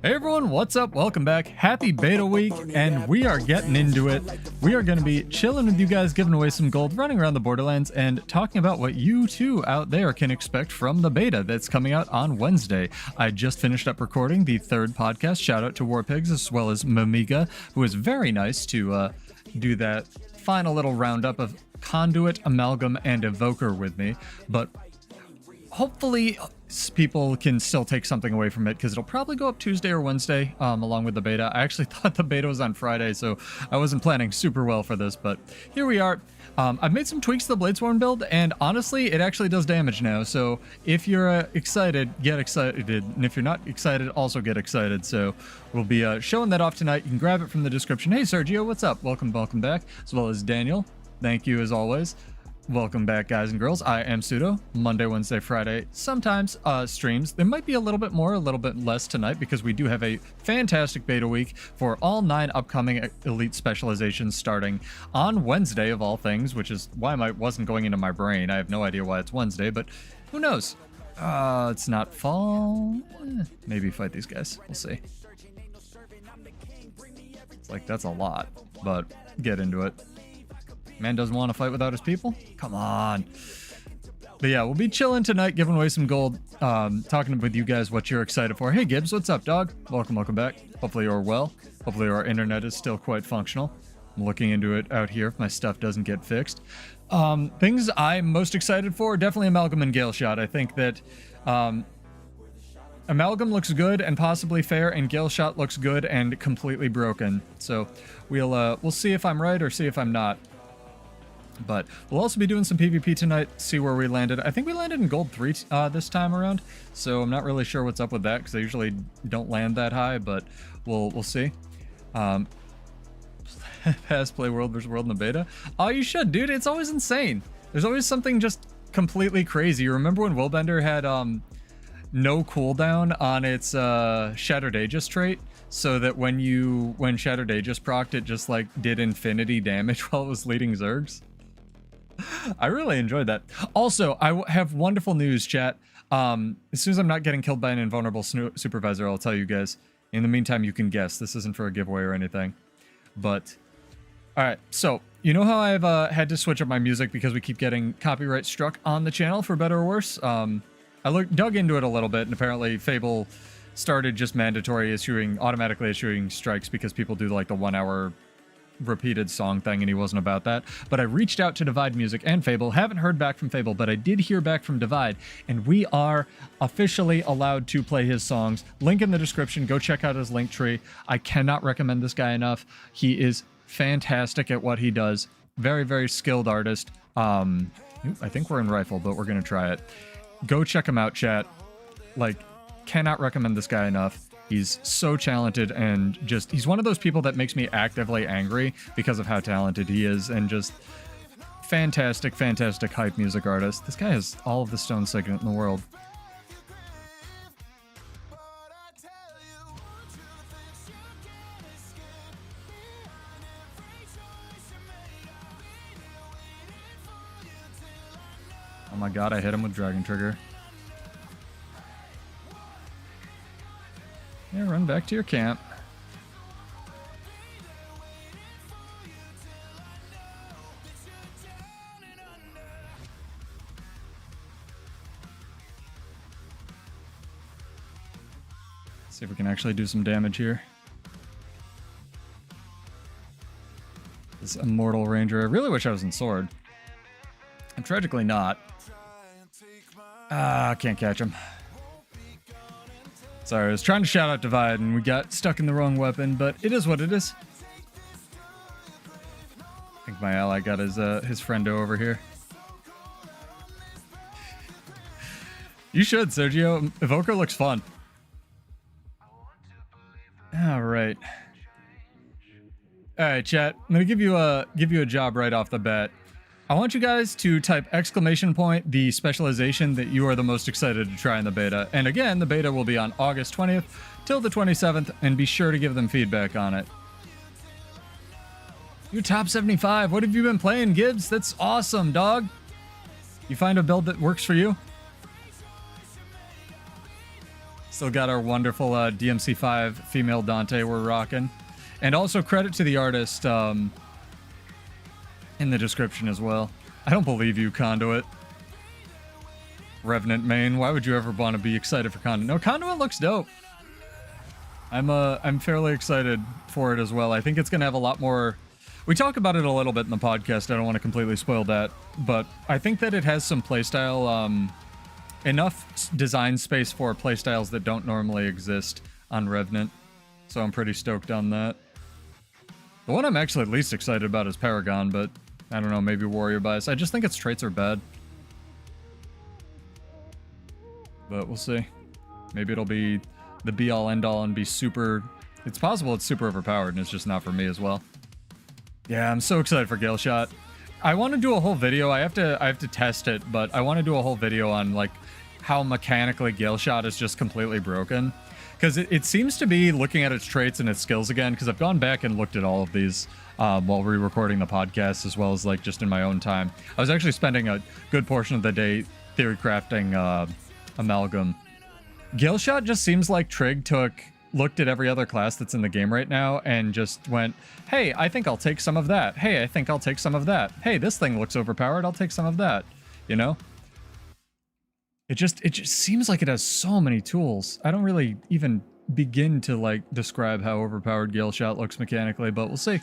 Hey everyone, what's up? Welcome back. Happy beta week, and we are getting into it. We are going to be chilling with you guys, giving away some gold, running around the Borderlands, and talking about what you too out there can expect from the beta that's coming out on Wednesday. I just finished up recording the third podcast. Shout out to Warpigs as well as Mamiga, who was very nice to do that final little roundup of Conduit, Amalgam, and Evoker with me. But hopefully people can still take something away from it, because it'll probably go up Tuesday or Wednesday along with the beta. I actually thought the beta was on Friday, so I wasn't planning super well for this, but here we are. I've made some tweaks to the Bladesworn build, and honestly, it actually does damage now. So if you're excited, get excited, and if you're not excited, also get excited. So we'll be showing that off tonight. You can grab it from the description. Hey Sergio, what's up? Welcome back, as well as Daniel. Thank you as always. Welcome back, guys and girls. I am Pseudo. Monday, Wednesday, Friday, sometimes streams. There might be a little bit more, a little bit less tonight, because we do have a fantastic beta week for all 9 upcoming elite specializations starting on Wednesday of all things, which is why it wasn't going into my brain. I have no idea why it's Wednesday, but who knows? It's not fall. Maybe fight these guys. We'll see. It's like, that's a lot, but get into it. Man doesn't want to fight without his people? Come on. But yeah, we'll be chilling tonight, giving away some gold, talking with you guys what you're excited for. Hey Gibbs, what's up, dog? Welcome back. Hopefully you're well. Hopefully our internet is still quite functional. I'm looking into it out here if my stuff doesn't get fixed. Things I'm most excited for, definitely Amalgam and Gailshot. I think that Amalgam looks good and possibly fair, and Gailshot looks good and completely broken. So we'll see if I'm right or see if I'm not. But we'll also be doing some PvP tonight, see where we landed. I think we landed in Gold 3 this time around, so I'm not really sure what's up with that, because I usually don't land that high, but we'll see. Play World vs. World in the beta. Oh, you should, dude. It's always insane. There's always something just completely crazy. You remember when Willbender had no cooldown on its Shattered Aegis trait? So that when Shattered Aegis procced, it just like did infinity damage while it was leading Zergs? I really enjoyed that. Also, I have wonderful news, chat. As soon as I'm not getting killed by an invulnerable supervisor, I'll tell you guys. In the meantime, you can guess. This isn't for a giveaway or anything. But, alright, so, you know how I've had to switch up my music because we keep getting copyright struck on the channel, for better or worse? I dug into it a little bit, and apparently Fable started just automatically issuing strikes because people do like the 1 hour repeated song thing, and he wasn't about that. But I reached out to Divide Music and Fable. Haven't heard back from Fable, but I did hear back from Divide, and we are officially allowed to play his songs. Link in the description. Go check out his link tree. I cannot recommend this guy enough. He is fantastic at what he does. Very, very skilled artist. I think we're in Rifle, but we're gonna try it. Go check him out, chat. Like, cannot recommend this guy enough. He's so talented, and just, he's one of those people that makes me actively angry because of how talented he is, and just fantastic hype music artist. This guy has all of the stone signet in the world. Oh my god, I hit him with Dragon Trigger. Yeah, run back to your camp. See if we can actually do some damage here. This Immortal Ranger. I really wish I was in Sword. I'm tragically not. Can't catch him. Sorry, I was trying to shout out Divide and we got stuck in the wrong weapon, but it is what it is. I think my ally got his friendo over here. You should, Sergio. Evoker looks fun. Alright. Alright, chat. I'm gonna give you a job right off the bat. I want you guys to type exclamation point the specialization that you are the most excited to try in the beta. And again, the beta will be on August 20th till the 27th, and be sure to give them feedback on it. You're top 75. What have you been playing, Gibbs? That's awesome, dog. You find a build that works for you? Still got our wonderful DMC5 female Dante we're rocking. And also credit to the artist in the description as well. I don't believe you, Conduit. Revenant main, why would you ever want to be excited for Conduit? No, Conduit looks dope. I'm fairly excited for it as well. I think it's going to have a lot more... We talk about it a little bit in the podcast. I don't want to completely spoil that. But I think that it has some playstyle... enough design space for playstyles that don't normally exist on Revenant. So I'm pretty stoked on that. The one I'm actually least excited about is Paragon, but I don't know, maybe Warrior Bias. I just think its traits are bad. But we'll see. Maybe it'll be the be-all, end-all and be super... It's possible it's super overpowered and it's just not for me as well. Yeah, I'm so excited for Gailshot. I want to do a whole video. I have to test it, but I want to do a whole video on like how mechanically Gailshot is just completely broken. Because it seems to be looking at its traits and its skills again, because I've gone back and looked at all of these while re-recording the podcast, as well as like just in my own time. I was actually spending a good portion of the day theory crafting Amalgam. Gailshot just seems like Trig looked at every other class that's in the game right now and just went, hey, I think I'll take some of that. Hey, I think I'll take some of that. Hey, this thing looks overpowered. I'll take some of that. You know? It just seems like it has so many tools. I don't really even begin to like describe how overpowered Gailshot looks mechanically, but we'll see.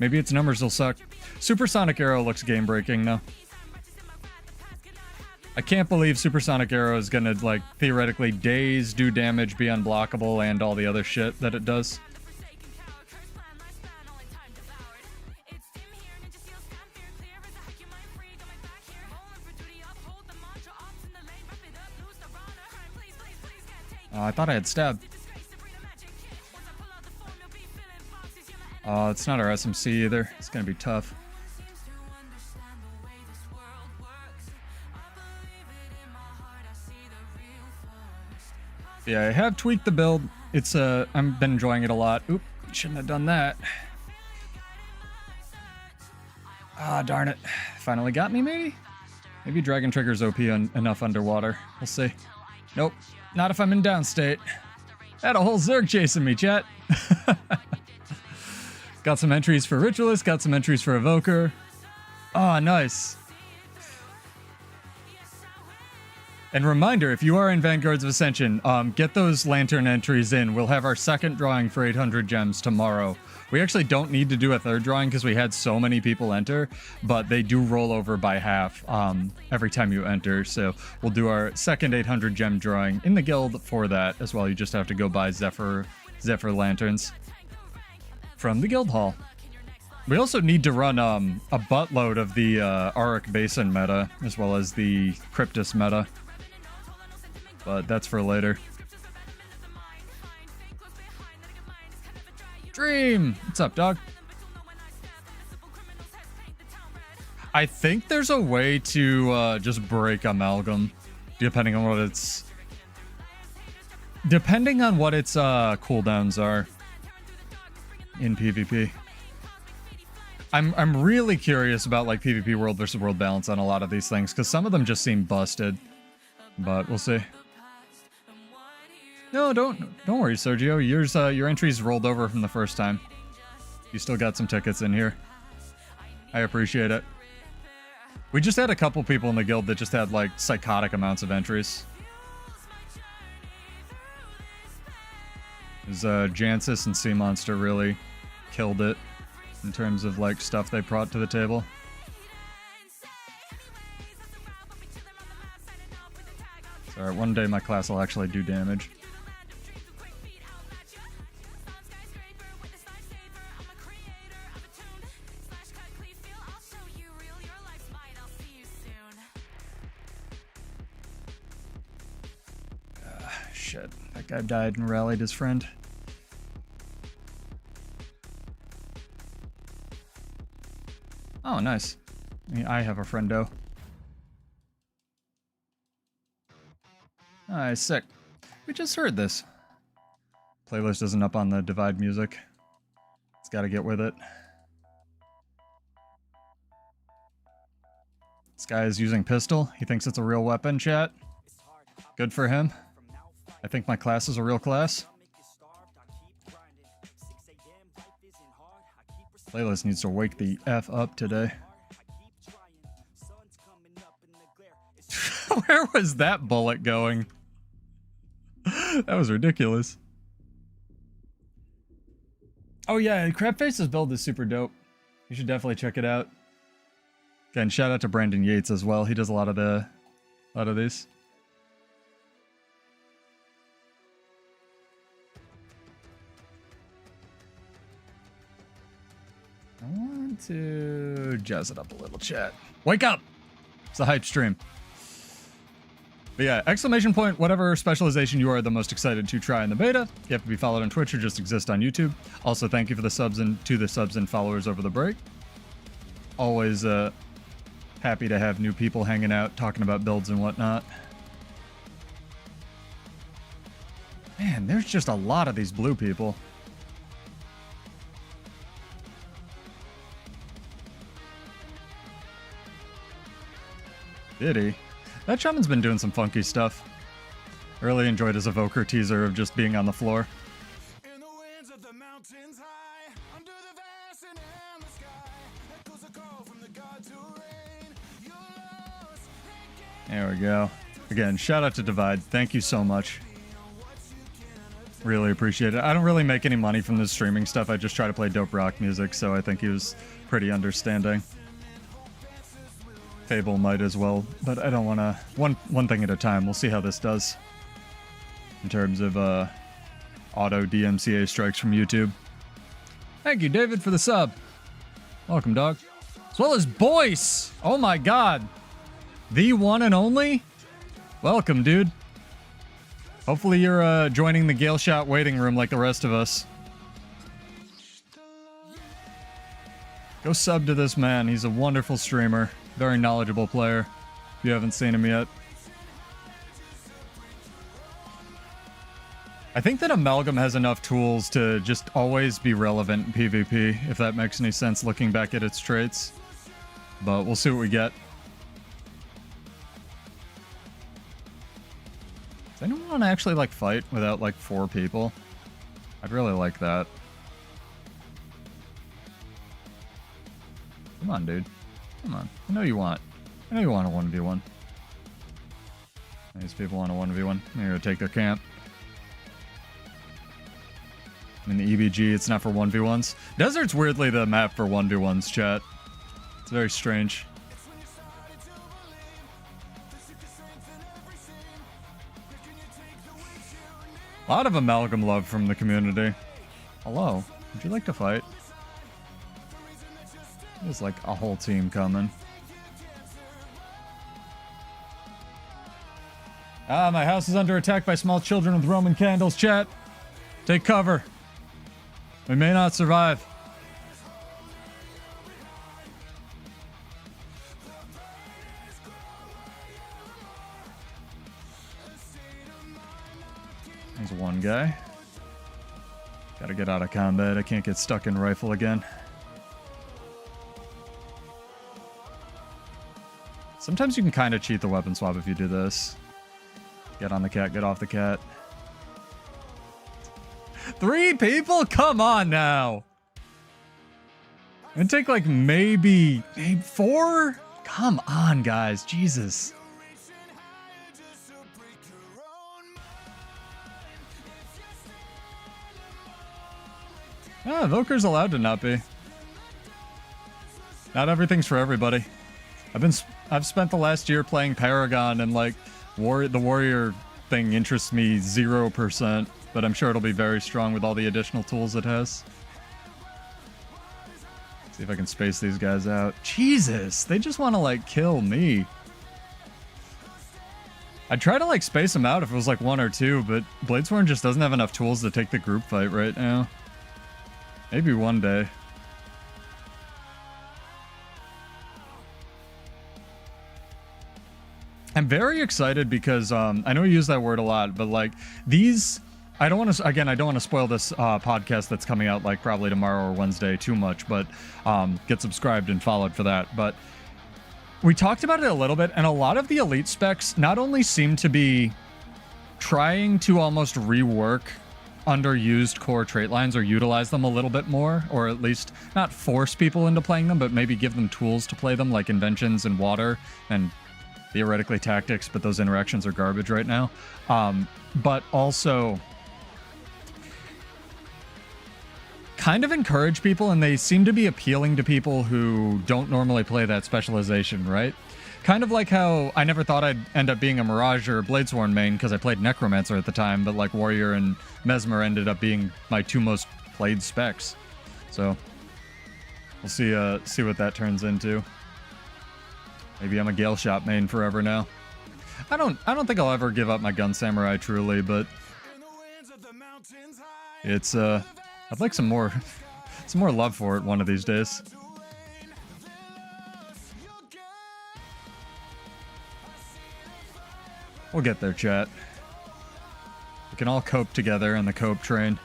Maybe its numbers will suck. Supersonic Arrow looks game breaking though. I can't believe Supersonic Arrow is gonna, like, theoretically daze, do damage, be unblockable, and all the other shit that it does. I thought I had stab. It's not our SMC either. It's gonna be tough. Yeah, I have tweaked the build. It's I've been enjoying it a lot. Oop, shouldn't have done that. Ah, darn it. Finally got me, maybe? Maybe Dragon Trigger's OP enough underwater. We'll see. Nope, not if I'm in downstate. Had a whole Zerg chasing me, chat. Got some entries for Ritualist, got some entries for Evoker. Ah, nice. And reminder, if you are in Vanguards of Ascension, get those Lantern entries in. We'll have our second drawing for 800 gems tomorrow. We actually don't need to do a third drawing because we had so many people enter, but they do roll over by half every time you enter. So we'll do our second 800 gem drawing in the guild for that as well. You just have to go buy Zephyr Lanterns from the guild hall. We also need to run a buttload of the Auric Basin meta as well as the Cryptus meta. But that's for later. Dream! What's up, dog? I think there's a way to just break Amalgam, depending on what its... Depending on what its cooldowns are in PvP. I'm really curious about like PvP world versus world balance on a lot of these things, because some of them just seem busted. But we'll see. No, don't worry, Sergio. Your entries rolled over from the first time. You still got some tickets in here. I appreciate it. We just had a couple people in the guild that just had like psychotic amounts of entries. Jancis and Sea Monster really killed it in terms of like stuff they brought to the table. Sorry, one day my class will actually do damage. Shit, that guy died and rallied his friend. Oh, nice. I have a friendo. Nice, sick. We just heard this. Playlist isn't up on the Divide music. It's gotta get with it. This guy is using pistol. He thinks it's a real weapon, chat. Good for him. I think my class is a real class. Playlist needs to wake the F up today. Where was that bullet going? That was ridiculous. Oh yeah, Crabface's build is super dope. You should definitely check it out. Again, shout out to Brandon Yates as well. He does a lot of these. I want to jazz it up a little, chat. Wake up! It's a hype stream. But yeah, exclamation point, whatever specialization you are the most excited to try in the beta. You have to be followed on Twitch or just exist on YouTube. Also, thank you for the subs and to the subs and followers over the break. Always happy to have new people hanging out, talking about builds and whatnot. Man, there's just a lot of these blue people. Did he? That shaman's been doing some funky stuff. I really enjoyed his evoker teaser of just being on the floor. In the winds of the mountains high, under the vast and endless sky, echoes a call from the god to reign. There we go. Again, shout out to Divide. Thank you so much. Really appreciate it. I don't really make any money from this streaming stuff. I just try to play dope rock music, so I think he was pretty understanding. Fable might as well, but I don't want to... One thing at a time. We'll see how this does. In terms of auto DMCA strikes from YouTube. Thank you, David, for the sub. Welcome, dog. As well as Boyce! Oh my god! The one and only? Welcome, dude. Hopefully you're joining the Gailshot waiting room like the rest of us. Go sub to this man. He's a wonderful streamer. Very knowledgeable player, if you haven't seen him yet. I think that Amalgam has enough tools to just always be relevant in PvP, if that makes any sense looking back at its traits. But we'll see what we get. Does anyone want to actually, like, fight without, like, 4 people? I'd really like that. Come on, dude. Come on. I know you want. I know you want a 1v1. These people want a 1v1. They're gonna take their camp. In the EBG, it's not for 1v1s. Desert's weirdly the map for 1v1s, chat. It's very strange. A lot of Amalgam love from the community. Hello. Would you like to fight? There's like a whole team coming. Ah, my house is under attack by small children with Roman candles, chat. Take cover. We may not survive. There's one guy. Gotta get out of combat. I can't get stuck in rifle again. Sometimes you can kind of cheat the weapon swap if you do this. Get on the cat, get off the cat. 3 people? Come on now. It'd take like maybe 4? Come on, guys. Jesus. Ah, Evoker's allowed to not be. Not everything's for everybody. I've spent the last year playing Paragon, and like the warrior thing interests me 0%, but I'm sure it'll be very strong with all the additional tools it has. See if I can space these guys out. Jesus, they just want to like kill me. I'd try to like space them out if it was like 1 or 2, but Bladesworn just doesn't have enough tools to take the group fight right now. Maybe one day. I'm very excited because I know you use that word a lot, but like these, I don't want to spoil this podcast that's coming out like probably tomorrow or Wednesday too much, but get subscribed and followed for that. But we talked about it a little bit, and a lot of the elite specs not only seem to be trying to almost rework underused core trait lines or utilize them a little bit more, or at least not force people into playing them, but maybe give them tools to play them, like inventions and water and theoretically tactics, but those interactions are garbage right now. But also kind of encourage people, and they seem to be appealing to people who don't normally play that specialization, right? Kind of like how I never thought I'd end up being a Mirage or a Bladesworn main because I played Necromancer at the time, but like Warrior and Mesmer ended up being my two most played specs. So we'll see what that turns into. Maybe I'm a Gailshot main forever now. I don't think I'll ever give up my Gun Samurai truly, but it's I'd like some more love for it one of these days. We'll get there, chat. We can all cope together in the cope train.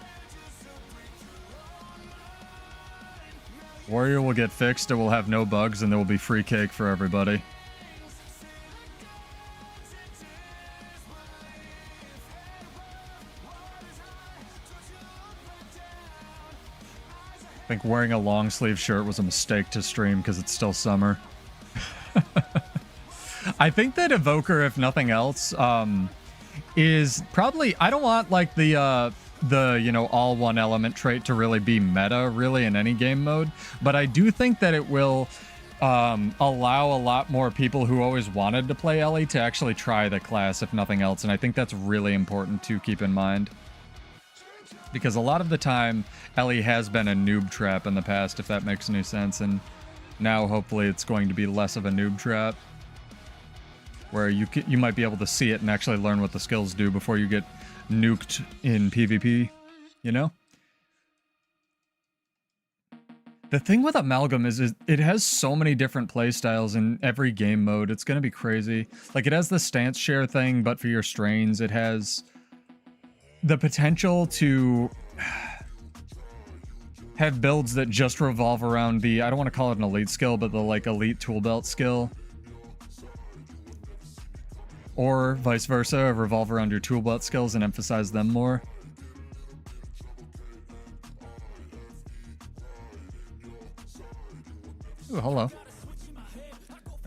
Warrior will get fixed, it will have no bugs, and there will be free cake for everybody. I think wearing a long sleeve shirt was a mistake to stream because it's still summer. I think that Evoker, if nothing else, is probably... I don't want, like, the you know, all one element trait to really be meta, really, in any game mode. But I do think that it will allow a lot more people who always wanted to play Ellie to actually try the class, if nothing else. And I think that's really important to keep in mind. Because a lot of the time, Ellie has been a noob trap in the past, if that makes any sense. And now, hopefully, it's going to be less of a noob trap, where you might be able to see it and actually learn what the skills do before you get nuked in PvP, you know? The thing with Amalgam is it has so many different playstyles in every game mode. It's going to be crazy. Like, it has the stance share thing, but for your strains. It has the potential to have builds that just revolve around the, I don't want to call it an elite skill, but the, like, elite tool belt skill. Or vice versa, revolve around your tool belt skills and emphasize them more. Ooh, hello.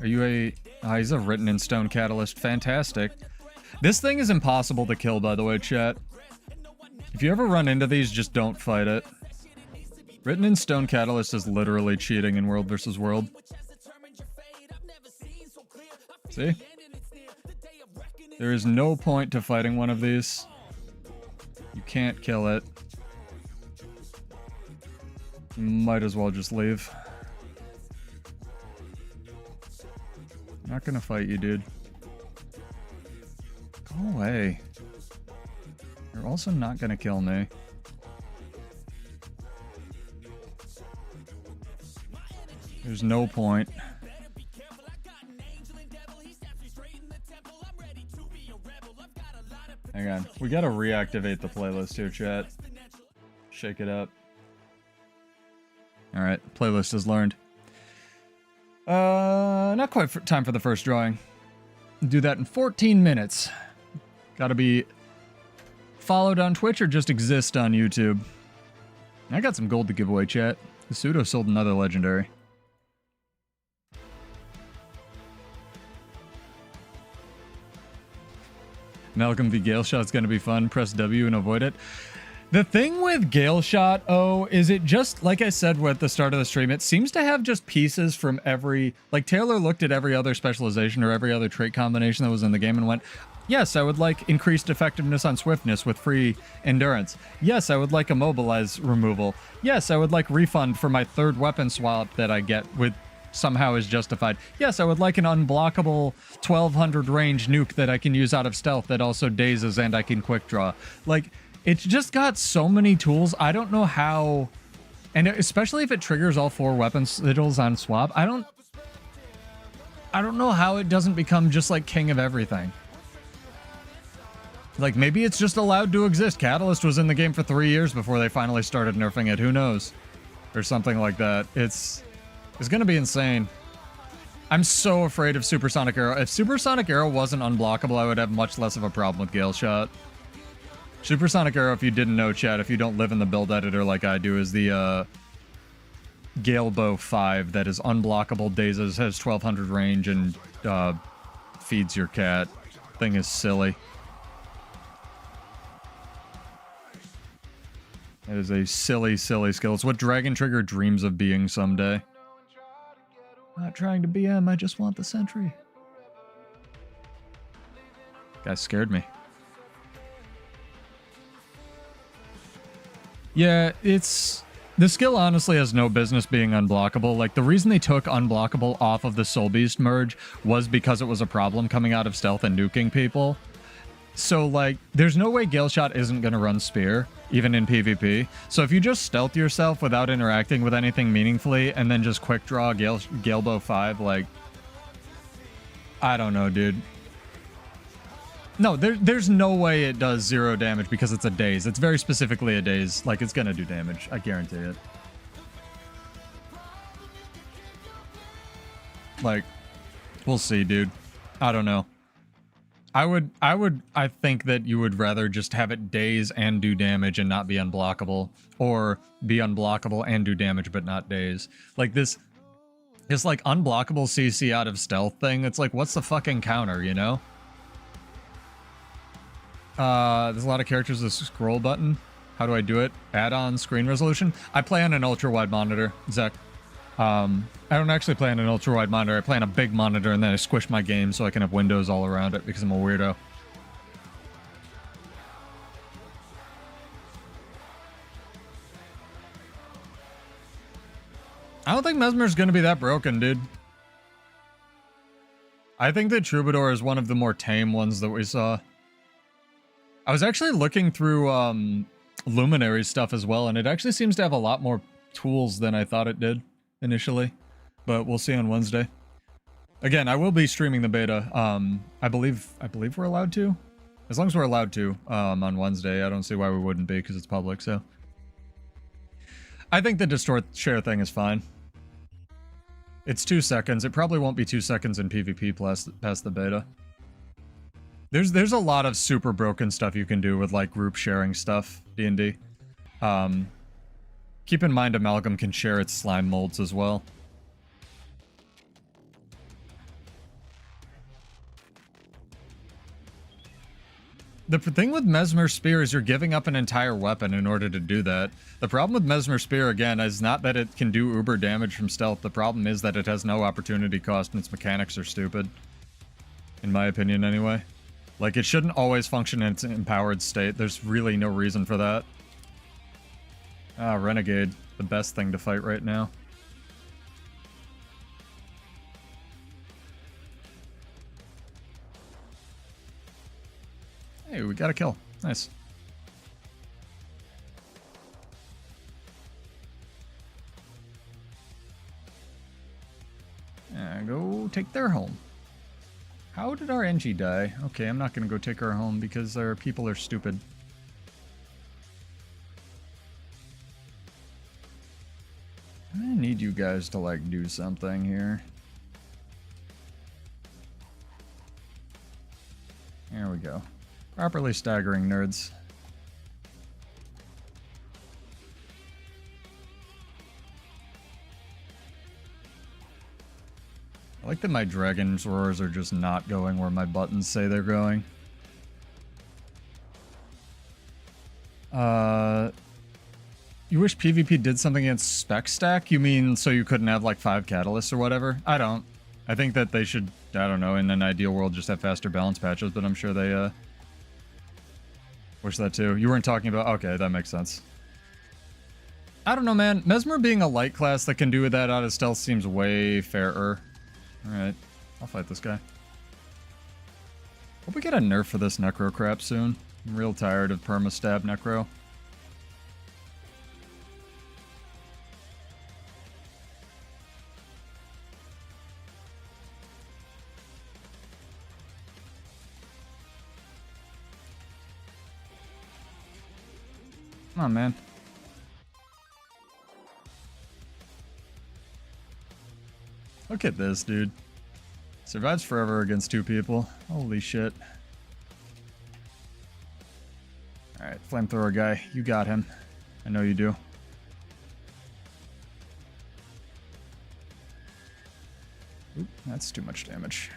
Are you a... Ah, he's a written in stone catalyst. Fantastic. This thing is impossible to kill, by the way, chat. If you ever run into these, just don't fight it. Written in stone catalyst is literally cheating in World vs. World. See? There is no point to fighting one of these. You can't kill it. You might as well just leave. Not gonna fight you, dude. Go away. You're also not gonna kill me. There's no point. Hang on. We gotta reactivate the playlist here, chat. Shake it up. Alright, playlist is learned. Not quite time for the first drawing. Do that in 14 minutes. Gotta be followed on Twitch or just exist on YouTube. I got some gold to give away, chat. The pseudo sold another legendary. Malcolm v. Gailshot's gonna be fun. Press W and avoid it. The thing with Gailshot, is it just, like I said at the start of the stream, it seems to have just pieces from every... Like, Taylor looked at every other specialization or every other trait combination that was in the game and went, yes, I would like increased effectiveness on swiftness with free endurance. Yes, I would like immobilize removal. Yes, I would like refund for my third weapon swap that I get with... somehow is justified. Yes, I would like an unblockable 1200 range nuke that I can use out of stealth that also dazes and I can quick draw. Like, it's just got so many tools. I don't know how... And especially if it triggers all 4 weapon sigils on swap, I don't know how it doesn't become just like king of everything. Like, maybe it's just allowed to exist. Catalyst was in the game for 3 years before they finally started nerfing it. Who knows? Or something like that. It's gonna be insane. I'm so afraid of Supersonic Arrow. If Supersonic Arrow wasn't unblockable, I would have much less of a problem with Gailshot. Supersonic Arrow, if you didn't know, chat, if you don't live in the build editor like I do, is the Gailbow 5 that is unblockable, dazes, has 1200 range, and feeds your cat. Thing is silly. It is a silly, silly skill. It's what Dragon Trigger dreams of being someday. Not trying to BM, I just want the sentry. Guy scared me. Yeah, it's... The skill honestly has no business being unblockable. Like, the reason they took unblockable off of the Soul Beast merge was because it was a problem coming out of stealth and nuking people. So, like, there's no way Gailshot isn't going to run Spear, even in PvP. So if you just stealth yourself without interacting with anything meaningfully, and then just quick draw Gailbow 5, like... I don't know, dude. No, there's no way it does 0 damage because it's a daze. It's very specifically a daze. Like, it's gonna do damage. I guarantee it. Like, we'll see, dude. I don't know. I think that you would rather just have it daze and do damage and not be unblockable. Or be unblockable and do damage but not daze. Like, this like, unblockable CC out of stealth thing, it's like, what's the fucking counter, you know? There's a lot of characters with a scroll button. How do I do it? Add-on screen resolution? I play on an ultra-wide monitor, Zach. I don't actually play on an ultra-wide monitor. I play on a big monitor, and then I squish my game so I can have windows all around it because I'm a weirdo. I don't think Mesmer's gonna be that broken, dude. I think that Troubadour is one of the more tame ones that we saw. I was actually looking through Luminary stuff as well, and it actually seems to have a lot more tools than I thought it did initially. But we'll see on Wednesday. Again, I will be streaming the beta. I believe we're allowed to. As long as we're allowed to on Wednesday, I don't see why we wouldn't be because it's public. So I think the distort share thing is fine. It's 2 seconds. It probably won't be 2 seconds in PvP past the beta. There's a lot of super broken stuff you can do with, like, group sharing stuff, D&D. Keep in mind Amalgam can share its slime molds as well. The thing with Mesmer Spear is you're giving up an entire weapon in order to do that. The problem with Mesmer Spear, again, is not that it can do uber damage from stealth. The problem is that it has no opportunity cost and its mechanics are stupid. In my opinion, anyway. Like, it shouldn't always function in its empowered state. There's really no reason for that. Ah, Renegade. The best thing to fight right now. Hey, we got a kill. Nice. Go take their home. How did our NG die? Okay, I'm not gonna go take her home because our people are stupid. I need you guys to, like, do something here. There we go. Properly staggering, nerds. I like that my dragon's roars are just not going where my buttons say they're going. You wish PvP did something against Spec stack? You mean so you couldn't have, like, 5 catalysts or whatever? I don't. I think that they should, I don't know, in an ideal world just have faster balance patches, but I'm sure they, wish that too. You weren't talking about... Okay, that makes sense. I don't know, man. Mesmer being a light class that can do that out of stealth seems way fairer. Alright, I'll fight this guy. Hope we get a nerf for this Necro crap soon. I'm real tired of perma-stab Necro. Come on, man. Look at this, dude. Survives forever against 2 people. Holy shit. Alright, flamethrower guy. You got him. I know you do. Oop, that's too much damage.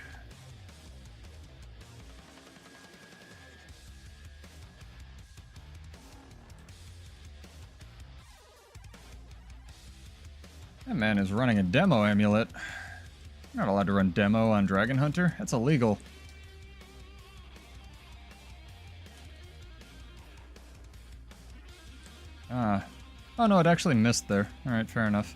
That man is running a demo amulet. You're not allowed to run demo on Dragon Hunter. That's illegal. Oh no, it actually missed there. Alright, fair enough.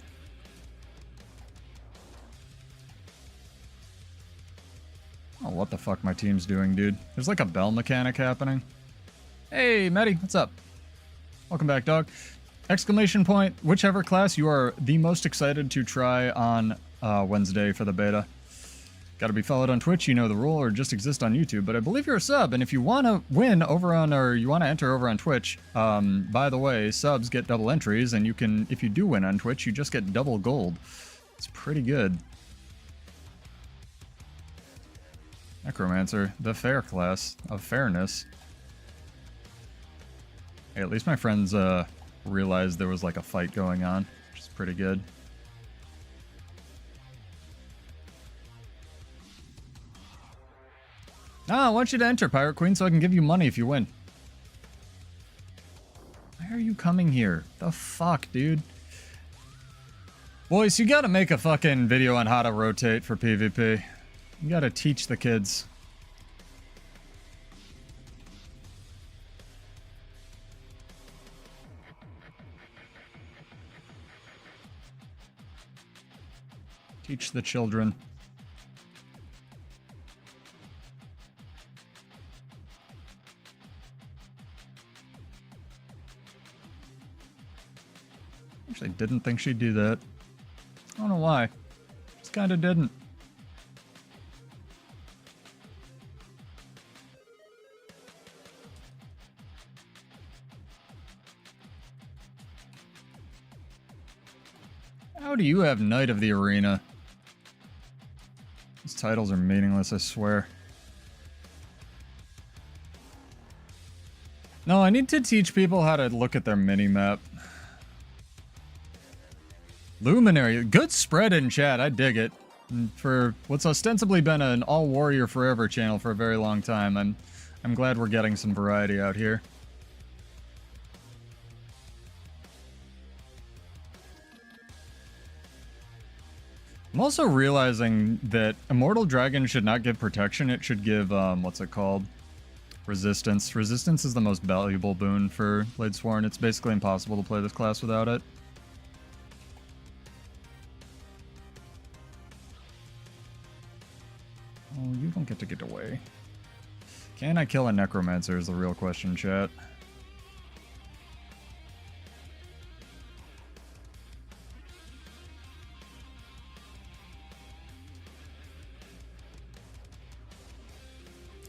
Oh, what the fuck my team's doing, dude. There's like a bell mechanic happening. Hey, Maddie, what's up? Welcome back, dog. Exclamation point, whichever class you are the most excited to try on Wednesday for the beta. Gotta be followed on Twitch, you know the rule, or just exist on YouTube. But I believe you're a sub, and if you want to win over on, or you want to enter over on Twitch, by the way, subs get double entries, and you can, if you do win on Twitch, you just get double gold. It's pretty good. Necromancer, the fair class of fairness. Hey, at least my friends realized there was like a fight going on, which is pretty good. Ah, I want you to enter, Pirate Queen, so I can give you money if you win. Why are you coming here? The fuck, dude? Boys, you gotta make a fucking video on how to rotate for PvP. You gotta teach the kids. Teach the children. Actually, didn't think she'd do that. I don't know why. Just kinda didn't. How do you have Knight of the Arena? These titles are meaningless, I swear. No, I need to teach people how to look at their mini-map. Luminary, good spread in chat, I dig it. And for what's ostensibly been an all warrior forever channel for a very long time, I'm glad we're getting some variety out here. I'm also realizing that Immortal Dragon should not give protection, it should give, what's it called? Resistance. Resistance is the most valuable boon for Bladesworn. It's basically impossible to play this class without it. Oh, you don't get to get away. Can I kill a Necromancer is the real question, chat.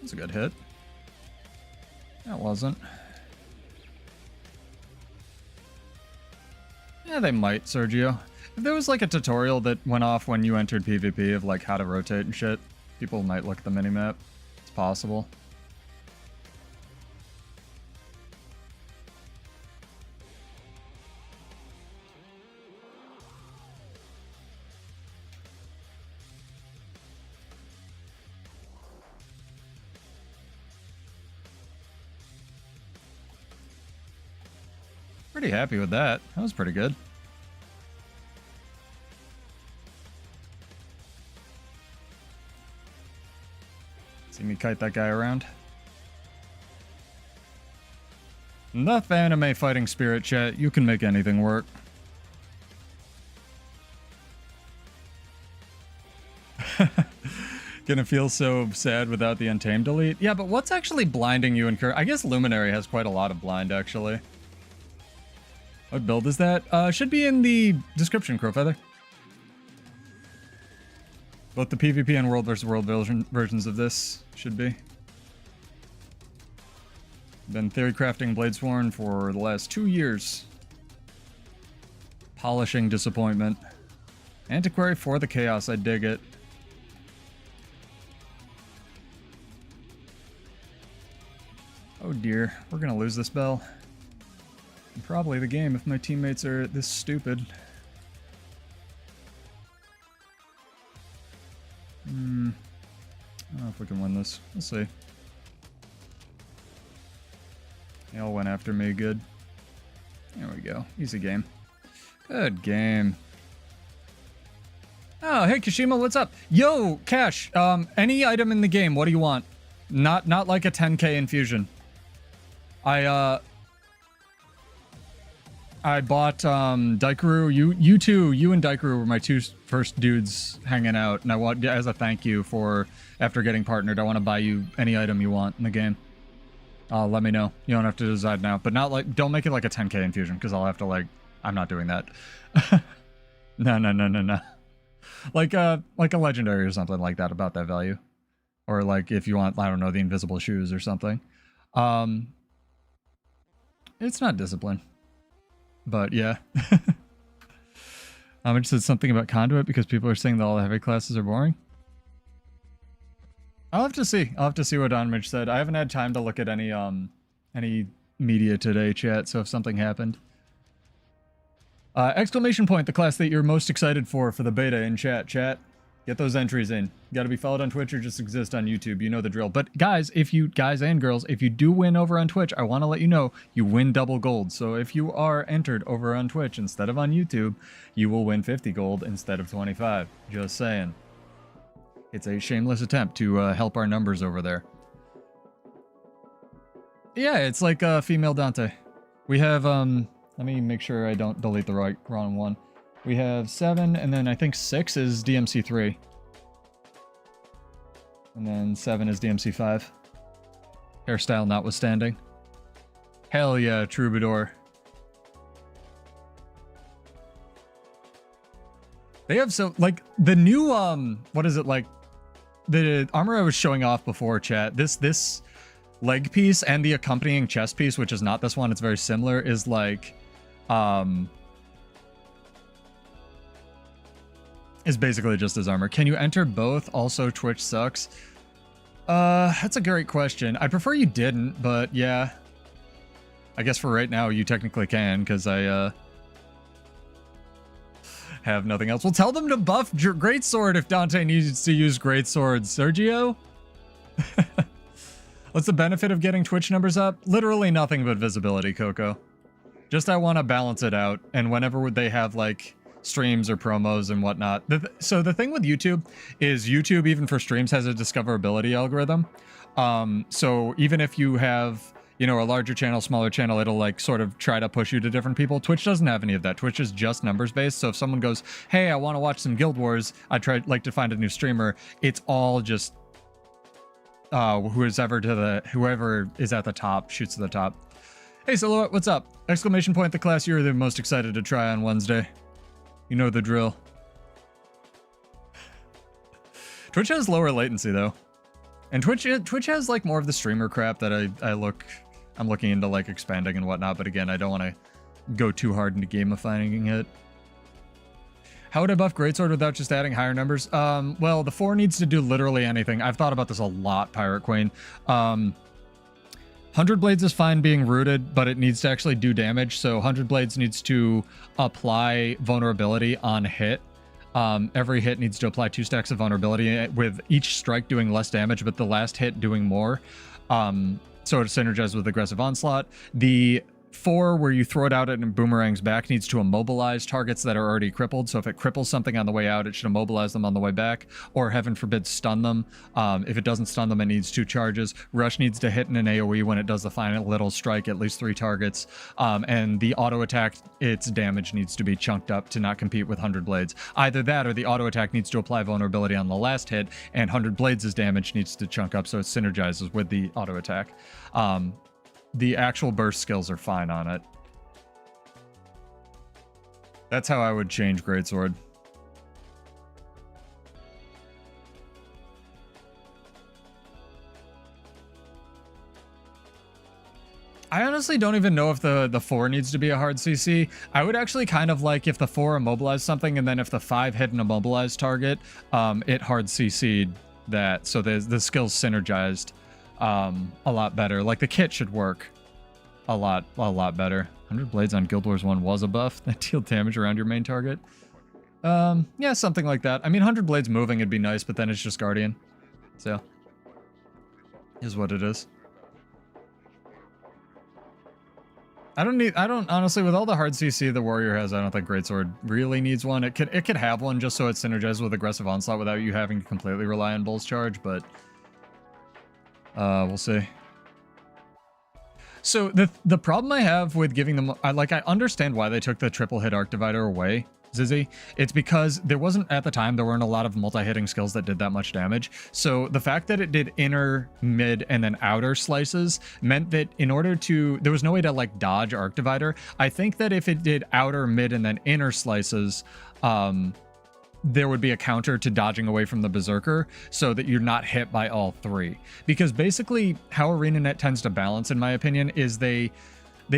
That's a good hit. That wasn't. Yeah, they might, Sergio. If there was like a tutorial that went off when you entered PvP of like how to rotate and shit, people might look at the minimap. It's possible. Pretty happy with that. That was pretty good. See me kite that guy around. Enough anime fighting spirit, chat. You can make anything work. Gonna feel so sad without the Untamed delete. Yeah, but what's actually blinding you in current? I guess Luminary has quite a lot of blind, actually. What build is that? Should be in the description, Crowfeather. Both the PvP and World vs. World versions of this should be. Been theorycrafting Bladesworn for the last 2 years. Polishing disappointment. Antiquary for the chaos, I dig it. Oh dear, we're gonna lose this bell. And probably the game if my teammates are this stupid. I don't know if we can win this. We'll see. They all went after me. Good. There we go. Easy game. Good game. Oh, hey Kashima, what's up? Yo, Cash. Any item in the game, what do you want? Not like a 10k infusion. I bought Daikaru. You and Daikaru were my two first dudes hanging out, and I want, as a thank you for after getting partnered, I want to buy you any item you want in the game. Let me know. You don't have to decide now, but not like, don't make it like a 10k infusion because I'll have to like, I'm not doing that. No. Like a legendary or something like that about that value, or like if you want, I don't know, the invisible shoes or something. It's not discipline. But yeah. I just said something about Conduit because people are saying that all the heavy classes are boring. I'll have to see. I'll have to see what Donmage said. I haven't had time to look at any media today, chat, so if something happened. Exclamation point, the class that you're most excited for the beta in chat. Get those entries in. You gotta be followed on Twitch or just exist on YouTube. You know the drill. But guys and girls, if you do win over on Twitch, I want to let you know you win double gold. So if you are entered over on Twitch instead of on YouTube, you will win 50 gold instead of 25. Just saying. It's a shameless attempt to help our numbers over there. Yeah, it's like female Dante. We have, let me make sure I don't delete the wrong one. We have 7, and then I think 6 is DMC3. And then 7 is DMC5. Hairstyle notwithstanding. Hell yeah, Troubadour. They have so, like, the new, what is it, like, the armor I was showing off before, chat, this leg piece and the accompanying chest piece, which is not this one, it's very similar, is like, is basically just his armor. Can you enter both? Also, Twitch sucks. That's a great question. I prefer you didn't, but yeah. I guess for right now, you technically can, because I, have nothing else. Well, tell them to buff Greatsword if Dante needs to use Greatsword. Sergio? What's the benefit of getting Twitch numbers up? Literally nothing but visibility, Coco. Just I want to balance it out, and whenever they have, like, streams or promos and whatnot. So the thing with YouTube is YouTube, even for streams, has a discoverability algorithm. So even if you have, you know, a larger channel, smaller channel, it'll like sort of try to push you to different people. Twitch doesn't have any of that. Twitch is just numbers based. So if someone goes, hey, I want to watch some Guild Wars, like to find a new streamer, it's all just whoever is at the top shoots to the top. Hey Silhouette, what's up? Exclamation point, the class you're the most excited to try on Wednesday. You know the drill. Twitch has lower latency though. And Twitch has like more of the streamer crap that I'm looking into like expanding and whatnot, but again, I don't want to go too hard into gamifying it. How would I buff Greatsword without just adding higher numbers? Well, the 4 needs to do literally anything. I've thought about this a lot, Pirate Queen. 100 Blades is fine being rooted, but it needs to actually do damage. So 100 Blades needs to apply vulnerability on hit. Every hit needs to apply 2 stacks of vulnerability, with each strike doing less damage, but the last hit doing more. So it synergizes with aggressive onslaught. The 4, where you throw it out and it boomerangs back, needs to immobilize targets that are already crippled. So if it cripples something on the way out, it should immobilize them on the way back, or heaven forbid stun them. If it doesn't stun them, it needs 2 charges. Rush needs to hit in an AoE when it does the final little strike at least 3 targets. And the auto attack, its damage needs to be chunked up to not compete with 100 Blades. Either that or the auto attack needs to apply vulnerability on the last hit, and 100 Blades' damage needs to chunk up so it synergizes with the auto attack. The actual burst skills are fine on it. That's how I would change Greatsword. I honestly don't even know if the 4 needs to be a hard CC. I would actually kind of like if the 4 immobilized something, and then if the 5 hit an immobilized target, it hard CC'd that, so the skills synergized. a lot better. Like the kit should work a lot better. 100 blades on Guild Wars 1 was a buff that deal damage around your main target. Yeah, something like that. I mean, 100 blades moving would be nice, but then it's just Guardian. So, is what it is. I don't honestly, with all the hard CC the Warrior has, I don't think Greatsword really needs one. It could have one just so it synergizes with Aggressive Onslaught without you having to completely rely on Bull's Charge, but we'll see. So the problem I have with giving them, I understand why they took the triple hit Arc Divider away, Zizzy. It's because there wasn't, at the time, there weren't a lot of multi-hitting skills that did that much damage. So the fact that it did inner, mid, and then outer slices meant that in order to, there was no way to like dodge Arc Divider. I think that if it did outer, mid, and then inner slices, there would be a counter to dodging away from the Berserker so that you're not hit by all three. Because basically how ArenaNet tends to balance, in my opinion, is they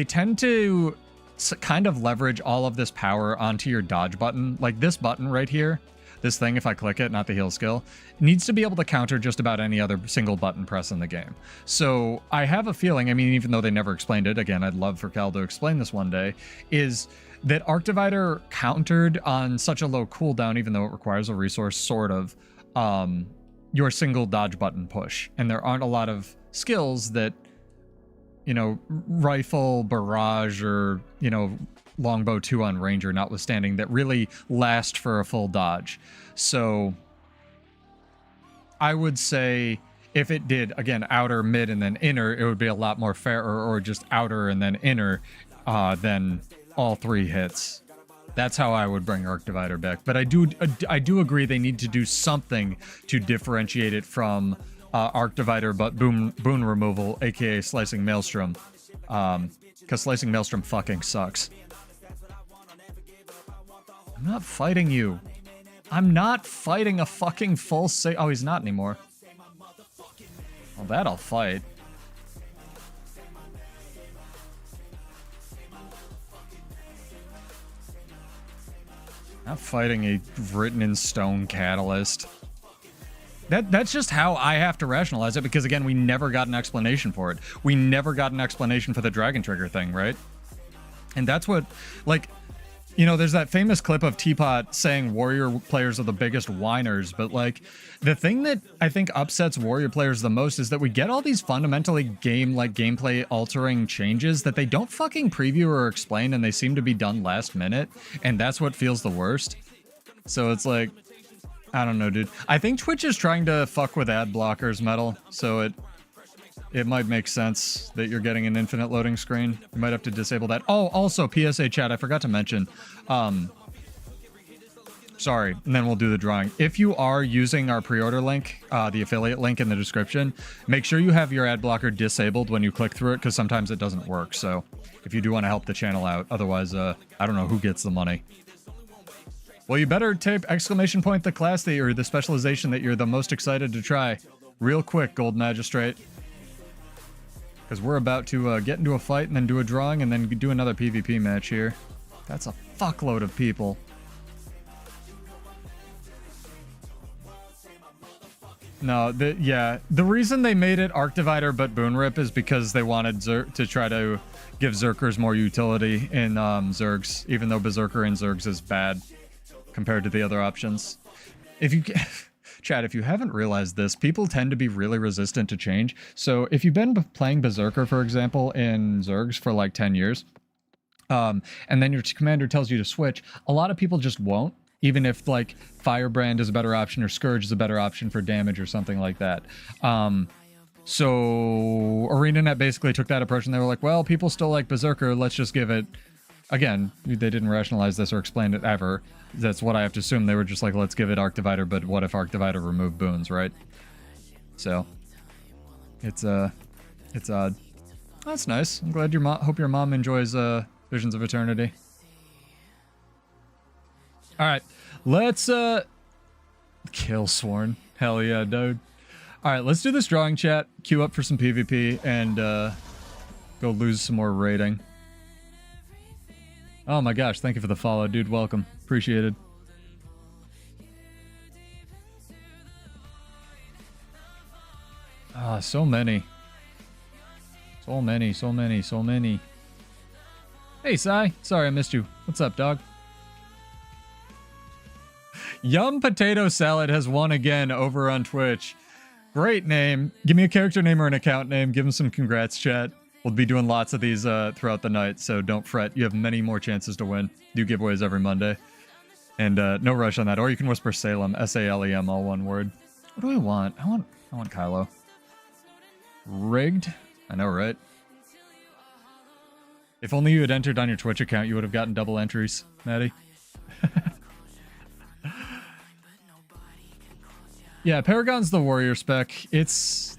tend to kind of leverage all of this power onto your dodge button. Like this button right here, this thing, if I click it, not the heal skill, needs to be able to counter just about any other single button press in the game. So I have a feeling, I mean, even though they never explained it, again, I'd love for Cal to explain this one day, is that Arc Divider countered on such a low cooldown, even though it requires a resource, sort of, your single dodge button push. And there aren't a lot of skills that, you know, rifle, barrage, or, you know, longbow 2 on ranger notwithstanding, that really last for a full dodge. So I would say if it did, again, outer, mid, and then inner, it would be a lot more fair, or just outer and then inner than all three hits. That's how I would bring Arc Divider back. But I do agree they need to do something to differentiate it from Arc Divider, but boon removal, aka Slicing Maelstrom, because Slicing Maelstrom fucking sucks. I'm not fighting you. I'm not fighting a fucking full save. Oh, he's not anymore. Well, that I'll fight. Not fighting a written in stone catalyst. That's just how I have to rationalize it, because again, we never got an explanation for it. We never got an explanation for the Dragon Trigger thing, right? And that's what, like, you know, there's that famous clip of Teapot saying Warrior players are the biggest whiners, but like, the thing that I think upsets Warrior players the most is that we get all these fundamentally gameplay altering changes that they don't fucking preview or explain, and they seem to be done last minute, and that's what feels the worst. So it's like, I don't know, dude. I think Twitch is trying to fuck with ad blockers, Metal, so it might make sense that you're getting an infinite loading screen. You might have to disable that. Oh, also, PSA chat, I forgot to mention. Sorry, and then we'll do the drawing. If you are using our pre-order link, the affiliate link in the description, make sure you have your ad blocker disabled when you click through it, because sometimes it doesn't work. So if you do want to help the channel out, otherwise, I don't know who gets the money. Well, you better type exclamation point the class that you're, the specialization that you're the most excited to try. Real quick, Gold Magistrate. Because we're about to get into a fight and then do a drawing and then do another PvP match here. That's a fuckload of people. No, the reason they made it Arc Divider but Boon Rip is because they wanted to try to give Zerkers more utility in Zergs, even though Berserker in Zergs is bad compared to the other options. If you Chad, if you haven't realized this, people tend to be really resistant to change. So if you've been playing Berserker, for example, in Zergs for like 10 years, and then your commander tells you to switch, a lot of people just won't, even if like Firebrand is a better option or Scourge is a better option for damage or something like that. So ArenaNet basically took that approach and they were like, well, people still like Berserker, let's just give it... Again, they didn't rationalize this or explain it ever. That's what I have to assume. They were just like, let's give it Arc Divider, but what if Arc Divider removed boons, right? So, it's odd. That's nice. I'm glad hope your mom enjoys Visions of Eternity. Alright, let's kill Sworn. Hell yeah, dude. Alright, let's do this drawing, chat. Queue up for some PvP and go lose some more rating. Oh my gosh, thank you for the follow, dude. Welcome. Appreciated. Ah, so many. So many, so many, so many. Hey, Sai. Sorry I missed you. What's up, dog? Yum Potato Salad has won again over on Twitch. Great name. Give me a character name or an account name. Give him some congrats, chat. We'll be doing lots of these throughout the night, so don't fret. You have many more chances to win. Do giveaways every Monday. And no rush on that. Or you can whisper Salem. S-A-L-E-M, all one word. What do I want? I want Kylo. Rigged? I know, right? If only you had entered on your Twitch account, you would have gotten double entries, Maddie. Yeah, Paragon's the warrior spec. It's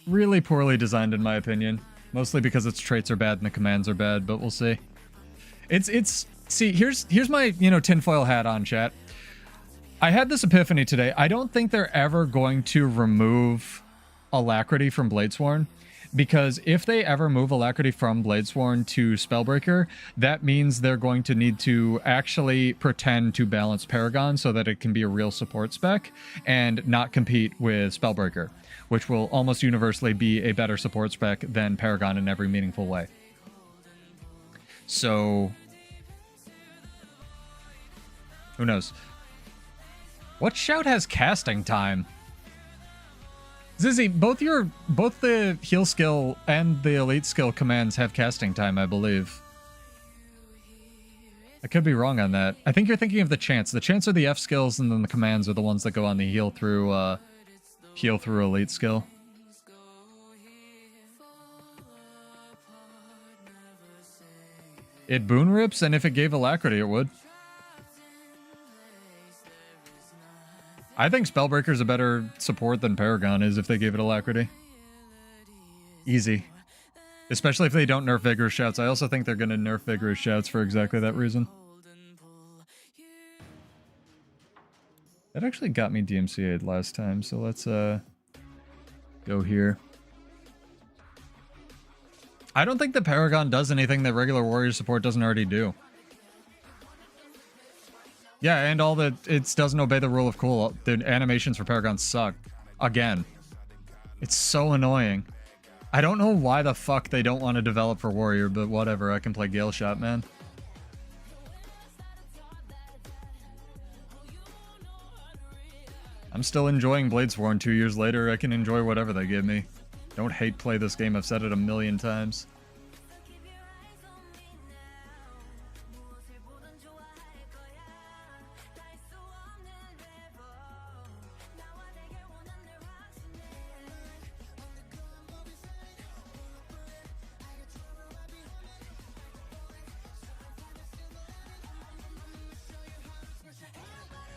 really poorly designed in my opinion. Mostly because its traits are bad and the commands are bad, but we'll see. See, here's my, tinfoil hat on, chat. I had this epiphany today. I don't think they're ever going to remove Alacrity from Bladesworn, because if they ever move Alacrity from Bladesworn to Spellbreaker, that means they're going to need to actually pretend to balance Paragon so that it can be a real support spec and not compete with Spellbreaker, which will almost universally be a better support spec than Paragon in every meaningful way. So, who knows? What shout has casting time? Zizzy, both the heal skill and the elite skill commands have casting time, I believe. I could be wrong on that. I think you're thinking of the chants. The chants are the F skills, and then the commands are the ones that go on the heal through elite skill. It boon rips, and if it gave Alacrity, it would. I think Spellbreaker's a better support than Paragon is if they gave it Alacrity. Easy. Especially if they don't nerf Vigorous Shouts. I also think they're going to nerf Vigorous Shouts for exactly that reason. That actually got me DMCA'd last time, so let's go here. I don't think the Paragon does anything that regular warrior support doesn't already do. Yeah, and all that it doesn't obey the rule of cool. The animations for Paragon suck. Again. It's so annoying. I don't know why the fuck they don't want to develop for warrior, but whatever, I can play Gailshot, man. I'm still enjoying Bladesworn 2 years later. I can enjoy whatever they give me. Don't hate play this game, I've said it a million times.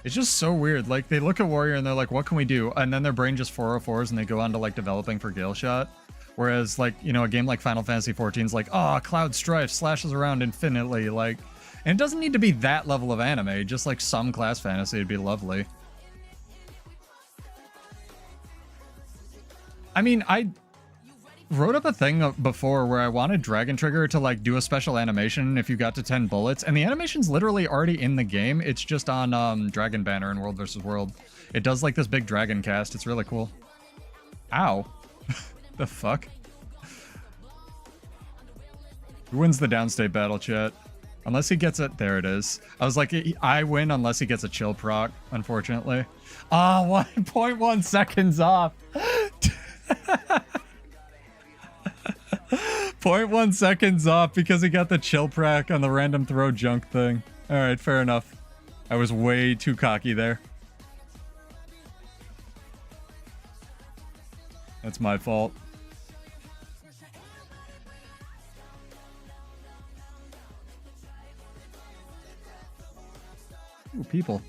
It's just so weird. Like, they look at Warrior and they're like, what can we do? And then their brain just 404s and they go on to, like, developing for Gailshot. Whereas, like, a game like Final Fantasy XIV is like, oh, Cloud Strife slashes around infinitely. Like, and it doesn't need to be that level of anime. Just, like, some class fantasy would be lovely. I mean, I wrote up a thing before where I wanted Dragon Trigger to, like, do a special animation if you got to 10 bullets, and the animation's literally already in the game. It's just on Dragon Banner in World vs. World. It does, like, this big dragon cast. It's really cool. Ow. The fuck? Who wins the downstate battle, chat? Unless he gets it. There it is. I was like, I win unless he gets a chill proc, unfortunately. Ah, 1.1 seconds off. 0.1 seconds off because he got the chill prac on the random throw junk thing. Alright, fair enough. I was way too cocky there. That's my fault. Ooh, people.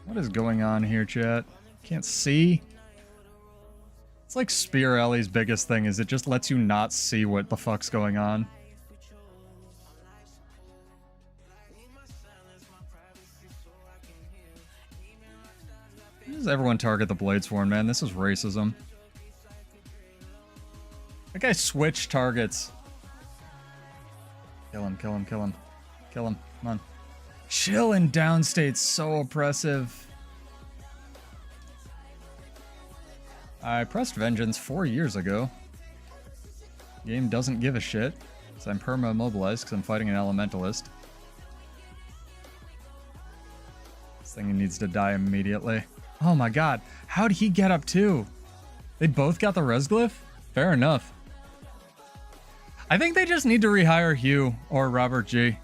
What is going on here, chat? Can't see. It's like Spear Ellie's biggest thing is it just lets you not see what the fuck's going on. Why does everyone target the Bladesworn, man? This is racism. Like, guy switched targets. Kill him, kill him, kill him. Kill him. Come on. Chill in downstate's so oppressive. I pressed Vengeance 4 years ago. Game doesn't give a shit. So I'm perma-immobilized because I'm fighting an elementalist. This thing needs to die immediately. Oh my god. How'd he get up too? They both got the res glyph? Fair enough. I think they just need to rehire Hugh or Robert G.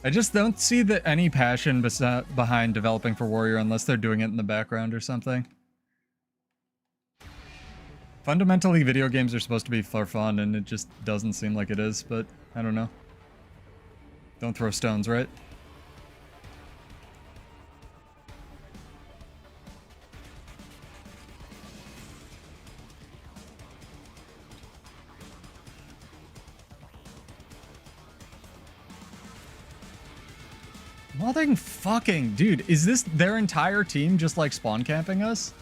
I just don't see any passion behind developing for Warrior unless they're doing it in the background or something. Fundamentally, video games are supposed to be for fun, and it just doesn't seem like it is, but I don't know. Don't throw stones, right? Mother fucking dude, is this their entire team just like spawn camping us?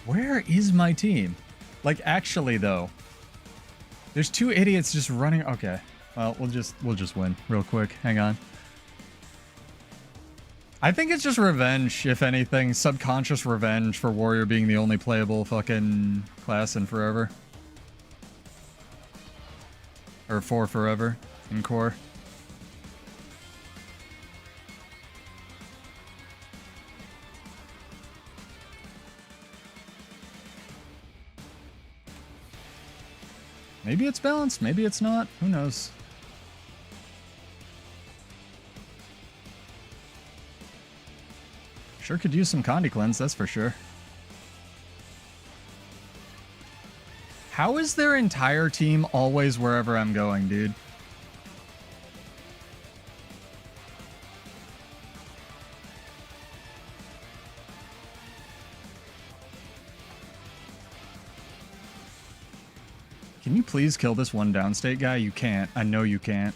Where is my team? Like actually though. There's 2 idiots just running. Okay. Well, we'll just win real quick. Hang on. I think it's just revenge, if anything. Subconscious revenge for Warrior being the only playable fucking class in forever. Or for forever. In core. Maybe it's balanced, maybe it's not. Who knows? Sure could use some Condi cleanse, that's for sure. How is their entire team always wherever I'm going, dude? Can you please kill this one downstate guy? You can't. I know you can't.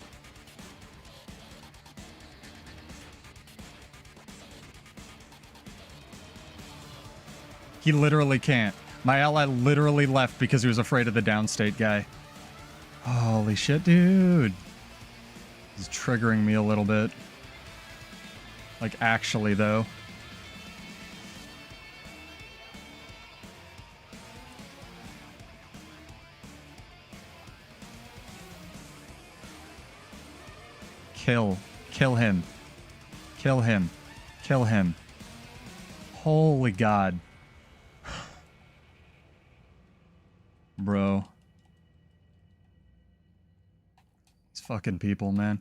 He literally can't. My ally literally left because he was afraid of the downstate guy. Holy shit, dude. He's triggering me a little bit. Like, actually, though. Kill him. Kill him. Kill him. Holy God. Bro. These fucking people, man.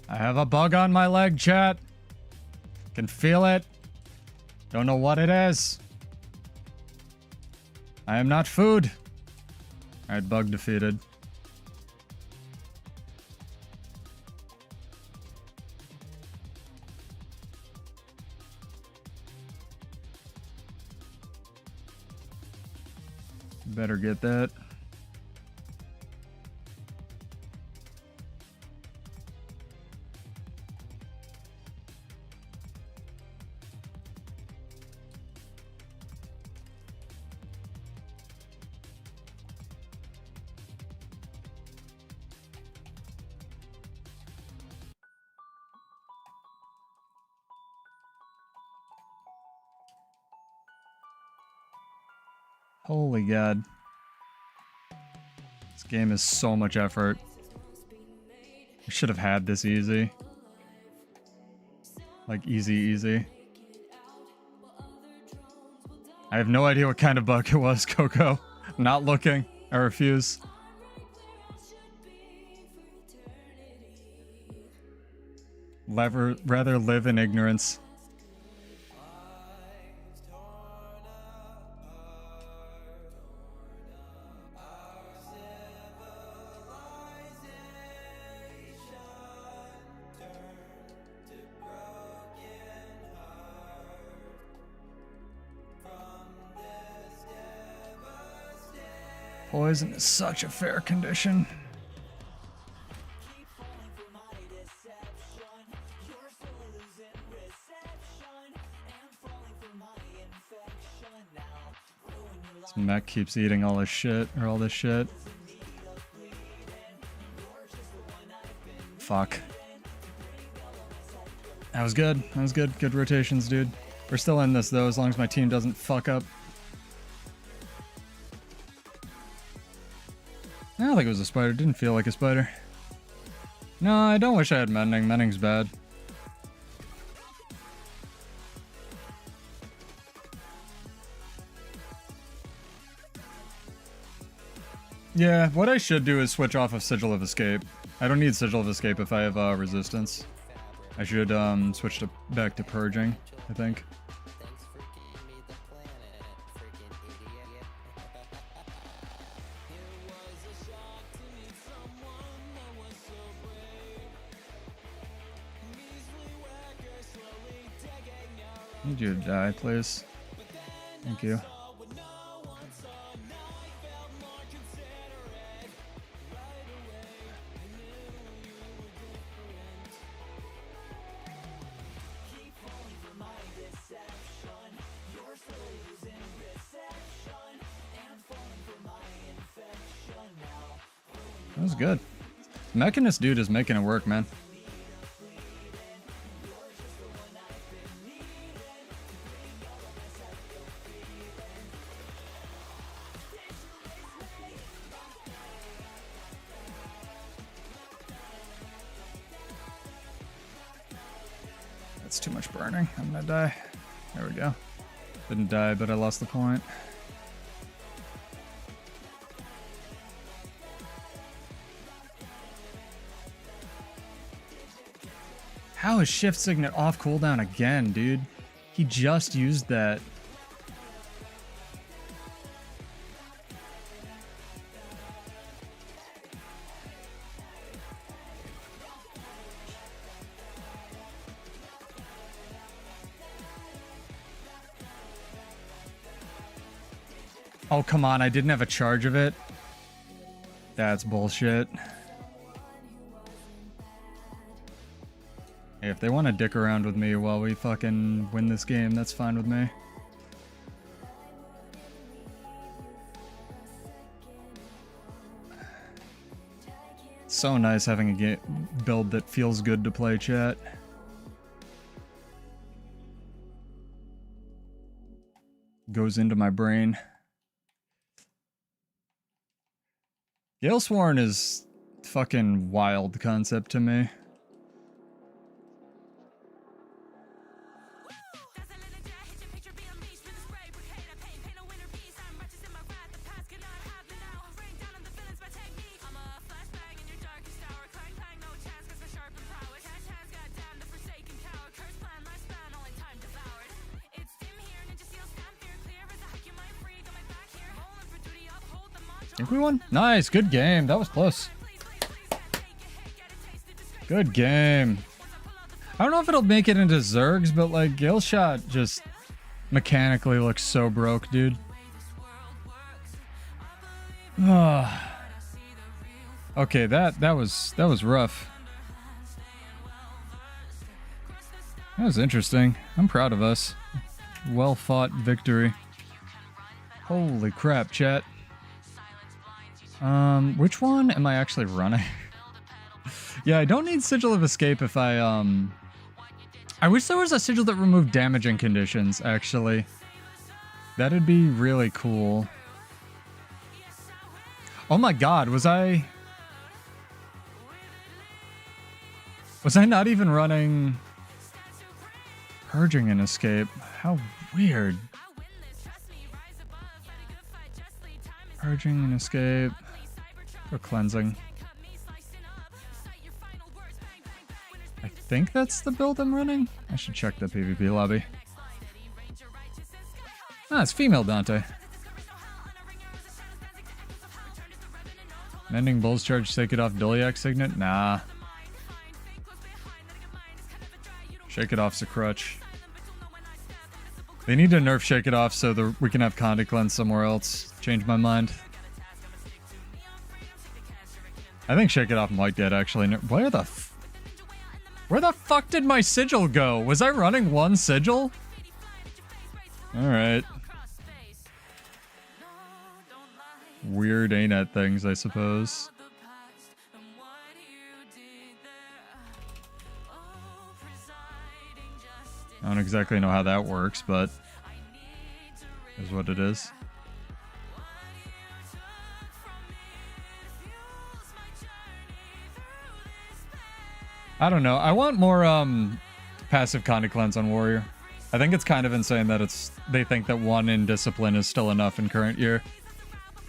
I have a bug on my leg, chat. Can feel it. Don't know what it is. I am not food. Alright, bug defeated. Better get that. Holy God. This game is so much effort. I should have had this easy. Like, easy. I have no idea what kind of bug it was, Coco. Not looking. I refuse. rather live in ignorance. Poison is such a fair condition. This mech keeps eating all this shit, or all this shit. Fuck. That was good. That was good. Good rotations, dude. We're still in this, though, as long as my team doesn't fuck up. I don't think it was a spider. It didn't feel like a spider. No, I don't wish I had mending. Mending's bad. Yeah, what I should do is switch off of Sigil of Escape. I don't need Sigil of Escape if I have resistance. I should switch back to Purging, I think. Need you to die, please. Thank you. That was good. Mechanist dude is making it work, man. That's too much burning. I'm gonna die. There we go. Didn't die, but I lost the point. How is Shift Signet off cooldown again, dude? He just used that. Oh, come on. I didn't have a charge of it. That's bullshit. Hey, if they want to dick around with me while we fucking win this game, that's fine with me. So nice having a build that feels good to play, chat. Goes into my brain. Galesworn is fucking wild concept to me. Think we won? Nice, good game. That was close. Good game. I don't know if it'll make it into Zergs, but like Gailshot just mechanically looks so broke, dude. Okay, that was rough. That was interesting. I'm proud of us. Well fought victory. Holy crap, chat. Which one am I actually running? Yeah, I don't need Sigil of Escape if I wish there was a sigil that removed damaging conditions, actually. That'd be really cool. Oh my god, was I not even running Purging and Escape? How weird. Purging and Escape. Or Cleansing. I think that's the build I'm running. I should check the PvP lobby. Ah, it's female Dante. Mending Bull's Charge, Shake It Off, Doliak Signet? Nah. Shake It Off's a crutch. They need to nerf Shake It Off so we can have Conde Cleanse somewhere else. Change my mind. I think Shake It Off might get actually. Where the fuck did my sigil go? Was I running one sigil? Alright. Weird ANET things, I suppose. I don't exactly know how that works, but is what it is. I don't know. I want more passive Conde Cleanse on Warrior. I think it's kind of insane that they think that 1 in Discipline is still enough in current year.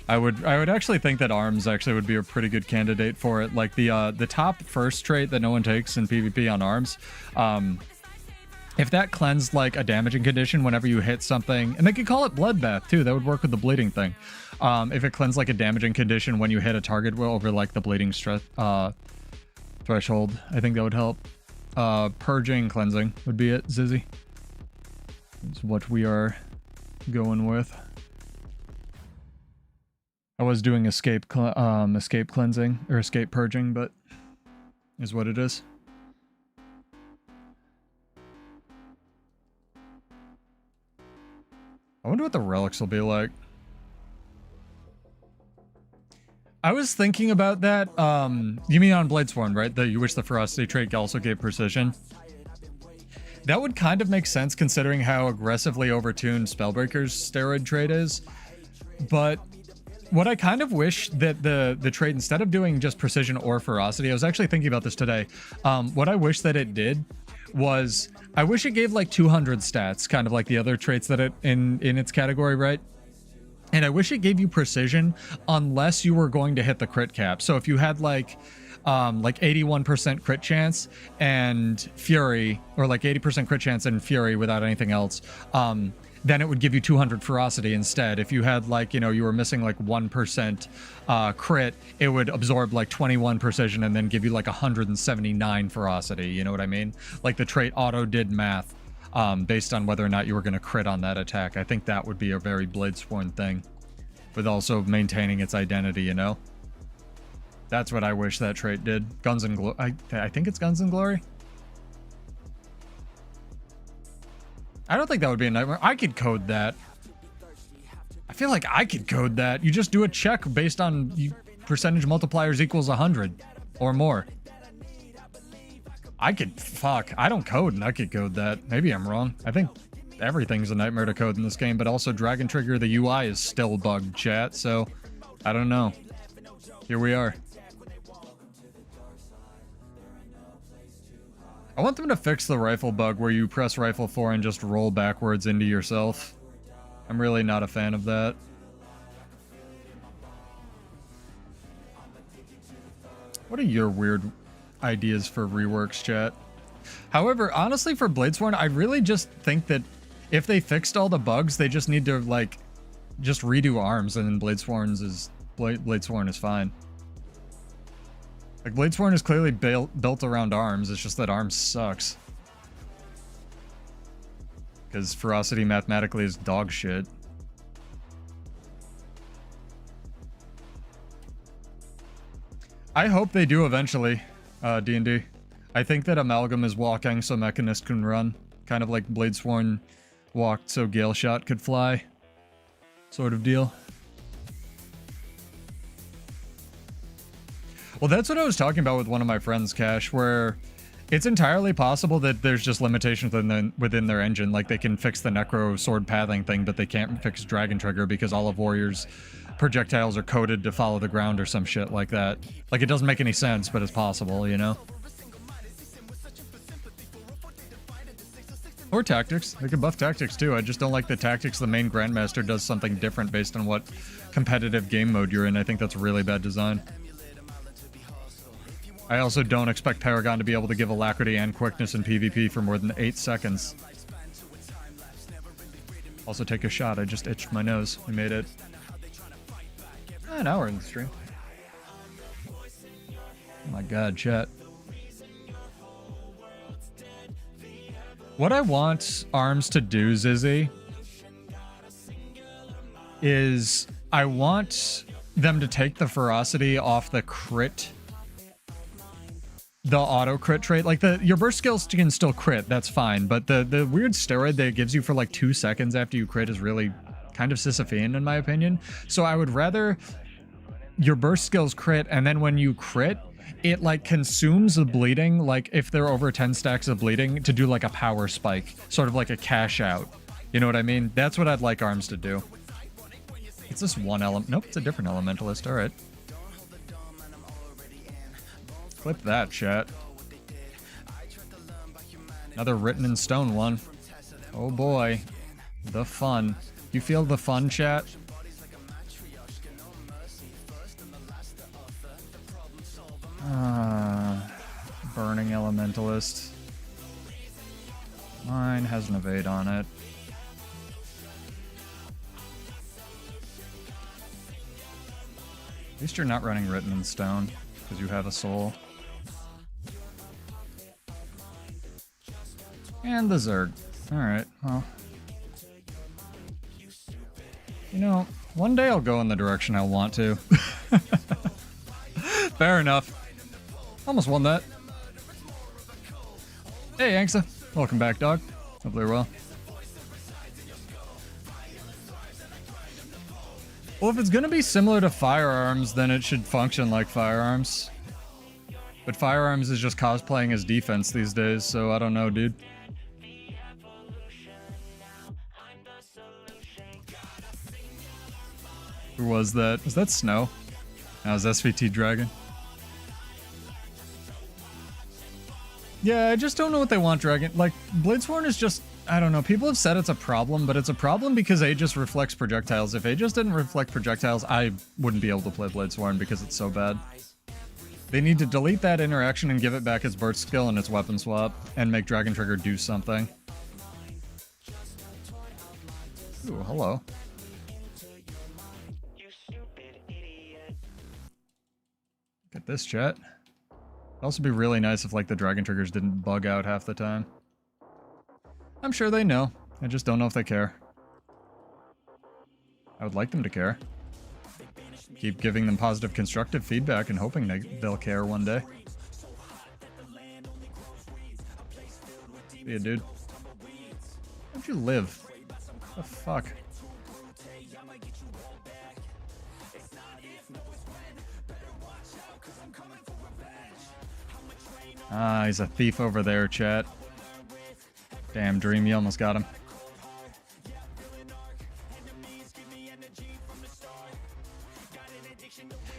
I would actually think that Arms actually would be a pretty good candidate for it. Like the top first trait that no one takes in PvP on Arms. If that cleansed like a damaging condition whenever you hit something, and they could call it Bloodbath too, that would work with the bleeding thing. If it cleansed like a damaging condition when you hit a target over like the bleeding threshold, I think that would help. Purging, cleansing would be it, Zizzy. Is what we are going with. I was doing escape cleansing or escape purging, but is what it is. I wonder what the relics will be like. I was thinking about that. You mean on Bladesworn, right? You wish the ferocity trait also gave precision. That would kind of make sense considering how aggressively overtuned Spellbreaker's steroid trait is. But what I kind of wish that the trait, instead of doing just precision or ferocity, I was actually thinking about this today. What I wish that it did was, I wish it gave like 200 stats, kind of like the other traits that it in its category, right? And I wish it gave you precision unless you were going to hit the crit cap. So if you had like 81% crit chance and Fury, or like 80% crit chance and Fury without anything else, then it would give you 200 ferocity instead. If you had like, you were missing like 1% crit, it would absorb like 21 precision and then give you like 179 ferocity. You know what I mean? Like the trait auto did math based on whether or not you were going to crit on that attack. I think that would be a very Bladesworn thing, with also maintaining its identity, you know? That's what I wish that trait did. Guns and Glory. I think it's Guns and Glory. I don't think that would be a nightmare. I could code that. I feel like I could code that. You just do a check based on percentage multipliers equals 100 or more. I don't code and I could code that. Maybe I'm wrong. I think everything's a nightmare to code in this game, but also Dragon Trigger, the UI is still bugged, chat, so I don't know. Here we are. I want them to fix the rifle bug where you press rifle 4 and just roll backwards into yourself. I'm really not a fan of that. What are your weird ideas for reworks, chat? However, honestly, for Bladesworn, I really just think that if they fixed all the bugs, they just need to, like, just redo arms, and then Bladesworn is fine. Like, Bladesworn is clearly built around arms, it's just that arms sucks. Because ferocity mathematically is dog shit. I hope they do eventually, D&D. I think that Amalgam is walking so Mechanist can run. Kind of like Bladesworn walked so Gailshot could fly. Sort of deal. Well, that's what I was talking about with one of my friends, Cash, where it's entirely possible that there's just limitations within their engine. Like, they can fix the Necro sword pathing thing, but they can't fix Dragon Trigger because all of Warrior's projectiles are coded to follow the ground or some shit like that. Like, it doesn't make any sense, but it's possible, you know? Or tactics. They can buff tactics too. I just don't like the tactics. The main Grandmaster does something different based on what competitive game mode you're in. I think that's really bad design. I also don't expect Paragon to be able to give alacrity and quickness in PvP for more than 8 seconds. Also take a shot. I just itched my nose. We made it an hour in the stream. Oh my god, chat. What I want ARMS to do, Zizzy, is I want them to take the ferocity off the crit, the auto crit trait. Like your burst skills can still crit, that's fine, but the weird steroid that it gives you for like 2 seconds after you crit is really kind of Sisyphean in my opinion. So I would rather your burst skills crit, and then when you crit, it like consumes the bleeding, like if they're over 10 stacks of bleeding, to do like a power spike, sort of like a cash out. You know what I mean? That's what I'd like ARMS to do. It's this one element. Nope, it's a different elementalist. All right. Clip that, chat. Another written in stone one. Oh boy. The fun. You feel the fun, chat? Burning elementalist. Mine has an evade on it. At least you're not running written in stone, because you have a soul. And the Zerg. Alright, well. You know, one day I'll go in the direction I want to. Fair enough. Almost won that. Hey, Angsa. Welcome back, dog. Hopefully you're well. Well, if it's gonna be similar to firearms, then it should function like firearms. But firearms is just cosplaying as defense these days, so I don't know, dude. Who was that? Was that Snow? That was SVT Dragon. Yeah, I just don't know what they want, Dragon. Like, Bladesworn is just... I don't know. People have said it's a problem, but it's a problem because Aegis reflects projectiles. If Aegis didn't reflect projectiles, I wouldn't be able to play Bladesworn because it's so bad. They need to delete that interaction and give it back its burst skill and its weapon swap, and make Dragon Trigger do something. Ooh, hello. Get this, chat. It'd also be really nice if, like, the Dragon Triggers didn't bug out half the time. I'm sure they know. I just don't know if they care. I would like them to care. Keep giving them positive, constructive feedback and hoping they'll care one day. Yeah, dude. How'd you live? What the fuck? Ah, he's a thief over there, chat. Damn, Dream, you almost got him.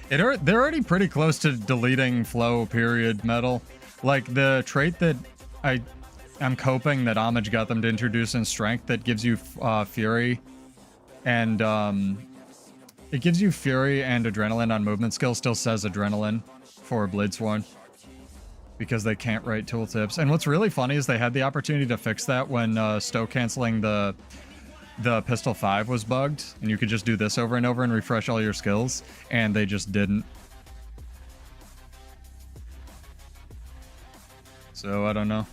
They're already pretty close to deleting flow period metal. Like the trait that I'm coping that Homage got them to introduce in strength that gives you fury and it gives you fury and adrenaline on movement skill still says adrenaline for Bladesworn. Because they can't write tooltips. And what's really funny is they had the opportunity to fix that when stow canceling the Pistol 5 was bugged, and you could just do this over and over and refresh all your skills, and they just didn't. So, I don't know.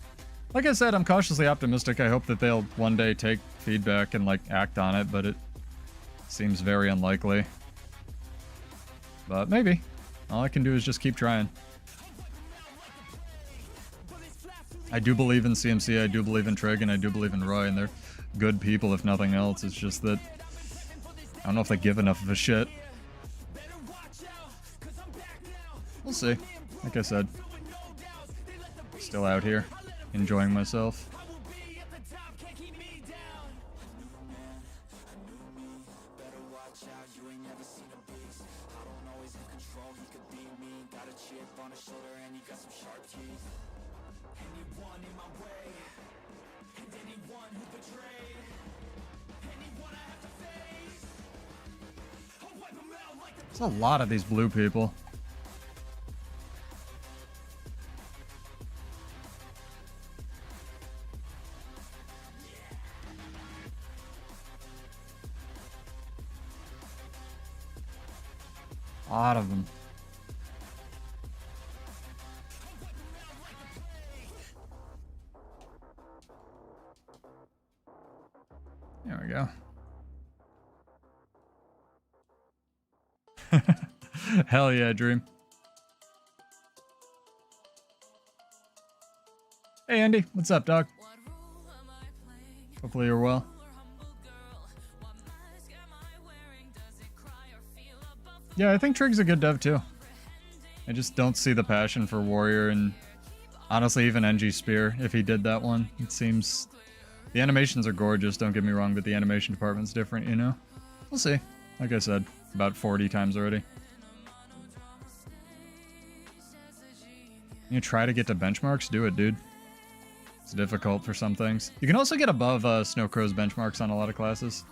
Like I said, I'm cautiously optimistic. I hope that they'll one day take feedback and, like, act on it, but it seems very unlikely. But maybe. All I can do is just keep trying. I do believe in CMC, I do believe in Trig, and I do believe in Roy, and they're good people if nothing else. It's just that I don't know if they give enough of a shit. We'll see. Like I said, still out here, enjoying myself. There's a lot of these blue people. A lot of them. There we go. Hell yeah, Dream. Hey Andy, what's up, dog? Hopefully you're well. Yeah, I think Trig's a good dev too. I just don't see the passion for Warrior and honestly even NG Spear if he did that one. It seems... The animations are gorgeous, don't get me wrong, but the animation department's different, you know? We'll see. Like I said, about 40 times already. You try to get to benchmarks? Do it, dude. It's difficult for some things. You can also get above Snowcrow's benchmarks on a lot of classes.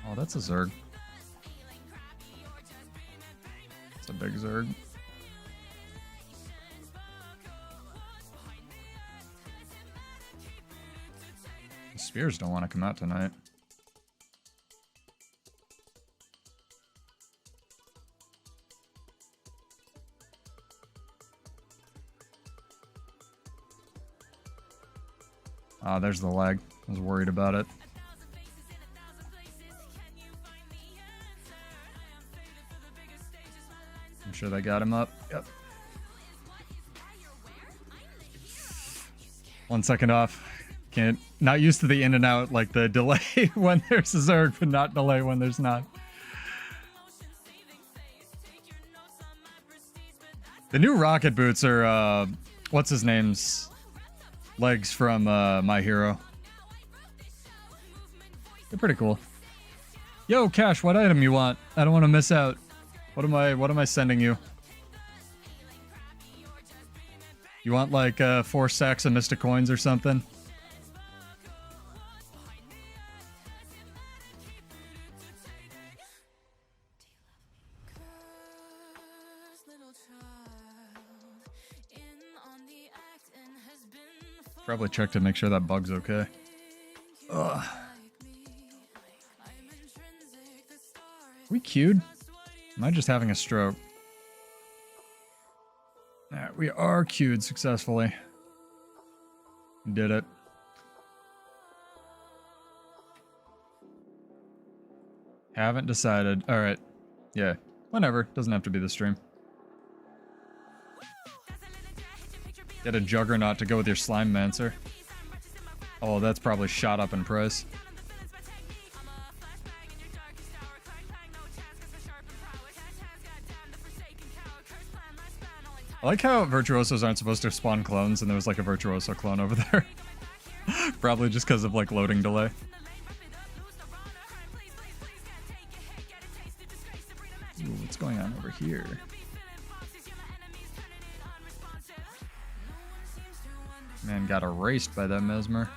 Oh, that's a Zerg. It's a big Zerg. The Spears don't want to come out tonight. Ah, there's the lag. I was worried about it. I'm sure they got him up. Yep. 1 second off. Not used to the in and out, like the delay when there's a Zerg, but not delay when there's not. The new rocket boots are, what's his name's legs from My Hero. They're pretty cool. Yo, Cash, what item you want? I don't want to miss out. What am I sending you? You want like 4 sacks of Mystic Coins or something? Probably check to make sure that bug's okay. Ugh. We queued? Am I just having a stroke? Alright, we are queued successfully. We did it. Haven't decided. Alright. Yeah. Whenever. Doesn't have to be the stream. Get a Juggernaut to go with your Slime Mancer. Oh, that's probably shot up in price. I like how Virtuosos aren't supposed to spawn clones and there was like a Virtuoso clone over there. Probably just because of like loading delay. Ooh, what's going on over here? Man got erased by that Mesmer.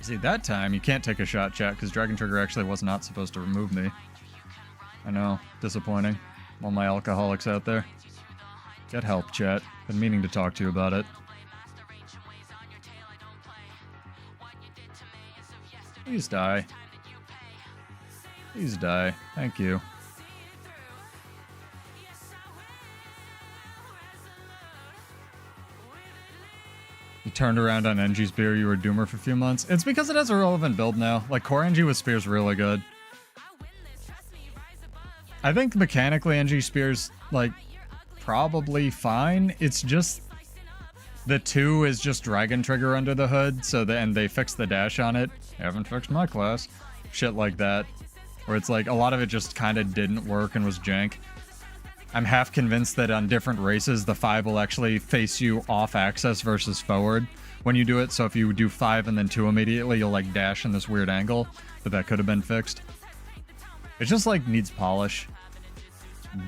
See, that time you can't take a shot, chat, because Dragon Trigger actually was not supposed to remove me. I know, disappointing. All my alcoholics out there. Get help, chat. Been meaning to talk to you about it. Please die. Please die. Thank you. You turned around on NG Spear, you were Doomer for a few months. It's because it has a relevant build now. Like, core NG with Spear's really good. I think mechanically NG Spear's, like, probably fine. It's just... The 2 is just Dragon Trigger under the hood, so and they fixed the dash on it. Haven't fixed my class. Shit like that. Where it's like, a lot of it just kind of didn't work and was jank. I'm half convinced that on different races, the 5 will actually face you off axis versus forward when you do it. So if you do 5 and then 2 immediately, you'll like dash in this weird angle, but that could have been fixed. It just like needs polish.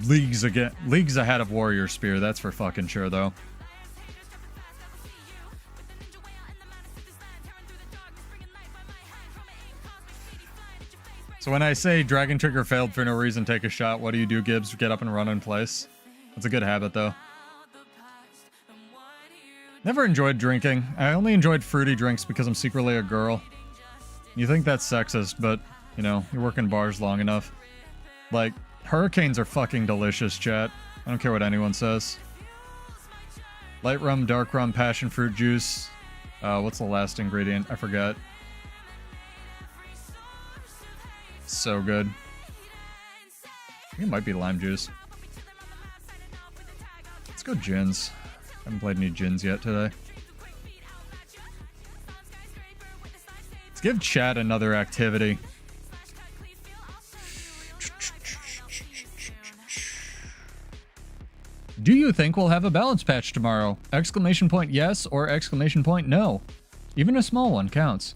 Leagues ahead of Warrior Spear, that's for fucking sure though. So when I say Dragon Trigger failed for no reason, take a shot, what do you do, Gibbs? Get up and run in place. That's a good habit, though. Never enjoyed drinking. I only enjoyed fruity drinks because I'm secretly a girl. You think that's sexist, but, you know, you work in bars long enough. Like, hurricanes are fucking delicious, chat. I don't care what anyone says. Light rum, dark rum, passion fruit juice. What's the last ingredient? I forgot. So good. I think it might be lime juice. Let's go gins. Haven't played any gins yet today. Let's give chat another activity. Do you think we'll have a balance patch tomorrow? Exclamation point yes or exclamation point no. Even a small one counts.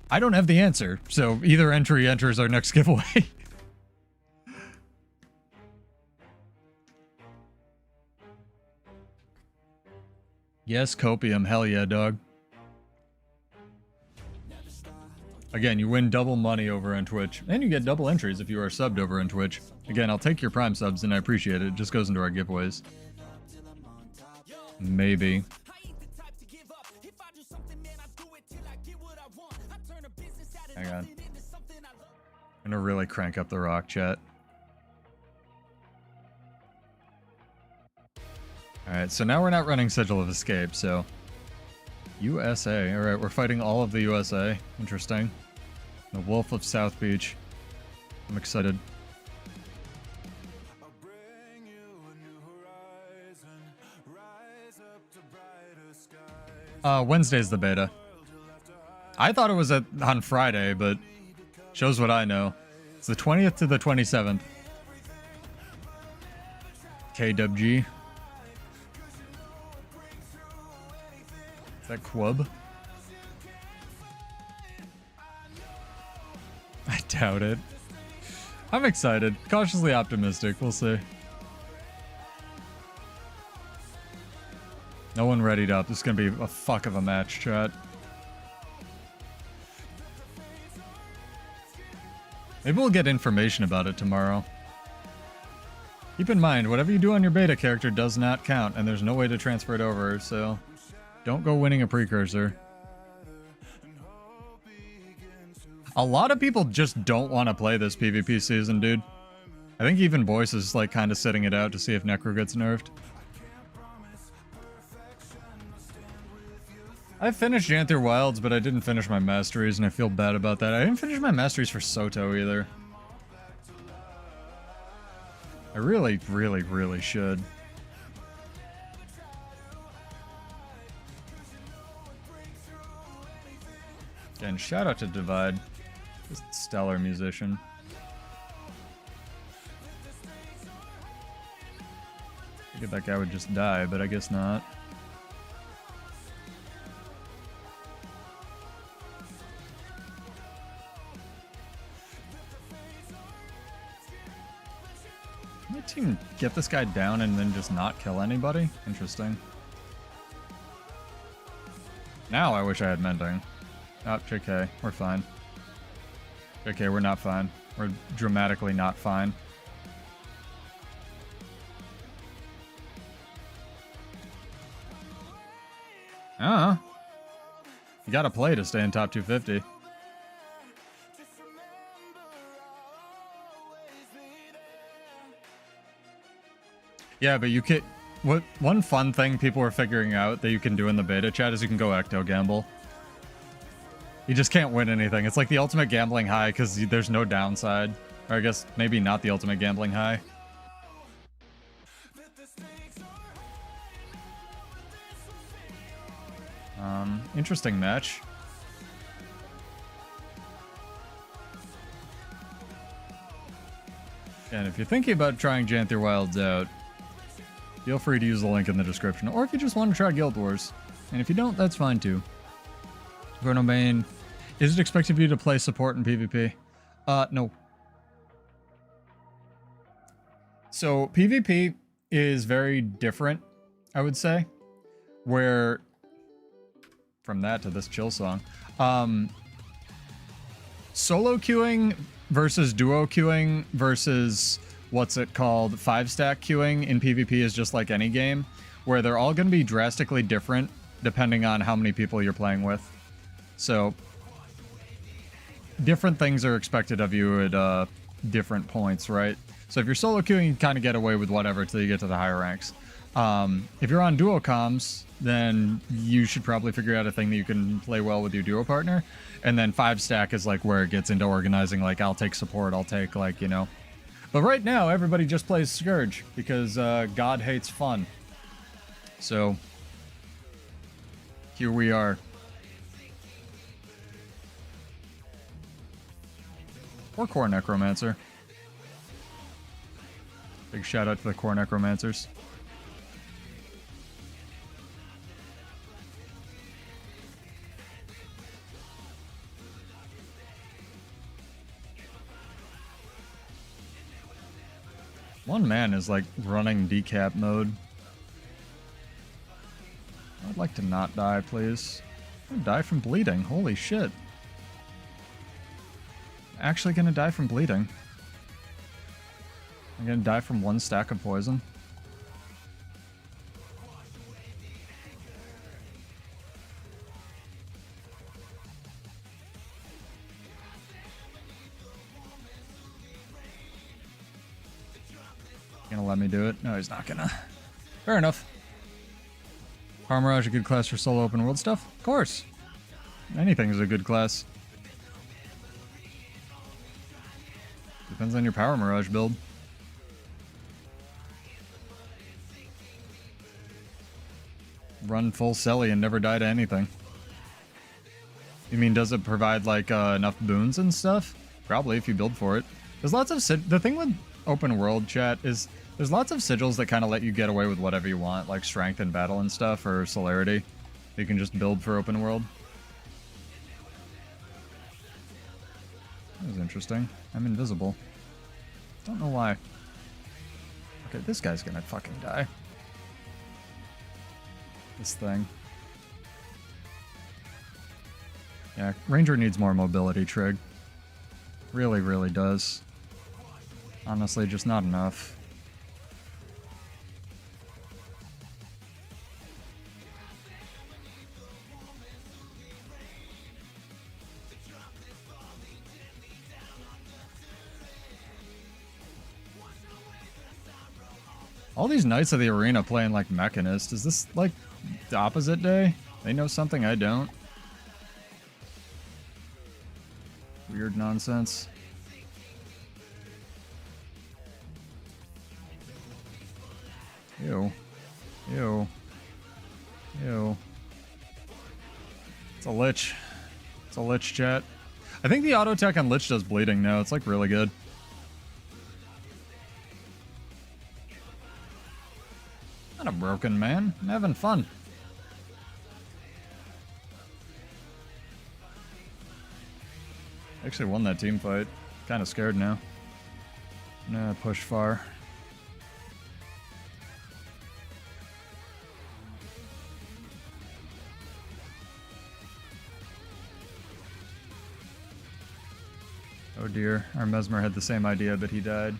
I don't have the answer, so either entry enters our next giveaway. Yes, copium. Hell yeah, dog. Again, you win double money over on Twitch, and you get double entries if you are subbed over on Twitch. Again, I'll take your Prime subs, and I appreciate it. It just goes into our giveaways. Maybe. Hang on. I'm gonna really crank up the rock, chat. Alright, so now we're not running Sigil of Escape, so... USA. Alright, we're fighting all of the USA. Interesting. The Wolf of South Beach. I'm excited. Wednesday's the beta. I thought it was on Friday, but shows what I know. It's the 20th to the 27th. KWG. Is that Quub? I doubt it. I'm excited. Cautiously optimistic. We'll see. No one readied up. This is going to be a fuck of a match, chat. Maybe we'll get information about it tomorrow. Keep in mind, whatever you do on your beta character does not count, and there's no way to transfer it over, so don't go winning a precursor. A lot of people just don't want to play this PvP season, dude. I think even Boyce is like kind of sitting it out to see if Necro gets nerfed. I finished Janther Wilds, but I didn't finish my masteries, and I feel bad about that. I didn't finish my masteries for Soto either. I really, really, really should. Again, shout out to Divide. Just stellar musician. I figured that guy would just die, but I guess not. Can my team get this guy down and then just not kill anybody? Interesting. Now I wish I had Mending. Oh, JK, we're fine. JK, we're not fine. We're dramatically not fine. You gotta play to stay in top 250. Yeah, but you can... One fun thing people are figuring out that you can do in the beta chat is you can go ecto gamble. You just can't win anything. It's like the ultimate gambling high because there's no downside. Or I guess maybe not the ultimate gambling high. Interesting match. And if you're thinking about trying Janther Wilds out, feel free to use the link in the description. Or if you just want to try Guild Wars. And if you don't, that's fine too. Bruno Main, is it expected of you to play support in PvP? No. So PvP is very different, I would say. Where, from that to this chill song, solo queuing versus duo queuing versus what's it called, 5-stack queuing in PvP is just like any game, where they're all going to be drastically different depending on how many people you're playing with. So different things are expected of you at different points, right? So if you're solo queuing, you can kind of get away with whatever till you get to the higher ranks. If you're on duo comms, then you should probably figure out a thing that you can play well with your duo partner. And then 5-stack is like where it gets into organizing, like I'll take support, I'll take like, you know. But right now, everybody just plays Scourge because God hates fun. So here we are. Or Core Necromancer. Big shout out to the Core Necromancers. One man is like running decap mode. I'd like to not die, please. I'm gonna die from bleeding. Holy shit. Actually gonna die from bleeding. I'm gonna die from 1 stack of poison. Gonna let me do it? No, he's not gonna. Fair enough. Power Mirage a good class for solo open world stuff? Of course. Anything is a good class. Depends on your Power Mirage build. Run full Selly and never die to anything. You mean, does it provide like enough boons and stuff? Probably, if you build for it. There's lots of the thing with open world chat is there's lots of sigils that kind of let you get away with whatever you want, like strength in battle and stuff, or celerity. You can just build for open world. That was interesting. I'm invisible. Don't know why. Okay, this guy's gonna fucking die. This thing. Yeah, Ranger needs more mobility, Trig. Really, really does. Honestly, just not enough. All these Knights of the Arena playing like Mechanist. Is this like the opposite day? They know something I don't. Weird nonsense. Ew. Ew. Ew. It's a Lich. It's a Lich, chat. I think the auto attack on Lich does bleeding now. It's like really good. Not a broken man. I'm having fun. Actually won that team fight. Kind of scared now. Nah, push far. Oh dear, our Mesmer had the same idea, but he died.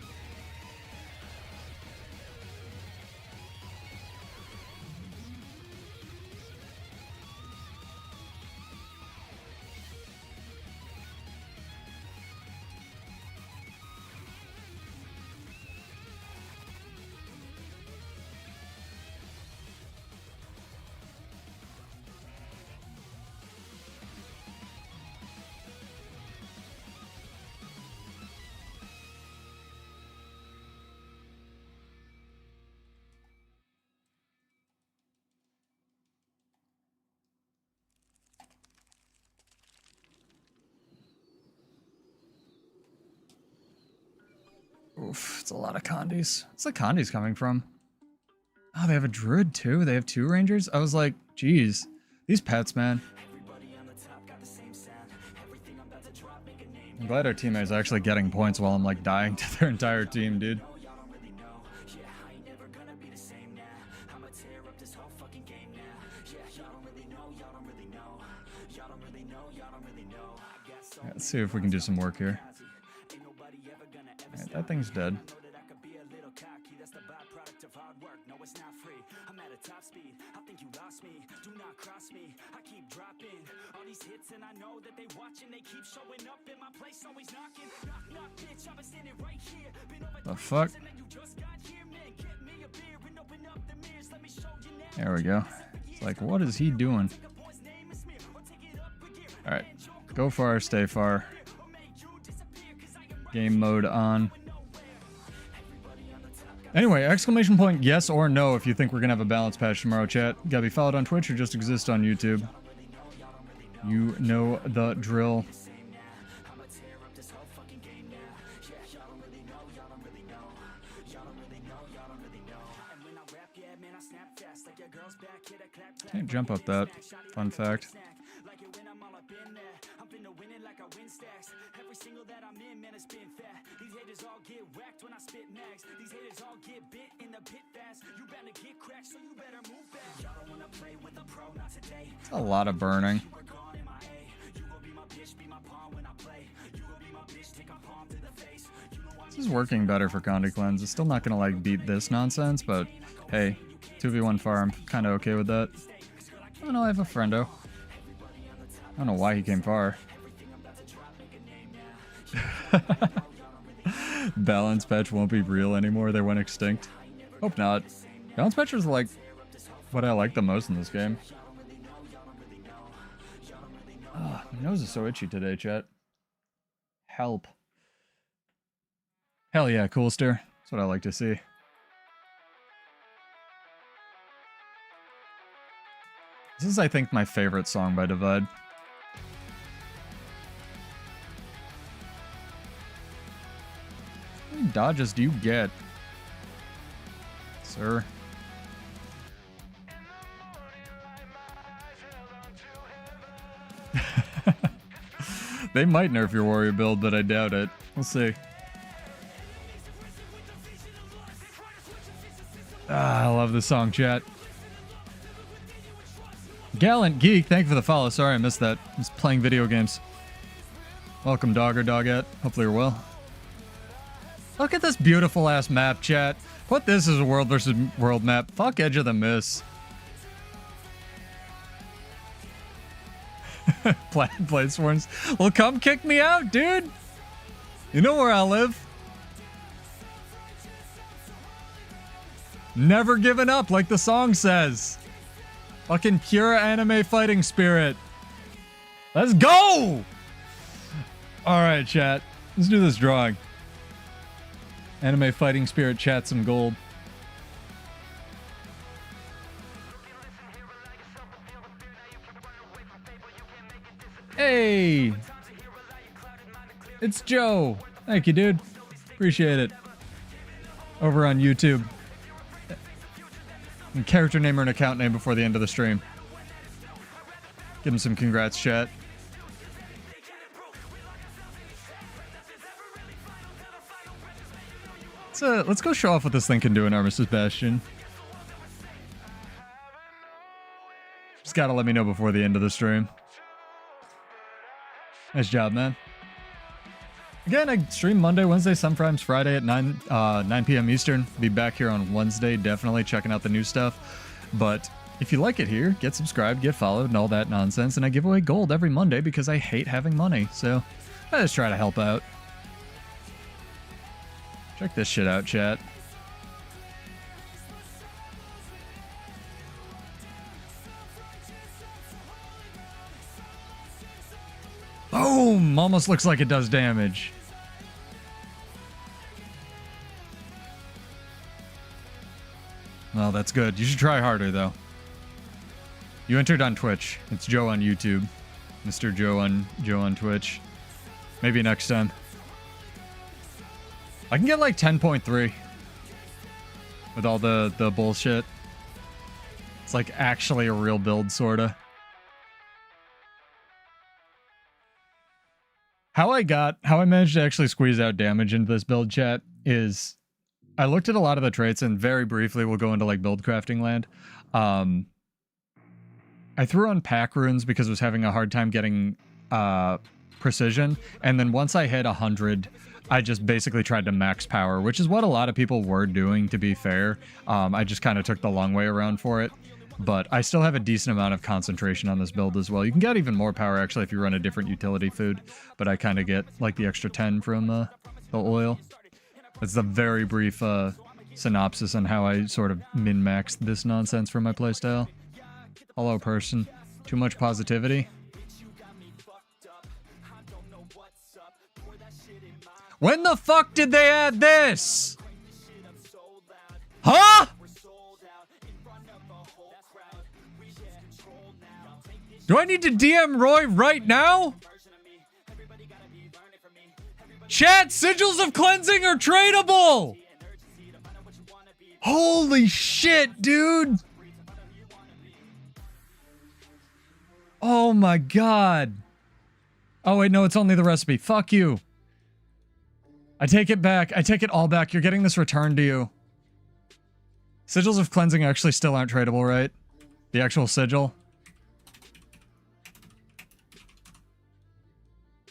Oof, it's a lot of Condis. What's the Condis coming from? Oh, they have a Druid too? They have 2 Rangers? I was like, geez. These pets, man. I'm glad our teammate is actually getting points while I'm like dying to their entire team, dude. Yeah, let's see if we can do some work here. Right, that thing's dead. The fuck? There we go. It's like, what is he doing? Alright. Go far, stay far. Game mode on. Anyway, exclamation point yes or no if you think we're gonna have a balance patch tomorrow, chat. Gotta be followed on Twitch or just exist on YouTube. You know the drill. Can't jump up that. Fun fact. It's a lot of burning. This is working better for Condi Cleanse. It's still not gonna like beat this nonsense, but hey, 2v1 farm, kinda okay with that. Oh no, I have a friendo. I don't know why he came far. Balance patch won't be real anymore. They went extinct. Hope not. Balance patch is like what I like the most in this game. Oh, my nose is so itchy today, chat. Help. Hell yeah, Coolster. That's what I like to see. This is, I think, my favorite song by Divide. How many dodges do you get, sir? They might nerf your warrior build, but I doubt it. We'll see. Ah, I love this song, chat. Gallant Geek, thank you for the follow. Sorry I missed that. I was playing video games. Welcome, dog or dogette. Hopefully you're well. Look at this beautiful ass map, chat. Put this as a world versus world map. Fuck Edge of the Miss. Blade Sworns. Well, come kick me out, dude. You know where I live. Never giving up, like the song says. Fucking pure anime fighting spirit. Let's go! Alright, chat. Let's do this drawing. Anime fighting spirit, chat some gold. Hey! It's Joe. Thank you, dude. Appreciate it. Over on YouTube. And character name or an account name before the end of the stream. Give him some congrats, chat. Let's go show off what this thing can do in Armistice Bastion. Just gotta let me know before the end of the stream. Nice job, man. Again, I stream Monday, Wednesday, sometimes Friday at 9 p.m. Eastern. Be back here on Wednesday, definitely checking out the new stuff. But if you like it here, get subscribed, get followed, and all that nonsense. And I give away gold every Monday because I hate having money. So I just try to help out. Check this shit out, chat. Boom! Almost looks like it does damage. Well, that's good. You should try harder, though. You entered on Twitch. It's Joe on YouTube. Mr. Joe on Twitch. Maybe next time. I can get like 10.3 with all the bullshit. It's like actually a real build, sorta. How I managed to actually squeeze out damage into this build, chat, is I looked at a lot of the traits, and very briefly we'll go into like build crafting land. I threw on pack runes because I was having a hard time getting precision. And then once I hit 100, I just basically tried to max power, which is what a lot of people were doing, to be fair. I just kind of took the long way around for it. But I still have a decent amount of concentration on this build as well. You can get even more power, actually, if you run a different utility food. But I kind of get, like, the extra 10 from the oil. That's the very brief synopsis on how I sort of min-maxed this nonsense for my playstyle. Hello, person. Too much positivity? When the fuck did they add this? Huh? Do I need to DM Roy right now? Chat, sigils of cleansing are tradable! Holy shit, dude! Oh my god. Oh wait, no, it's only the recipe. Fuck you. I take it back. I take it all back. You're getting this returned to you. Sigils of cleansing actually still aren't tradable, right? The actual sigil.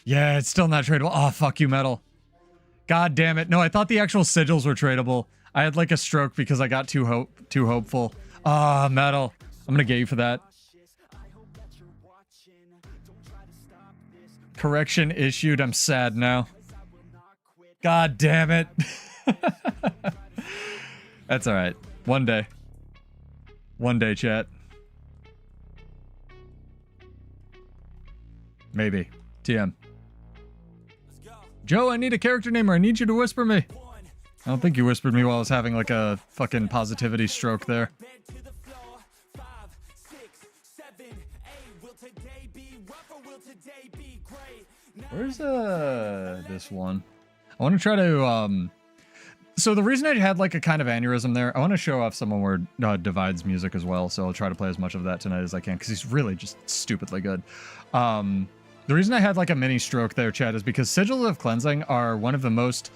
Yeah, it's still not tradable. Oh, fuck you, metal. God damn it. No, I thought the actual sigils were tradable. I had like a stroke because I got too hopeful. Ah, metal. I'm gonna get you for that. Correction issued. I'm sad now. God damn it. That's alright. One day. One day, chat. Maybe. TM. Joe, I need a character name, or I need you to whisper me. I don't think you whispered me while I was having like a fucking positivity stroke there. Where's this one? I want to try to so the reason I had like a kind of aneurysm there, I want to show off some more Divide's music as well, so I'll try to play as much of that tonight as I can, because he's really just stupidly good. The reason I had like a mini stroke there, chat, is because Sigils of Cleansing are one of the most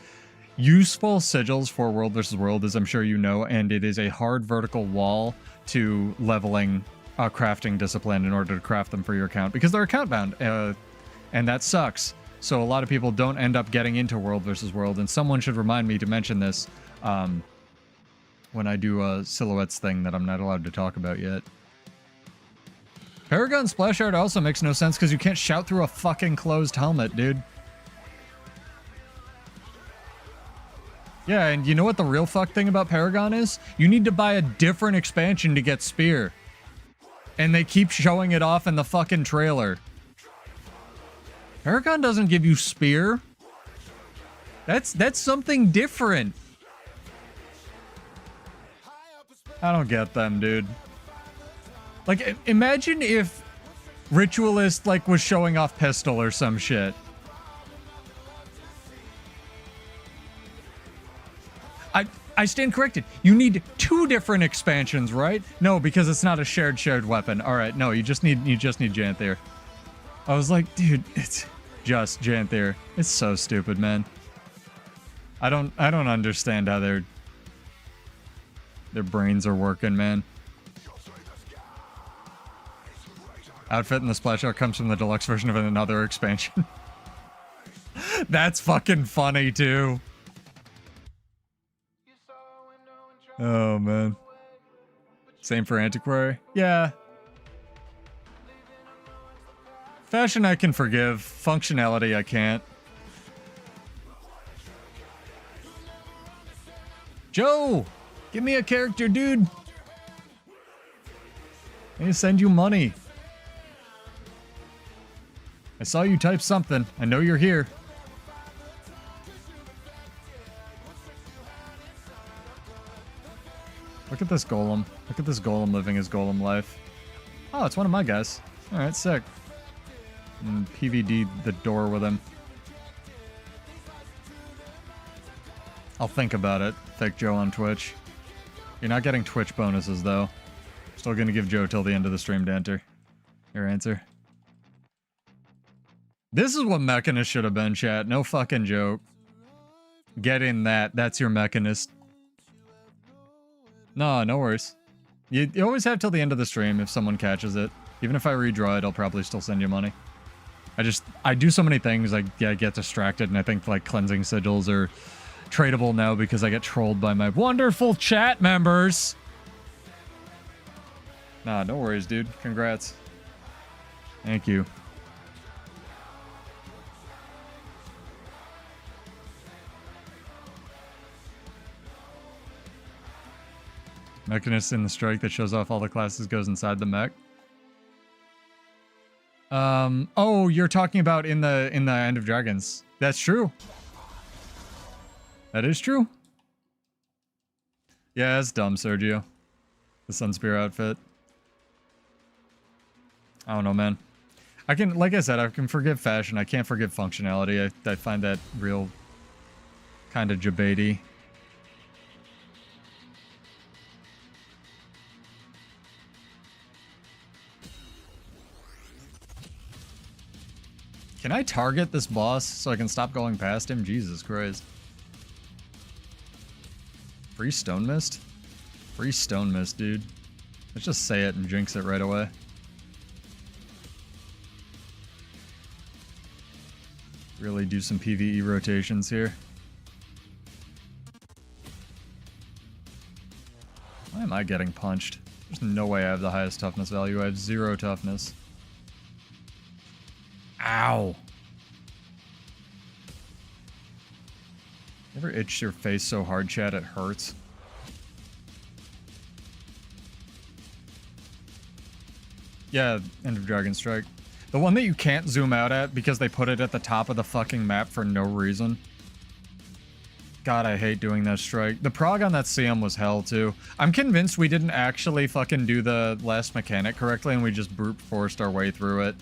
useful sigils for World vs. World, as I'm sure you know, and it is a hard vertical wall to leveling crafting discipline in order to craft them for your account, because they're account bound, and that sucks. So a lot of people don't end up getting into World vs. World, and someone should remind me to mention this when I do a silhouettes thing that I'm not allowed to talk about yet. Paragon splash art also makes no sense because you can't shout through a fucking closed helmet, dude. Yeah, and you know what the real fuck thing about Paragon is? You need to buy a different expansion to get Spear. And they keep showing it off in the fucking trailer. Paragon doesn't give you Spear. That's something different. I don't get them, dude. Like, imagine if Ritualist, like, was showing off Pistol or some shit. I stand corrected. You need 2 different expansions, right? No, because it's not a shared weapon. All right, no, you just need Janther. I was like, dude, it's just Janther. It's so stupid, man. I don't understand how their brains are working, man. Outfit in the splash art comes from the deluxe version of another expansion. That's fucking funny, too. Oh, man. Same for Antiquary? Yeah. Fashion I can forgive. Functionality I can't. Joe! Give me a character, dude! I need to send you money. I saw you type something. I know you're here. Look at this golem. Look at this golem living his golem life. Oh, it's one of my guys. Alright, sick. And PVD the door with him. I'll think about it. Fake Joe on Twitch. You're not getting Twitch bonuses, though. Still gonna give Joe till the end of the stream to enter. Your answer. This is what Mechanist should have been, chat. No fucking joke. Get in that. That's your Mechanist. No, no worries. You always have till the end of the stream if someone catches it. Even if I redraw it, I'll probably still send you money. I do so many things, I get distracted, and I think like cleansing sigils are tradable now because I get trolled by my wonderful chat members. Nah, no worries, dude. Congrats. Thank you. Mechanist in the strike that shows off all the classes goes inside the mech. Oh, you're talking about in the End of Dragons. That's true. That is true. Yeah, it's dumb, Sergio. The Sunspear outfit. I don't know, man. I can, like I said, I can forgive fashion. I can't forgive functionality. I find that real kind of jabaty. Can I target this boss so I can stop going past him? Jesus Christ. Free Stone Mist? Free Stone Mist, dude. Let's just say it and jinx it right away. Really do some PvE rotations here. Why am I getting punched? There's no way I have the highest toughness value. I have 0 toughness. Ow! Ever itch your face so hard, chat, it hurts? Yeah, End of Dragon Strike. The one that you can't zoom out at because they put it at the top of the fucking map for no reason. God, I hate doing that strike. The prog on that CM was hell, too. I'm convinced we didn't actually fucking do the last mechanic correctly and we just brute forced our way through it.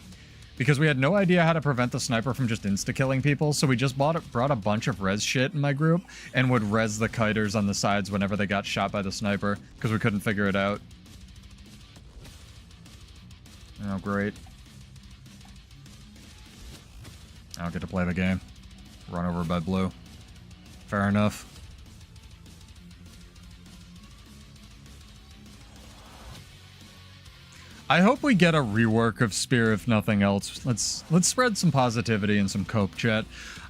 Because we had no idea how to prevent the sniper from just insta-killing people, so we just brought a bunch of res shit in my group and would res the kiters on the sides whenever they got shot by the sniper, because we couldn't figure it out. Oh, great. I don't get to play the game. Run over by blue. Fair enough. I hope we get a rework of Spear, if nothing else. Let's spread some positivity and some cope, chat.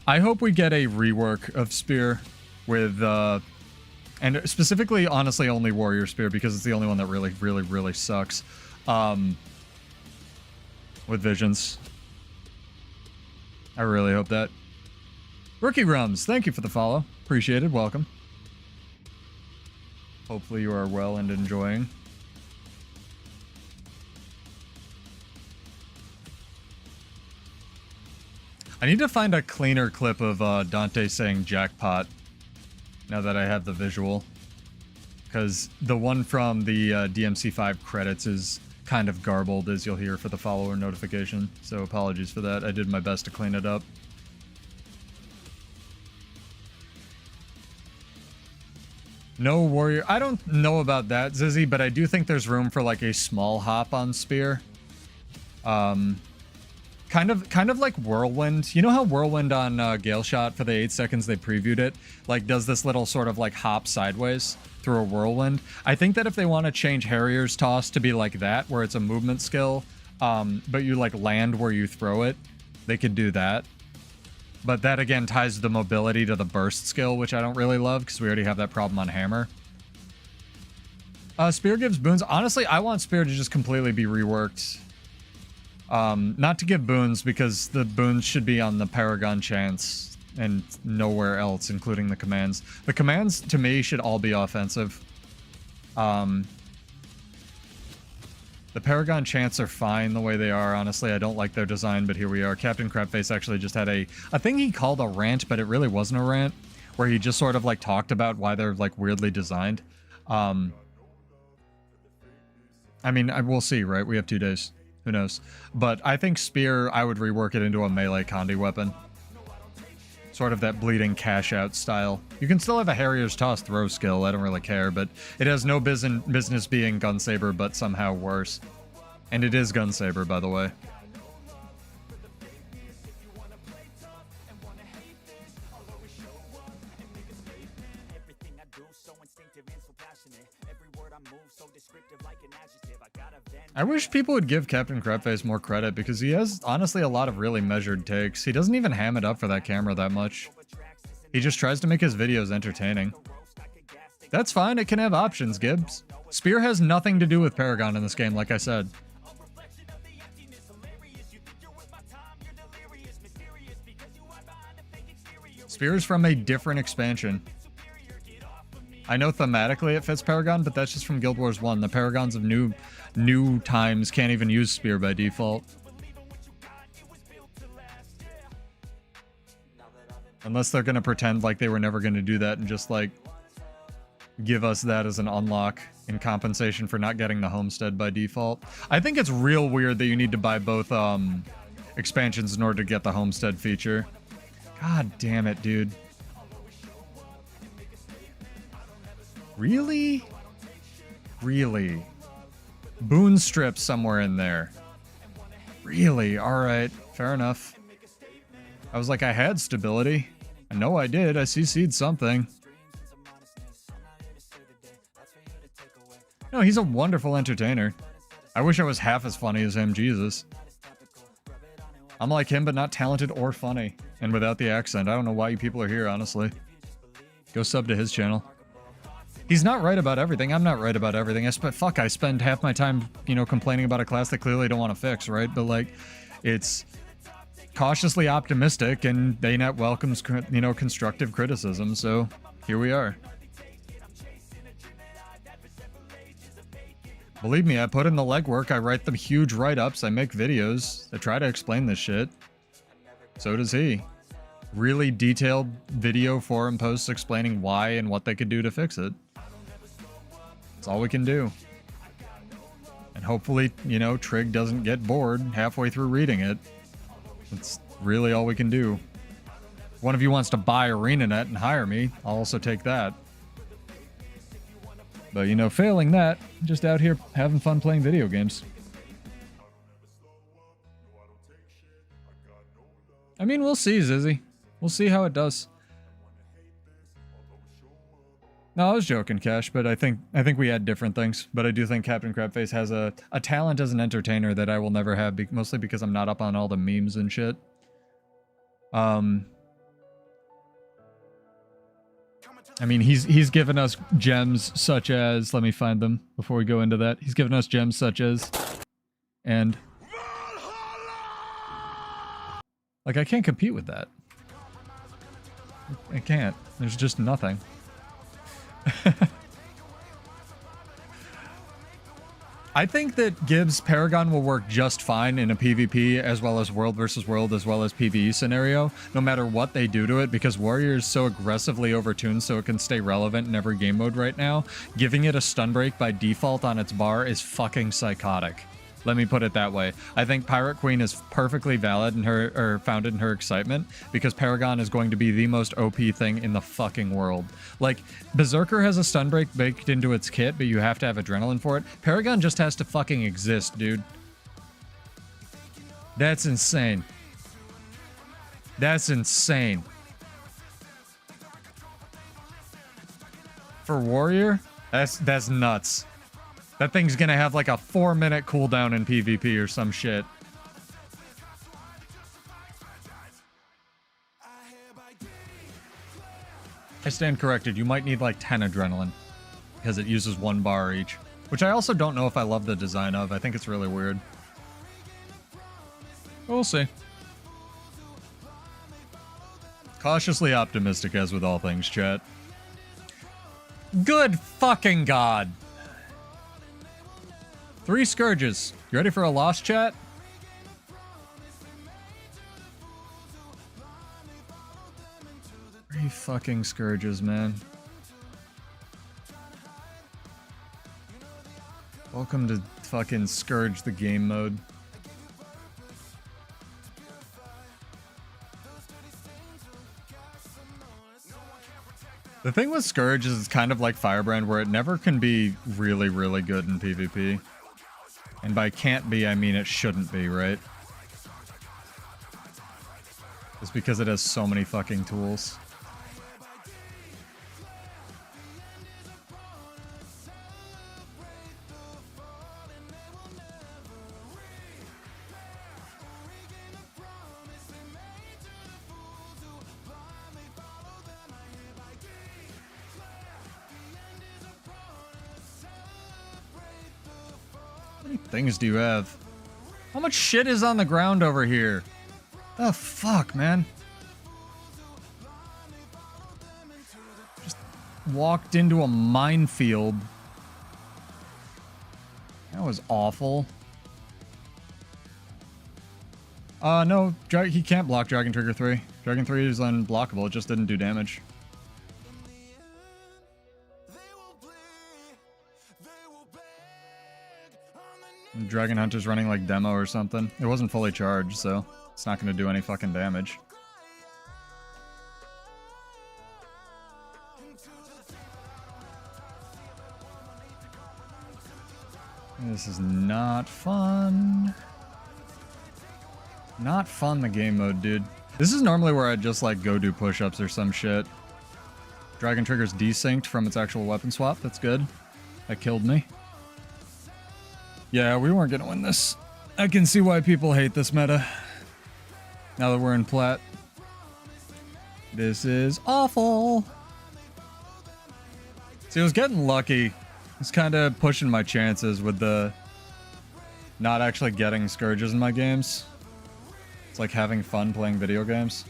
I hope we get a rework of Spear with, and specifically, honestly, only Warrior Spear, because it's the only one that really sucks. With Visions. I really hope that. Rookie Rums, thank you for the follow. Appreciate it. Welcome. Hopefully you are well and enjoying. I need to find a cleaner clip of Dante saying jackpot now that I have the visual. Because the one from the DMC5 credits is kind of garbled, as you'll hear for the follower notification. So apologies for that. I did my best to clean it up. No warrior. I don't know about that, Zizzy, but I do think there's room for like a small hop on Spear. Kind of like Whirlwind. You know how Whirlwind on Gailshot, for the 8 seconds they previewed it, like does this little sort of like hop sideways through a Whirlwind? I think that if they want to change Harrier's Toss to be like that, where it's a movement skill, but you like land where you throw it, they could do that. But that again ties the mobility to the burst skill, which I don't really love because we already have that problem on Hammer. Spear gives boons. Honestly, I want Spear to just completely be reworked. Not to give boons, because the boons should be on the Paragon Chance and nowhere else, including the commands. The commands, to me, should all be offensive. The Paragon Chants are fine the way they are, honestly. I don't like their design, but here we are. Captain Crabface actually just had a thing he called a rant, but it really wasn't a rant, where he just sort of, like, talked about why they're, like, weirdly designed. I mean, we'll see, right? We have 2 days. Who knows? But I think Spear, I would rework it into a melee Condi weapon. Sort of that bleeding cash-out style. You can still have a Harrier's Toss throw skill, I don't really care, but it has no business being Gunsaber, but somehow worse. And it is Gunsaber, by the way. I wish people would give Captain Crapface more credit because he has honestly a lot of really measured takes. He doesn't even ham it up for that camera that much. He just tries to make his videos entertaining. That's fine, it can have options, Gibbs. Spear has nothing to do with Paragon in this game, like I said. Spear is from a different expansion. I know thematically it fits Paragon, but that's just from Guild Wars 1. The Paragons of new times can't even use Spear by default. Unless they're gonna pretend like they were never gonna do that and just like give us that as an unlock in compensation for not getting the homestead by default. I think it's real weird that you need to buy both expansions in order to get the homestead feature. God damn it, dude. Really? Really? Boon strip somewhere in there. Really? Alright, fair enough. I was like, I had stability. I know I did. I CC'd something. No, he's a wonderful entertainer. I wish I was half as funny as him, Jesus. I'm like him, but not talented or funny. And without the accent. I don't know why you people are here, honestly. Go sub to his channel. He's not right about everything. I'm not right about everything. I spend half my time, you know, complaining about a class that clearly don't want to fix, right? But, like, it's cautiously optimistic, and Baynet welcomes, you know, constructive criticism, so here we are. Believe me, I put in the legwork, I write the huge write-ups, I make videos, I try to explain this shit. So does he. Really detailed video forum posts explaining why and what they could do to fix it. That's all we can do. And hopefully, you know, Trig doesn't get bored halfway through reading it. That's really all we can do. If one of you wants to buy ArenaNet and hire me, I'll also take that. But, you know, failing that, just out here having fun playing video games. I mean, we'll see, Zizzy. We'll see how it does. No, I was joking, Cash, but I think we had different things. But I do think Captain Crabface has a talent as an entertainer that I will never have, mostly because I'm not up on all the memes and shit. I mean, he's given us gems such as, let me find them before we go into that. He's given us gems such as, and like, I can't compete with that. I can't. There's just nothing. I think that Gibbs Paragon will work just fine in a PvP as well as world versus world as well as PvE scenario, no matter what they do to it, because Warrior is so aggressively overtuned so it can stay relevant in every game mode right now. Giving it a stun break by default on its bar is fucking psychotic. Let me put it that way. I think Pirate Queen is perfectly valid in her, or founded in her excitement, because Paragon is going to be the most OP thing in the fucking world. Like, Berserker has a stun break baked into its kit, but you have to have adrenaline for it. Paragon just has to fucking exist, dude. That's insane. That's insane. For Warrior, that's nuts. That thing's gonna have like a 4-minute cooldown in PvP or some shit. I stand corrected. You might need like 10 adrenaline because it uses 1 bar each, which I also don't know if I love the design of. I think it's really weird. We'll see. Cautiously optimistic as with all things, chat. Good fucking God. 3 Scourges. You ready for a lost, chat? Three fucking Scourges, man. Welcome to fucking Scourge the game mode. The thing with Scourge is it's kind of like Firebrand, where it never can be really, really good in PvP. And by can't be, I mean it shouldn't be, right? Just because it has so many fucking tools. things do you have? How much shit is on the ground over here? Oh, fuck, man. Just walked into a minefield. That was awful. No, he can't block Dragon Trigger 3. Dragon 3 is unblockable, it just didn't do damage. Dragon Hunter's running like demo or something. It wasn't fully charged, so it's not going to do any fucking damage. This is not fun. Not fun, the game mode, dude. This is normally where I'd just like go do push-ups or some shit. Dragon Trigger's desynced from its actual weapon swap. That's good. That killed me. Yeah, we weren't gonna win this. I can see why people hate this meta. Now that we're in plat. This is awful. See, I was getting lucky. I was kind of pushing my chances with the not actually getting Scourges in my games. It's like having fun playing video games.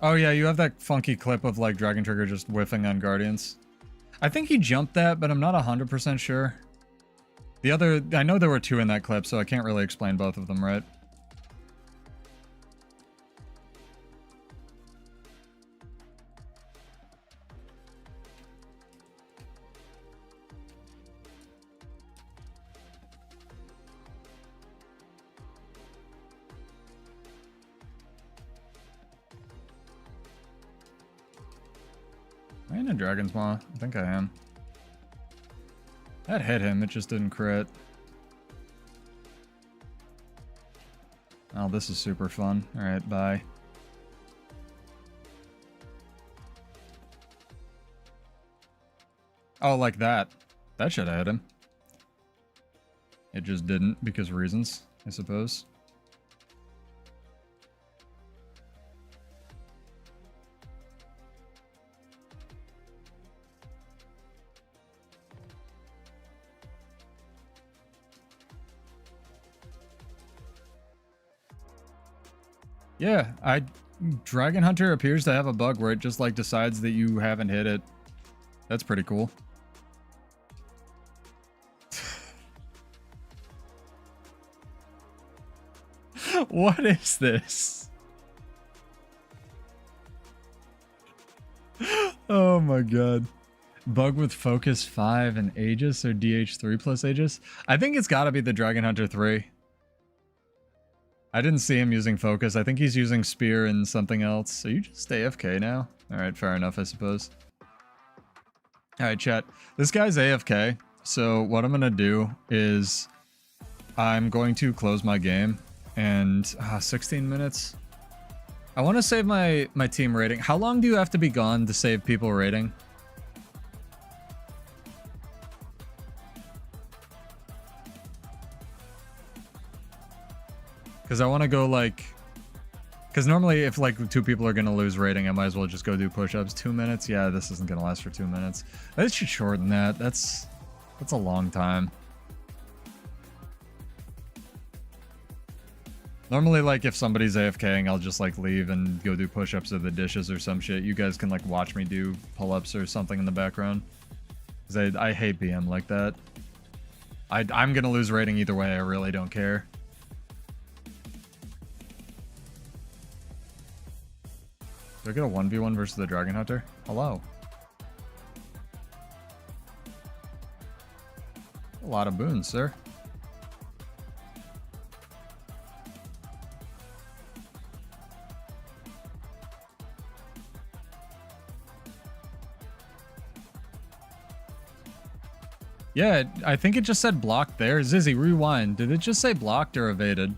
Oh yeah, you have that funky clip of like Dragon Trigger just whiffing on Guardians. I think he jumped that, but I'm not 100% sure. The other, I know there were two in that clip, so I can't really explain both of them, right? Am I in a Dragon's Maw? I think I am. That hit him, it just didn't crit. Oh, this is super fun. Alright, bye. Oh, like that. That should have hit him. It just didn't, because of reasons, I suppose. Yeah, Dragon Hunter appears to have a bug where it just like decides that you haven't hit it. That's pretty cool. What is this? Oh my god. Bug with Focus 5 and Aegis or DH3 plus Aegis? I think it's gotta be the Dragon Hunter 3. I didn't see him using Focus. I think he's using Spear and something else. So you just AFK now? Alright, fair enough, I suppose. Alright, chat. This guy's AFK. So what I'm gonna do is I'm going to close my game. And 16 minutes. I want to save my team rating. How long do you have to be gone to save people rating? Because I want to go like... Because normally if like 2 people are going to lose rating, I might as well just go do push-ups. 2 minutes? Yeah, this isn't going to last for 2 minutes. I should shorten that. That's a long time. Normally, like, if somebody's AFKing, I'll just, like, leave and go do push-ups or the dishes or some shit. You guys can, like, watch me do pull-ups or something in the background. Because I hate BM like that. I'm gonna lose rating either way, I really don't care. Do I get a 1v1 versus the Dragon Hunter? Hello. A lot of boons, sir. Yeah, I think it just said blocked there. Zizzy, rewind. Did it just say blocked or evaded?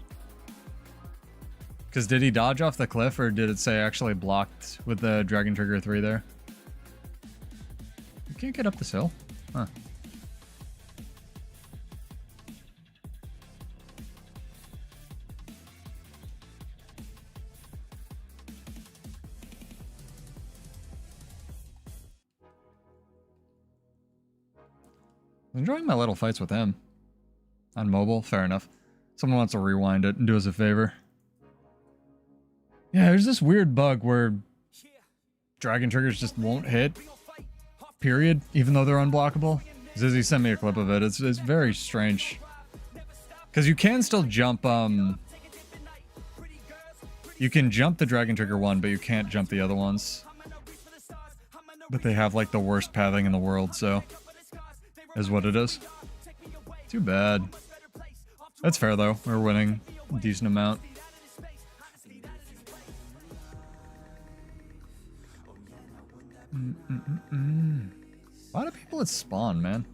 Because did he dodge off the cliff or did it say actually blocked with the Dragon Trigger 3 there? You can't get up this hill? Huh. I'm enjoying my little fights with him. On mobile, fair enough. Someone wants to rewind it and do us a favor. Yeah, there's this weird bug where dragon triggers just won't hit. Period. Even though they're unblockable. Zizzy sent me a clip of it. It's very strange. Because you can still jump, you can jump the dragon trigger one, but you can't jump the other ones. But they have like the worst pathing in the world, so is what it is. Too bad. That's fair though. We're winning a decent amount. A lot of people at spawn, man.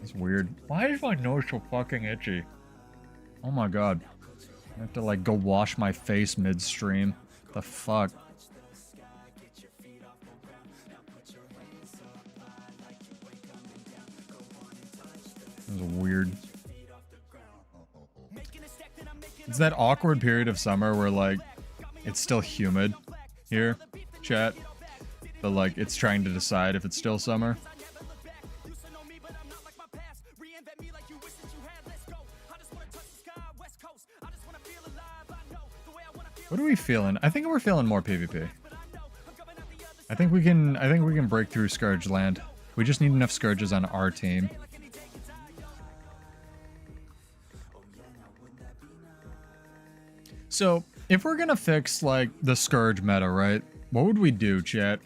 It's weird. Why is my nose so fucking itchy? Oh my god. I have to like go wash my face midstream. The fuck? It was weird. It's that awkward period of summer where like it's still humid here, chat, but like it's trying to decide if it's still summer. What are we feeling? I think we're feeling more PvP. I think we can break through Scourge land. We just need enough Scourges on our team. So, if we're gonna fix, like, the Scourge meta, right? What would we do, chat?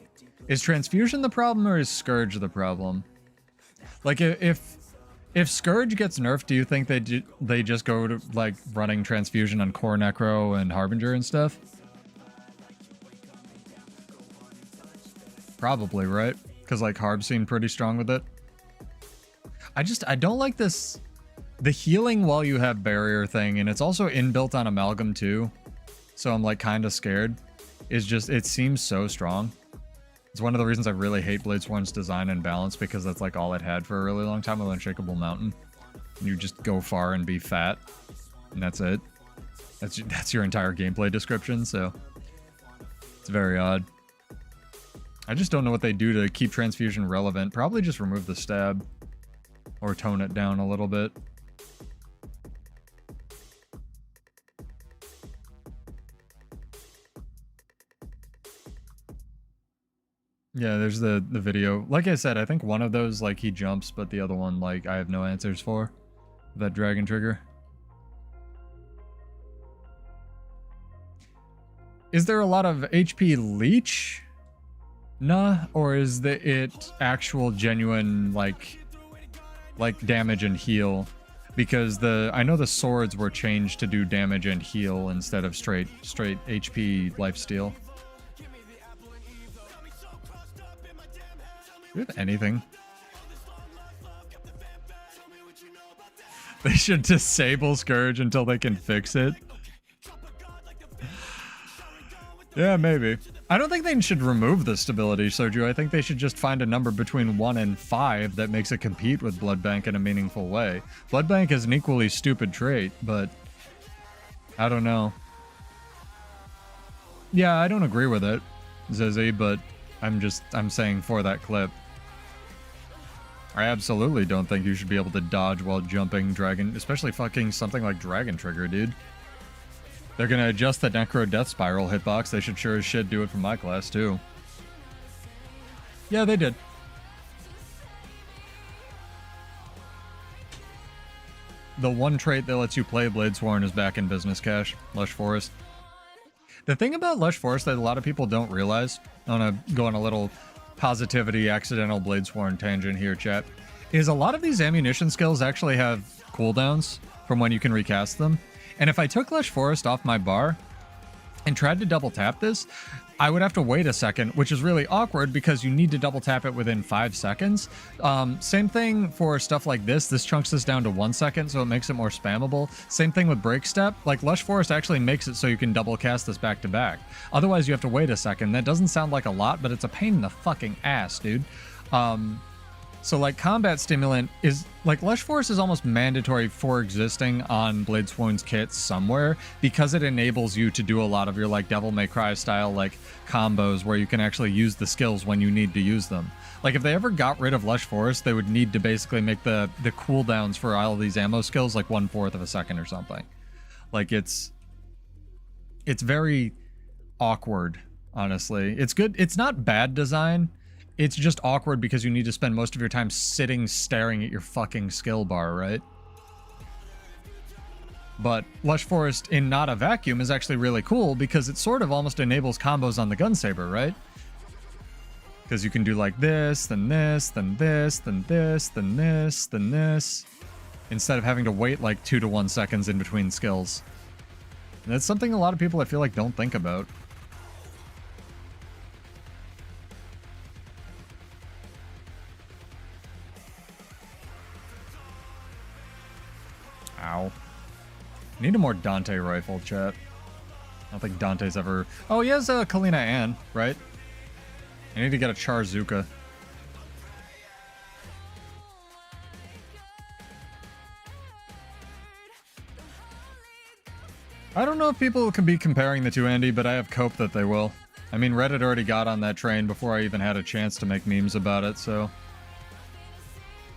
Is Transfusion the problem, or is Scourge the problem? Like, if Scourge gets nerfed, do you think they just go to, like, running Transfusion on Core Necro and Harbinger and stuff? Probably, right? Because, like, Harb seemed pretty strong with it. I don't like this... The healing while you have barrier thing, and it's also inbuilt on Amalgam too, so I'm like kind of scared, is just, it seems so strong. It's one of the reasons I really hate Bladesworn's design and balance, because that's like all it had for a really long time with Unshakable Mountain. You just go far and be fat, and that's it. That's your entire gameplay description, so it's very odd. I just don't know what they do to keep Transfusion relevant. Probably just remove the stab, or tone it down a little bit. Yeah, there's the video. Like I said, I think one of those, like, he jumps, but the other one, like, I have no answers for. That dragon trigger. Is there a lot of HP leech? Nah, or is it actual genuine, like damage and heal? Because I know the swords were changed to do damage and heal instead of straight HP lifesteal. Do we have anything? They should disable Scourge until they can fix it. Yeah, maybe. I don't think they should remove the stability, Soju. I think they should just find a number between 1 and 5 that makes it compete with Blood Bank in a meaningful way. Blood Bank is an equally stupid trait, but I don't know. Yeah, I don't agree with it, Zizzy, but I'm saying for that clip. I absolutely don't think you should be able to dodge while jumping dragon, especially fucking something like Dragon Trigger, dude. They're gonna adjust the Necro Death Spiral hitbox. They should sure as shit do it for my class, too. Yeah, they did. The one trait that lets you play Bladesworn is back in business cash. Lush Forest. The thing about Lush Forest that a lot of people don't realize, I want to go on a little positivity accidental Bladesworn tangent here, chat, is a lot of these ammunition skills actually have cooldowns from when you can recast them. And if I took Lush Forest off my bar and tried to double tap this, I would have to wait a second, which is really awkward because you need to double tap it within 5 seconds. Same thing for stuff like this. This chunks this down to 1 second, so it makes it more spammable. Same thing with Break Step. Like, Lush Forest actually makes it so you can double cast this back to back. Otherwise, you have to wait a second. That doesn't sound like a lot, but it's a pain in the fucking ass, dude. So like combat stimulant is like Lush Force is almost mandatory for existing on Blade Swoon's kit somewhere because it enables you to do a lot of your like Devil May Cry style like combos where you can actually use the skills when you need to use them. Like if they ever got rid of Lush Force, they would need to basically make the cooldowns for all of these ammo skills like 1/4 of a second or something. Like it's very awkward, honestly. It's good. It's not bad design. It's just awkward because you need to spend most of your time sitting staring at your fucking skill bar, right? But Lush Forest in not a vacuum is actually really cool because it sort of almost enables combos on the gun saber, right? Because you can do like this, then this, then this, then this, then this, then this, instead of having to wait like 2 to 1 seconds in between skills. And that's something a lot of people I feel like don't think about. Ow. Need a more Dante rifle, chat. I don't think Dante's ever... Oh, he has a Kalina Ann, right? I need to get a Charzuka. I don't know if people can be comparing the two, Andy, but I have hope that they will. I mean, Reddit already got on that train before I even had a chance to make memes about it, so...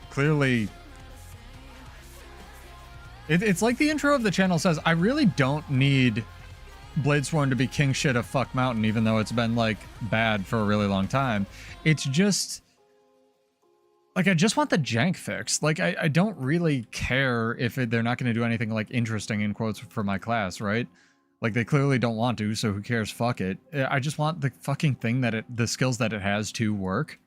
Clearly... It's like the intro of the channel says, I really don't need Bladesworn to be king shit of fuck mountain, even though it's been, like, bad for a really long time. It's just... Like, I just want the jank fixed. Like, I don't really care if they're not going to do anything, like, interesting, in quotes, for my class, right? Like, they clearly don't want to, so who cares? Fuck it. I just want the fucking thing that the skills that it has to work.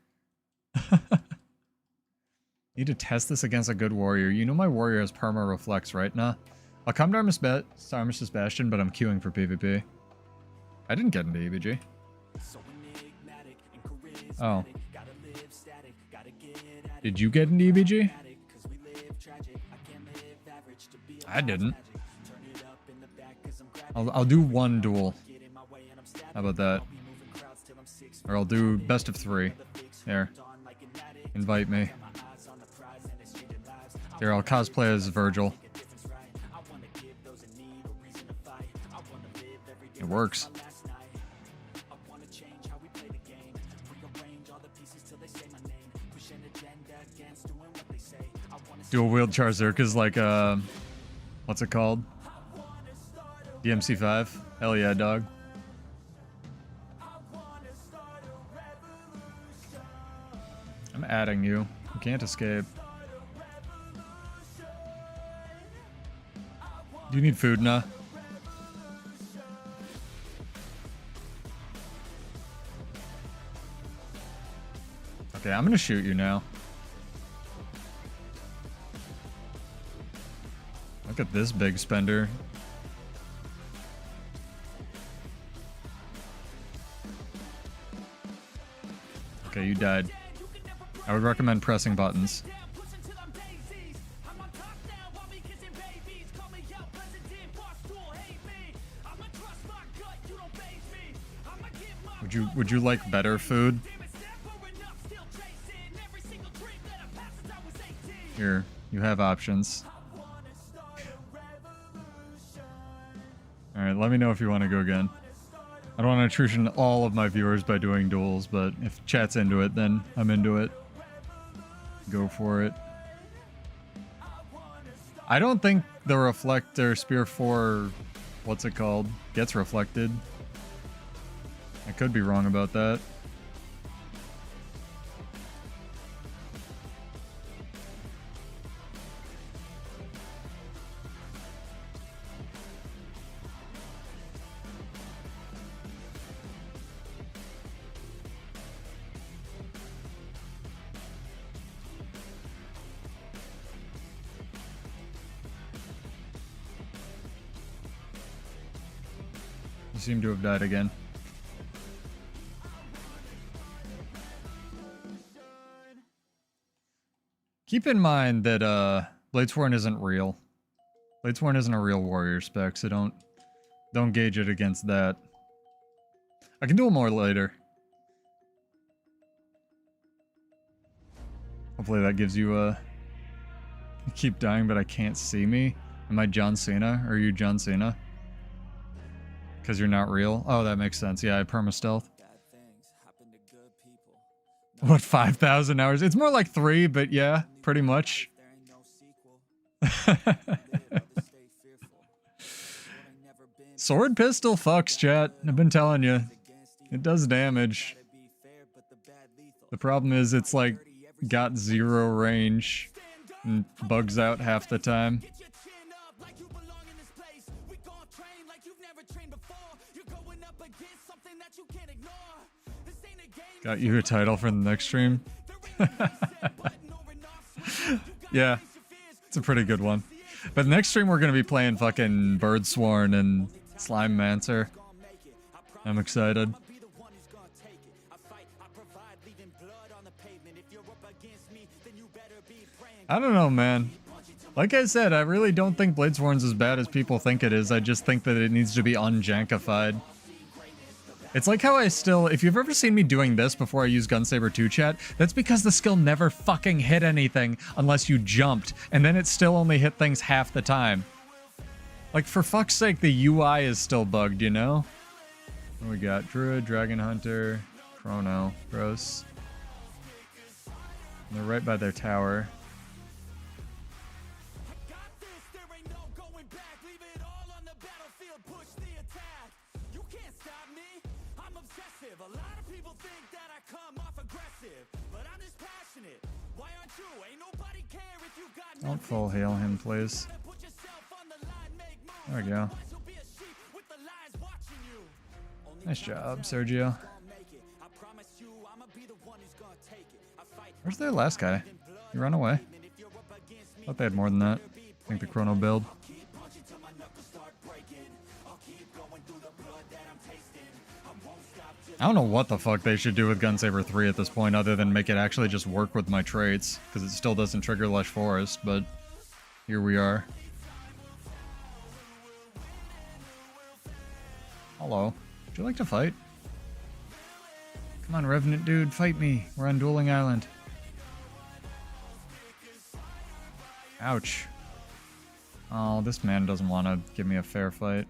Need to test this against a good warrior. You know my warrior has perma reflex, right? Nah. I'll come to Armistice Bastion, but I'm queuing for PvP. I didn't get into EBG. Oh. Did you get into EBG? I didn't. I'll do one duel. How about that? Or I'll do best of 3. There. Invite me. Here, I'll cosplay as Virgil. It works. Dual wield Charzerk is like what's it called? DMC5. Hell yeah, dog. I'm adding you. You can't escape. Do you need food, nah? Okay, I'm gonna shoot you now. Look at this big spender. Okay, you died. I would recommend pressing buttons. Would you like better food? Here, you have options. Alright, let me know if you want to go again. I don't want to attrition all of my viewers by doing duels, but if chat's into it, then I'm into it. Go for it. I don't think the Reflector Spear 4, what's it called, gets reflected. I could be wrong about that. You seem to have died again. Keep in mind that Bladesworn isn't real. Bladesworn isn't a real warrior spec, so don't gauge it against that. I can do more later. Hopefully that gives you a... You keep dying, but I can't see me. Am I John Cena? Or are you John Cena? Because you're not real? Oh, that makes sense. Yeah, I perma-stealth. What, 5,000 hours? It's more like 3, but yeah, pretty much. Sword pistol fucks, chat. I've been telling you. It does damage. The problem is it's like got 0 range and bugs out half the time. Got you a title for the next stream? Yeah, it's a pretty good one. But next stream we're gonna be playing fucking Birdsworn and Slime Mancer. I'm excited. I don't know, man. Like I said, I really don't think Bladesworn's as bad as people think it is. I just think that it needs to be unjankified. It's like how I still, if you've ever seen me doing this before I use Gunsaber 2 chat, that's because the skill never fucking hit anything unless you jumped, and then it still only hit things half the time. Like, for fuck's sake, the UI is still bugged, you know? What we got? Druid, Dragon Hunter, Chrono, gross. And they're right by their tower. Don't full heal him, please. There we go. Nice job, Sergio. Where's their last guy? He ran away. Thought they had more than that. I think the Chrono build. I don't know what the fuck they should do with Gunsaber 3 at this point other than make it actually just work with my traits, because it still doesn't trigger Lush Forest, but here we are. Hello. Would you like to fight? Come on, Revenant dude, fight me. We're on Dueling Island. Ouch. Oh, this man doesn't want to give me a fair fight.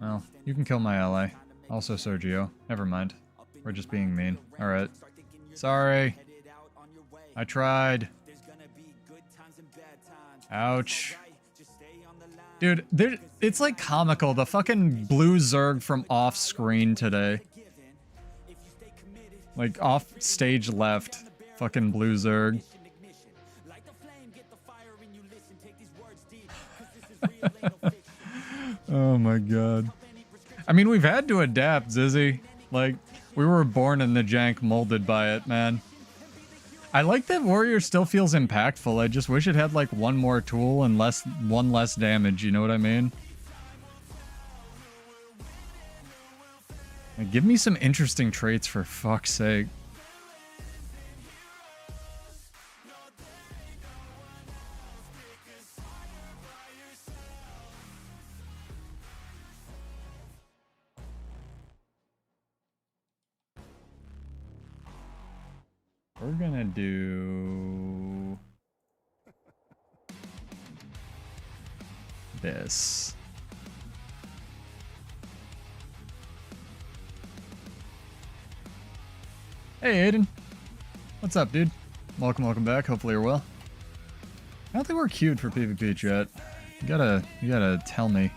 Well, you can kill my ally. Also Sergio. Never mind. We're just being mean. Alright. Sorry. I tried. Ouch. Dude, it's like comical. The fucking blue Zerg from off screen today. Like off stage left. Fucking blue Zerg. Oh my god. I mean, we've had to adapt, Zizzy. Like, we were born in the jank, molded by it, man. I like that Warrior still feels impactful. I just wish it had, like, one more tool and one less damage, you know what I mean? Like, give me some interesting traits, for fuck's sake. We're gonna do this. Hey Aiden, what's up, dude? Welcome back. Hopefully you're well. I don't think we're queued for PvP chat. You gotta tell me.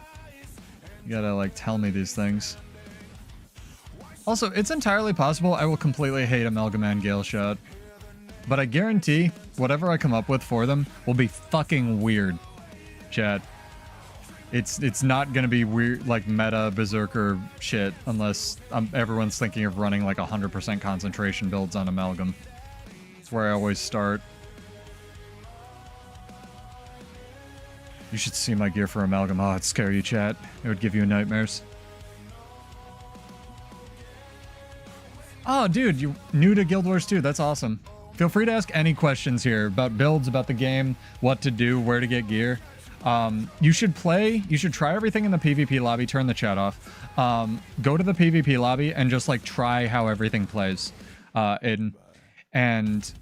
You gotta like tell me these things. Also, it's entirely possible I will completely hate Amalgaman Gailshot. But I guarantee whatever I come up with for them will be fucking weird, chat. It's not gonna be weird, like meta berserker shit, unless everyone's thinking of running like 100% concentration builds on Amalgam. That's where I always start. You should see my gear for Amalgam. Oh, it'd scare you, chat. It would give you nightmares. Oh, dude, you new to Guild Wars 2. That's awesome. Feel free to ask any questions here about builds, about the game, what to do, where to get gear. You should try everything in the PvP lobby, turn the chat off. Go to the PvP lobby and just like try how everything plays, Aiden. And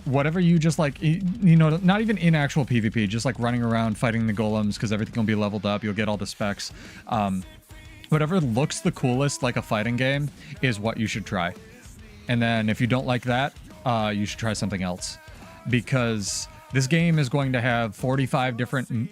whatever you just like, you know, not even in actual PvP, just like running around fighting the golems because everything will be leveled up. You'll get all the specs. Whatever looks the coolest like a fighting game is what you should try. And then if you don't like that, you should try something else. Because this game is going to have 45 different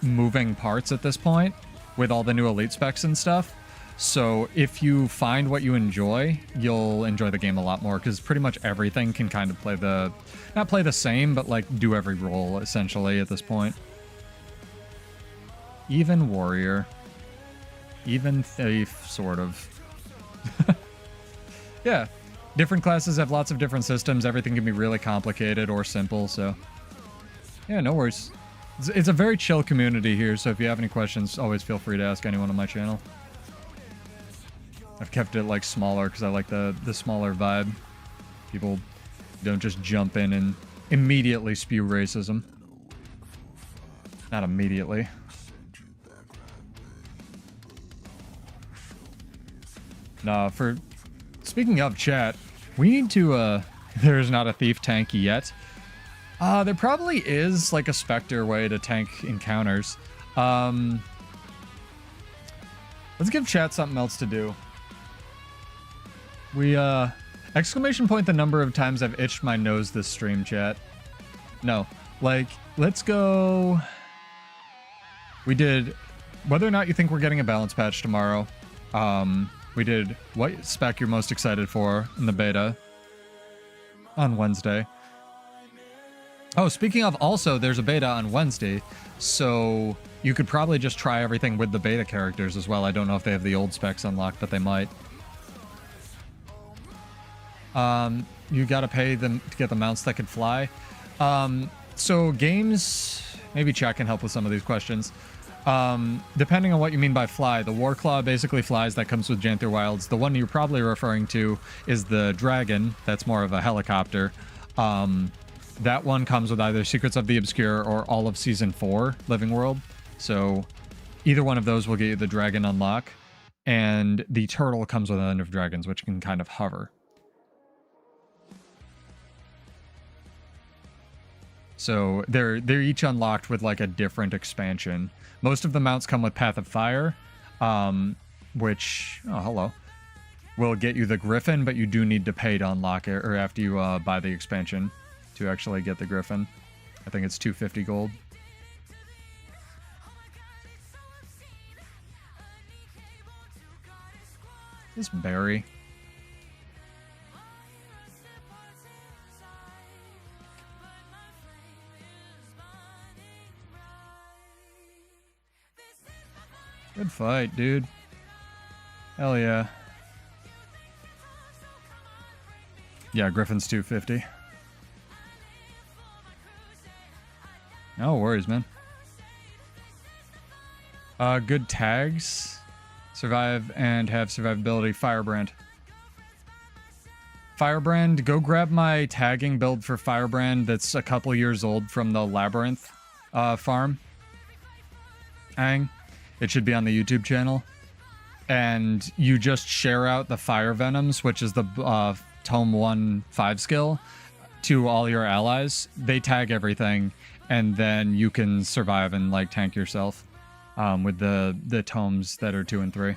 moving parts at this point with all the new elite specs and stuff. So if you find what you enjoy, you'll enjoy the game a lot more because pretty much everything can kind of play the, not play the same, but like do every role essentially at this point. Even warrior. Even thief, sort of. Yeah. Different classes have lots of different systems. Everything can be really complicated or simple, so... yeah, no worries. It's a very chill community here, so if you have any questions, always feel free to ask anyone on my channel. I've kept it, like, smaller because I like the smaller vibe. People don't just jump in and immediately spew racism. Not immediately. Nah, for... speaking of chat, we need to, there's not a thief tank yet. There probably is, like, a Spectre way to tank encounters. Let's give chat something else to do. We, exclamation point the number of times I've itched my nose this stream, chat. No. Like, let's go... we did... whether or not you think we're getting a balance patch tomorrow. We did what spec you're most excited for in the beta on Wednesday. Oh, speaking of, also, there's a beta on Wednesday, so you could probably just try everything with the beta characters as well. I don't know if they have the old specs unlocked, but they might. You gotta pay them to get the mounts that can fly. So games... maybe chat can help with some of these questions. Depending on what you mean by fly, the Warclaw basically flies. That comes with Janther Wilds. The one you're probably referring to is the Dragon. That's more of a helicopter. That one comes with either Secrets of the Obscure or all of Season 4 Living World. So either one of those will get you the Dragon unlock. And the Turtle comes with End of Dragons, which can kind of hover. So they're each unlocked with like a different expansion. Most of the mounts come with Path of Fire, which, oh, hello, will get you the Griffin, but you do need to pay to unlock it, or after you buy the expansion to actually get the Griffin. I think it's 250 gold. This berry. Good fight, dude. Hell yeah. Yeah, Griffin's 250. No worries, man. Good tags. Survive and have survivability. Firebrand. Firebrand, go grab my tagging build for Firebrand that's a couple years old from the Labyrinth farm. It should be on the YouTube channel. And you just share out the Fire Venoms, which is the Tome 1 5 skill, to all your allies. They tag everything, and then you can survive and like tank yourself with the tomes that are 2 and 3.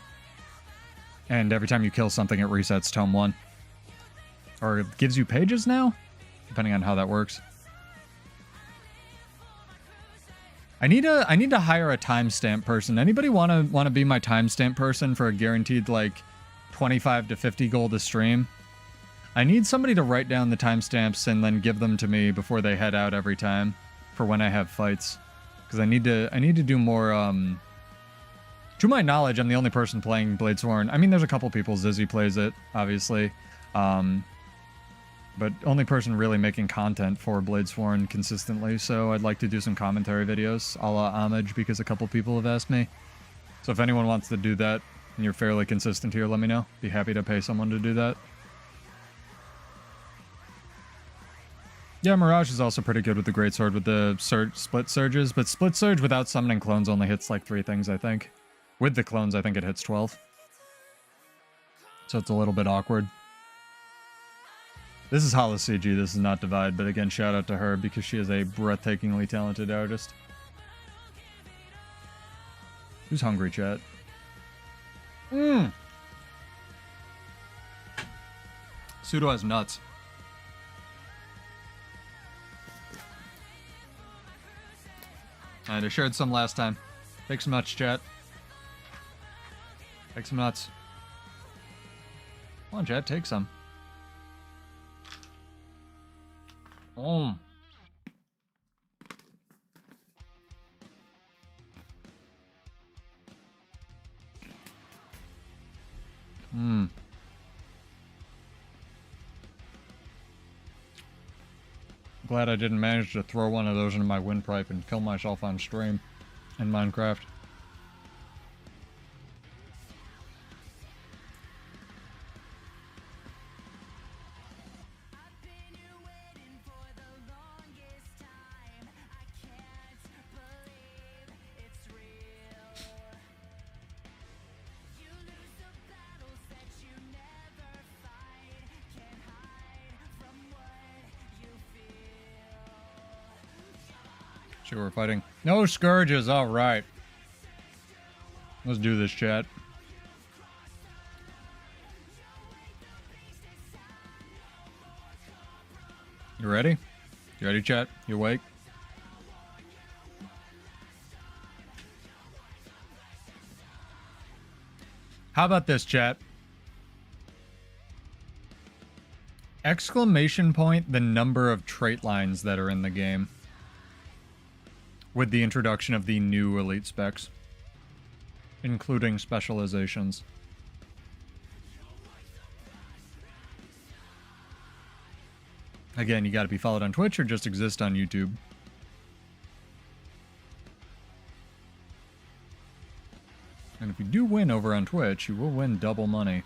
And every time you kill something, it resets Tome 1. Or it gives you pages now? Depending on how that works. I need to hire a timestamp person. Anybody wanna be my timestamp person for a guaranteed like 25 to 50 gold a stream? I need somebody to write down the timestamps and then give them to me before they head out every time for when I have fights. Because I need to do more. To my knowledge, I'm the only person playing Bladesworn. I mean, there's a couple people. Zizzy plays it, obviously. But only person really making content for Bladesworn consistently, so I'd like to do some commentary videos a la Homage because a couple people have asked me. So if anyone wants to do that and you're fairly consistent here, let me know. Be happy to pay someone to do that. Yeah, Mirage is also pretty good with the Greatsword with the split surges, but split surge without summoning clones only hits like 3 things, I think. With the clones, I think it hits 12. So it's a little bit awkward. This is Hollis CG, this is not Divide, but again, shout out to her because she is a breathtakingly talented artist. Who's hungry, chat? Pseudo has nuts. Alright, I shared some last time. Take some nuts, chat. Take some nuts. Come on, chat, take some. Oh. Glad I didn't manage to throw one of those into my windpipe and kill myself on stream in Minecraft. See what we're fighting. No scourges, alright. Let's do this, chat. You ready? You ready, chat? You awake? How about this, chat? Exclamation point the number of trait lines that are in the game. With the introduction of the new elite specs, including specializations. Again, you gotta be followed on Twitch or just exist on YouTube. And if you do win over on Twitch, you will win double money.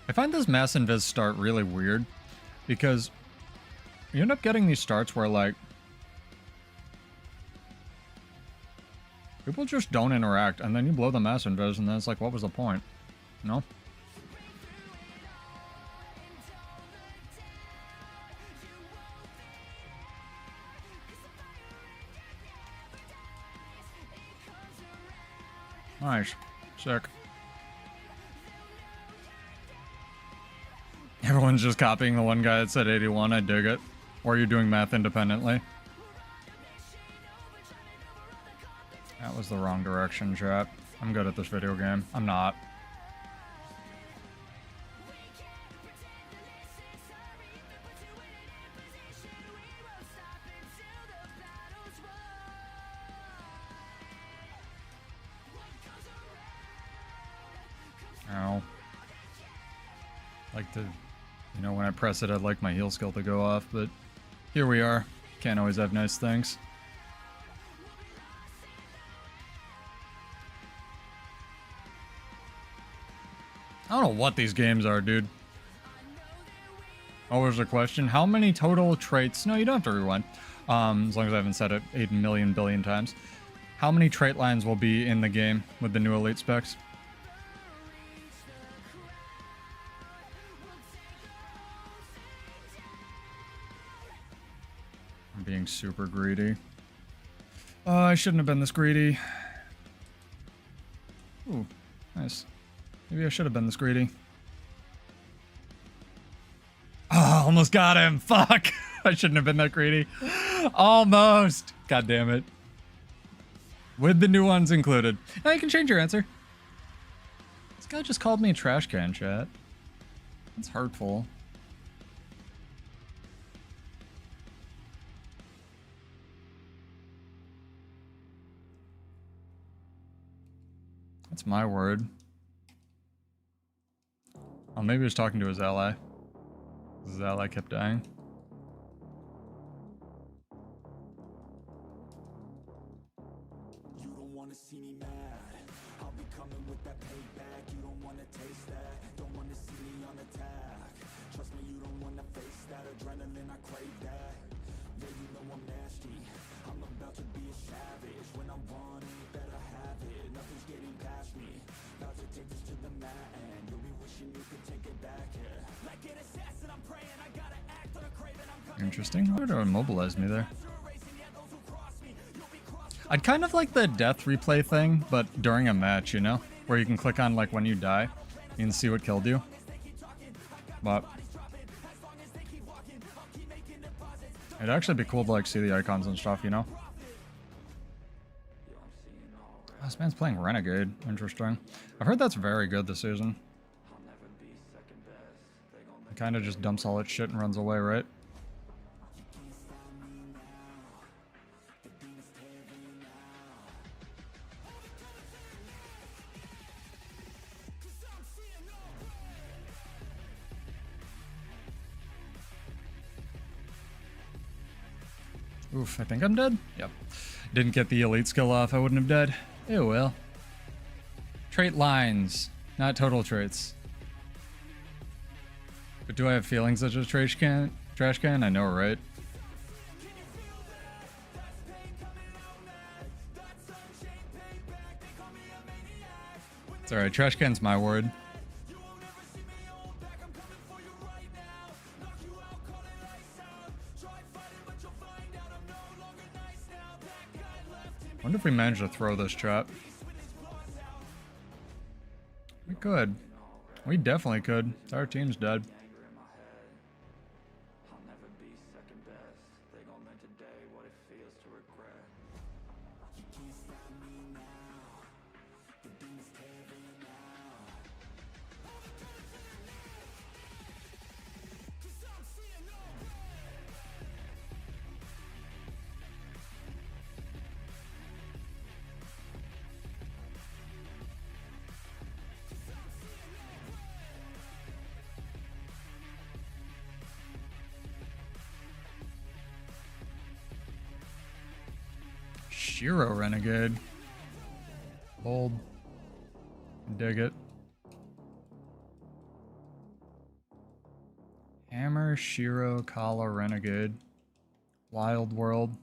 I find this mass invis start really weird because you end up getting these starts where, like, people just don't interact, and then you blow the mass invis, and then it's like, what was the point? No? Nice. Sick. Everyone's just copying the one guy that said 81, I dig it. Or you're doing math independently. That was the wrong direction, chat. I'm good at this video game. I'm not. Ow. Like to... You know, when I press it, I'd like my heal skill to go off, but here we are. Can't always have nice things. I don't know what these games are, dude. Oh, there's a question. How many total traits... No, you don't have to rewind. As long as I haven't said it 8 million billion times. How many trait lines will be in the game with the new elite specs? Being super greedy. I shouldn't have been this greedy. Ooh, nice. Maybe I should have been this greedy. Oh, almost got him. Fuck. I shouldn't have been that greedy. Almost. God damn it. With the new ones included. Now you can change your answer. This guy just called me a trash can, chat. That's hurtful. That's my word. Oh, maybe he was talking to his ally. His ally kept dying. You don't wanna see me mad. I'll be coming with that payback. You don't wanna taste that. Don't wanna see me on attack. Trust me, you don't wanna face that adrenaline. I crave that. Yeah, you know I'm nasty. I'm the Interesting. Why would it immobilize me there? I'd kind of like the death replay thing, but during a match, you know? Where you can click on, like, when you die, you can see what killed you. But it'd actually be cool to, like, see the icons and stuff, you know? Oh, this man's playing Renegade. Interesting. I've heard that's very good this season. It kind of just dumps all its shit and runs away, right? Oof, I think I'm dead? Yep. Didn't get the elite skill off, I wouldn't have died. Oh well. Trait lines, not total traits. But do I have feelings such as trash can? Trash can? I know, right? It's alright, trash can's my word. Wonder if we manage to throw this trap. We could. We definitely could. Our team's dead. Shiro Renegade. Bold. Dig it. Hammer, Shiro, Kala, Renegade. Wild World.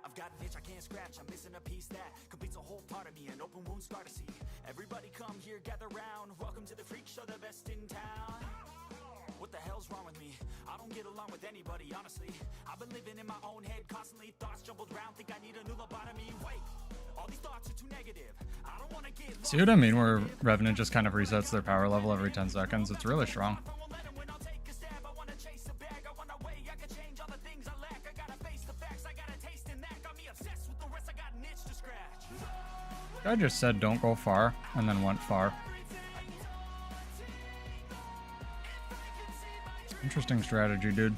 I've got an itch I can't scratch, I'm missing a piece that completes a whole part of me, an open wound scar to see. Everybody come here, gather round. Welcome to the freak show, the best in town. What the hell's wrong with me? I don't get along with anybody, honestly. I've been living in my own head constantly. Thoughts jumbled round, think I need a new lobotomy. Wait, all these thoughts are too negative. I don't want to get See what I mean where Revenant just kind of resets their power level every 10 seconds? It's really strong. I just said don't go far, and then went far. Interesting strategy, dude.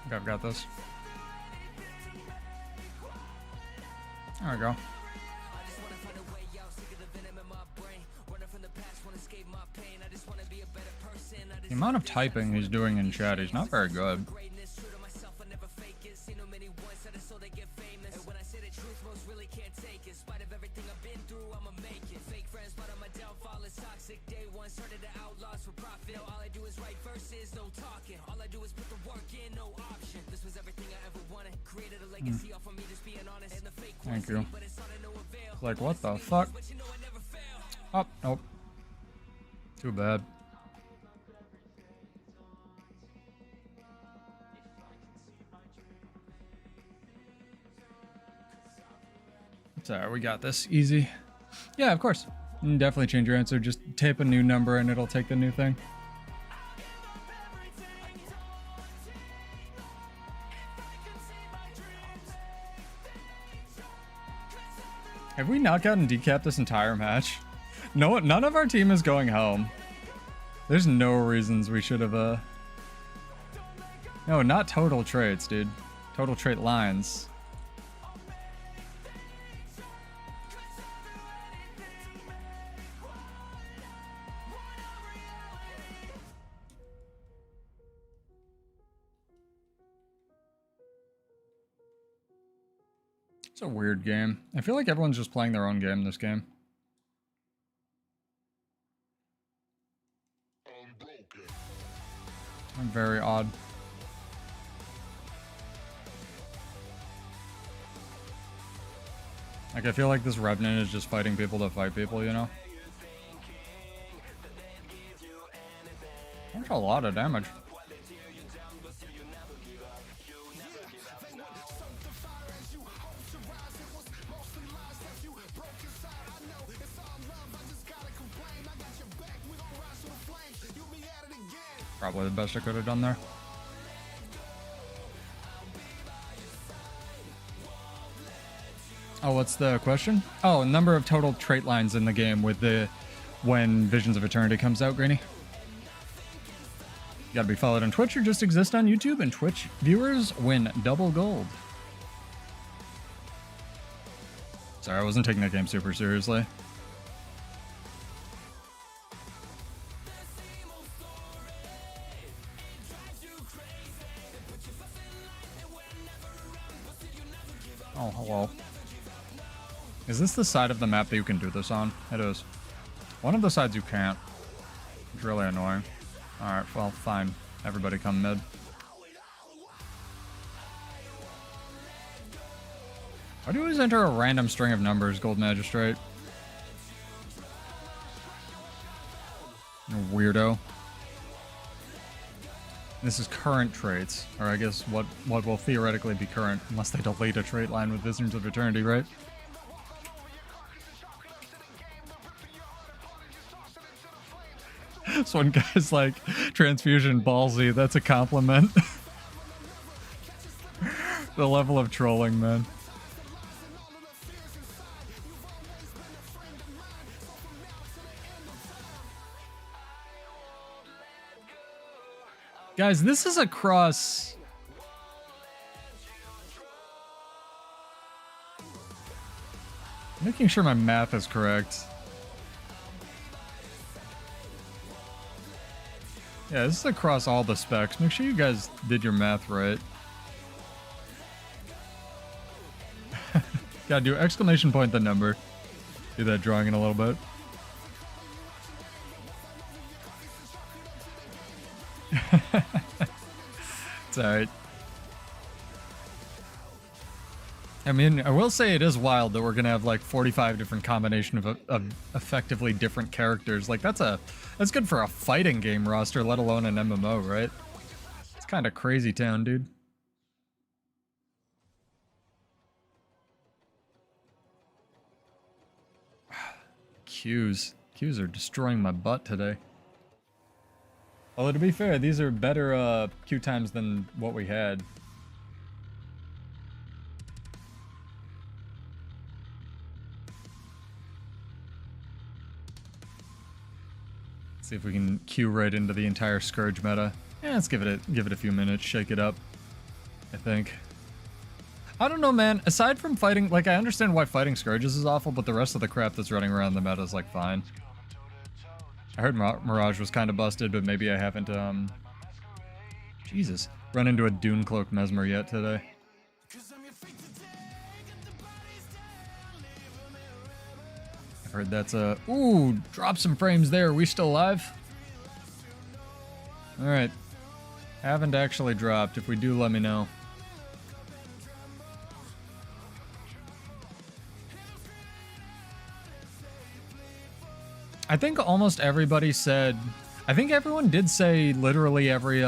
I think I've got this. There we go. The amount of typing he's doing in chat, he's not very good. Thank you. Like, what the fuck? Oh, nope. Too bad. It's alright, we got this. Easy. Yeah, of course. You can definitely change your answer. Just type a new number and it'll take the new thing. Have we not gotten decapped this entire match? No, none of our team is going home. There's no reasons we should have, No, not total traits, dude. Total trait lines. It's a weird game. I feel like everyone's just playing their own game this game. Very odd. Like, I feel like this Revenant is just fighting people to fight people, you know? That's a lot of damage. Probably the best I could have done there. Oh, what's the question? Oh, number of total trait lines in the game with the when Visions of Eternity comes out, Greeny. You gotta be followed on Twitch or just exist on YouTube, and Twitch viewers win double gold. Sorry, I wasn't taking that game super seriously. Oh, hello. Is this the side of the map that you can do this on? It is. One of the sides you can't. It's really annoying. Alright, well, fine. Everybody come mid. Why do you always enter a random string of numbers, Gold Magistrate? You weirdo. This is current traits, or I guess what will theoretically be current, unless they delete a trait line with Visions of Eternity, right? This one guy's like, transfusion ballsy, that's a compliment. The level of trolling, man. Guys, this is across... Making sure my math is correct. Yeah, this is across all the specs. Make sure you guys did your math right. Gotta do exclamation point the number. Do that drawing in a little bit. It's alright. I mean, I will say it is wild that we're gonna have like 45 different combination of effectively different characters. Like that's good for a fighting game roster, let alone an MMO, right? It's kind of crazy town, dude. Qs are destroying my butt today. Although to be fair, these are better Q times than what we had. See if we can Q right into the entire Scourge meta. Yeah, let's give it a few minutes, shake it up, I think. I don't know, man. Aside from fighting, like, I understand why fighting Scourges is awful, but the rest of the crap that's running around the meta is, like, fine. I heard Mirage was kind of busted, but maybe I haven't, Jesus. Run into a Dune Cloak Mesmer yet today. I've heard that's a... Ooh, drop some frames there. Are we still live? Alright. Haven't actually dropped. If we do, let me know. I think almost everybody said... I think everyone did say literally every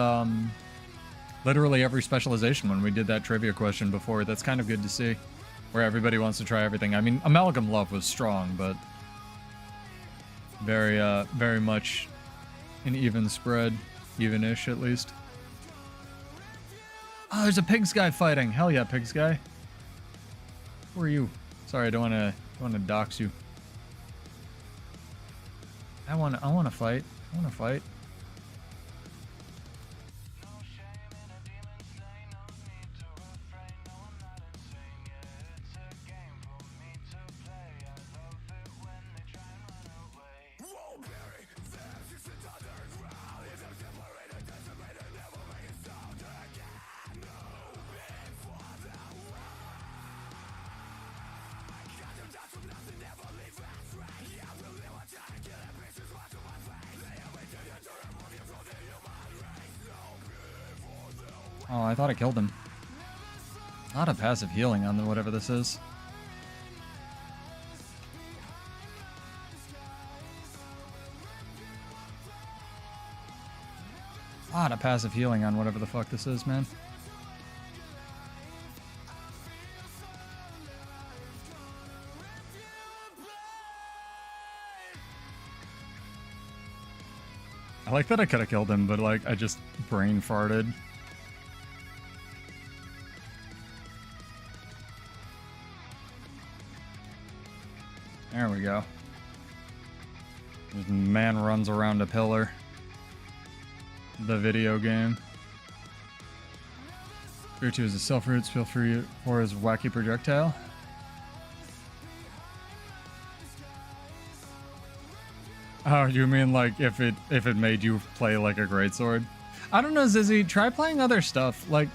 specialization when we did that trivia question before. That's kind of good to see. Where everybody wants to try everything. I mean, Amalgam Love was strong, but... very much an even spread. Even-ish, at least. Oh, there's a Pigs guy fighting. Hell yeah, Pigs guy. Who are you? Sorry, I don't wanna dox you. I wanna fight. I wanna fight. Oh, I thought I killed him. Not a passive healing on the whatever this is. Not a passive healing on whatever the fuck this is, man. I like that I could have killed him, but like I just brain farted. There we go. This man runs around a pillar. The video game. Tier 2 is a self-roots, feel free for his wacky projectile. Oh, you mean like if it made you play like a greatsword? I don't know, Zizzy. Try playing other stuff. Like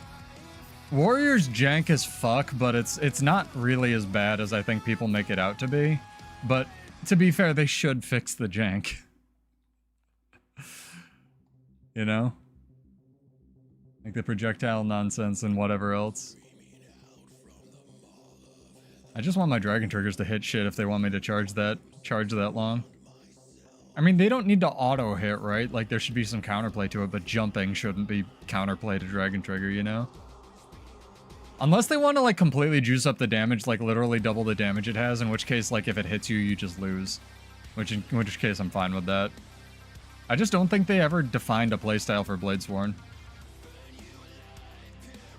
Warrior's jank as fuck, but it's not really as bad as I think people make it out to be. But to be fair, they should fix the jank. You know? Like the projectile nonsense and whatever else. I just want my dragon triggers to hit shit if they want me to charge that long. I mean, they don't need to auto hit, right? Like, there should be some counterplay to it, but jumping shouldn't be counterplay to Dragon Trigger, you know? Unless they want to, like, completely juice up the damage, like, literally double the damage it has, in which case, like, if it hits you, you just lose. In which case, I'm fine with that. I just don't think they ever defined a playstyle for Bladesworn.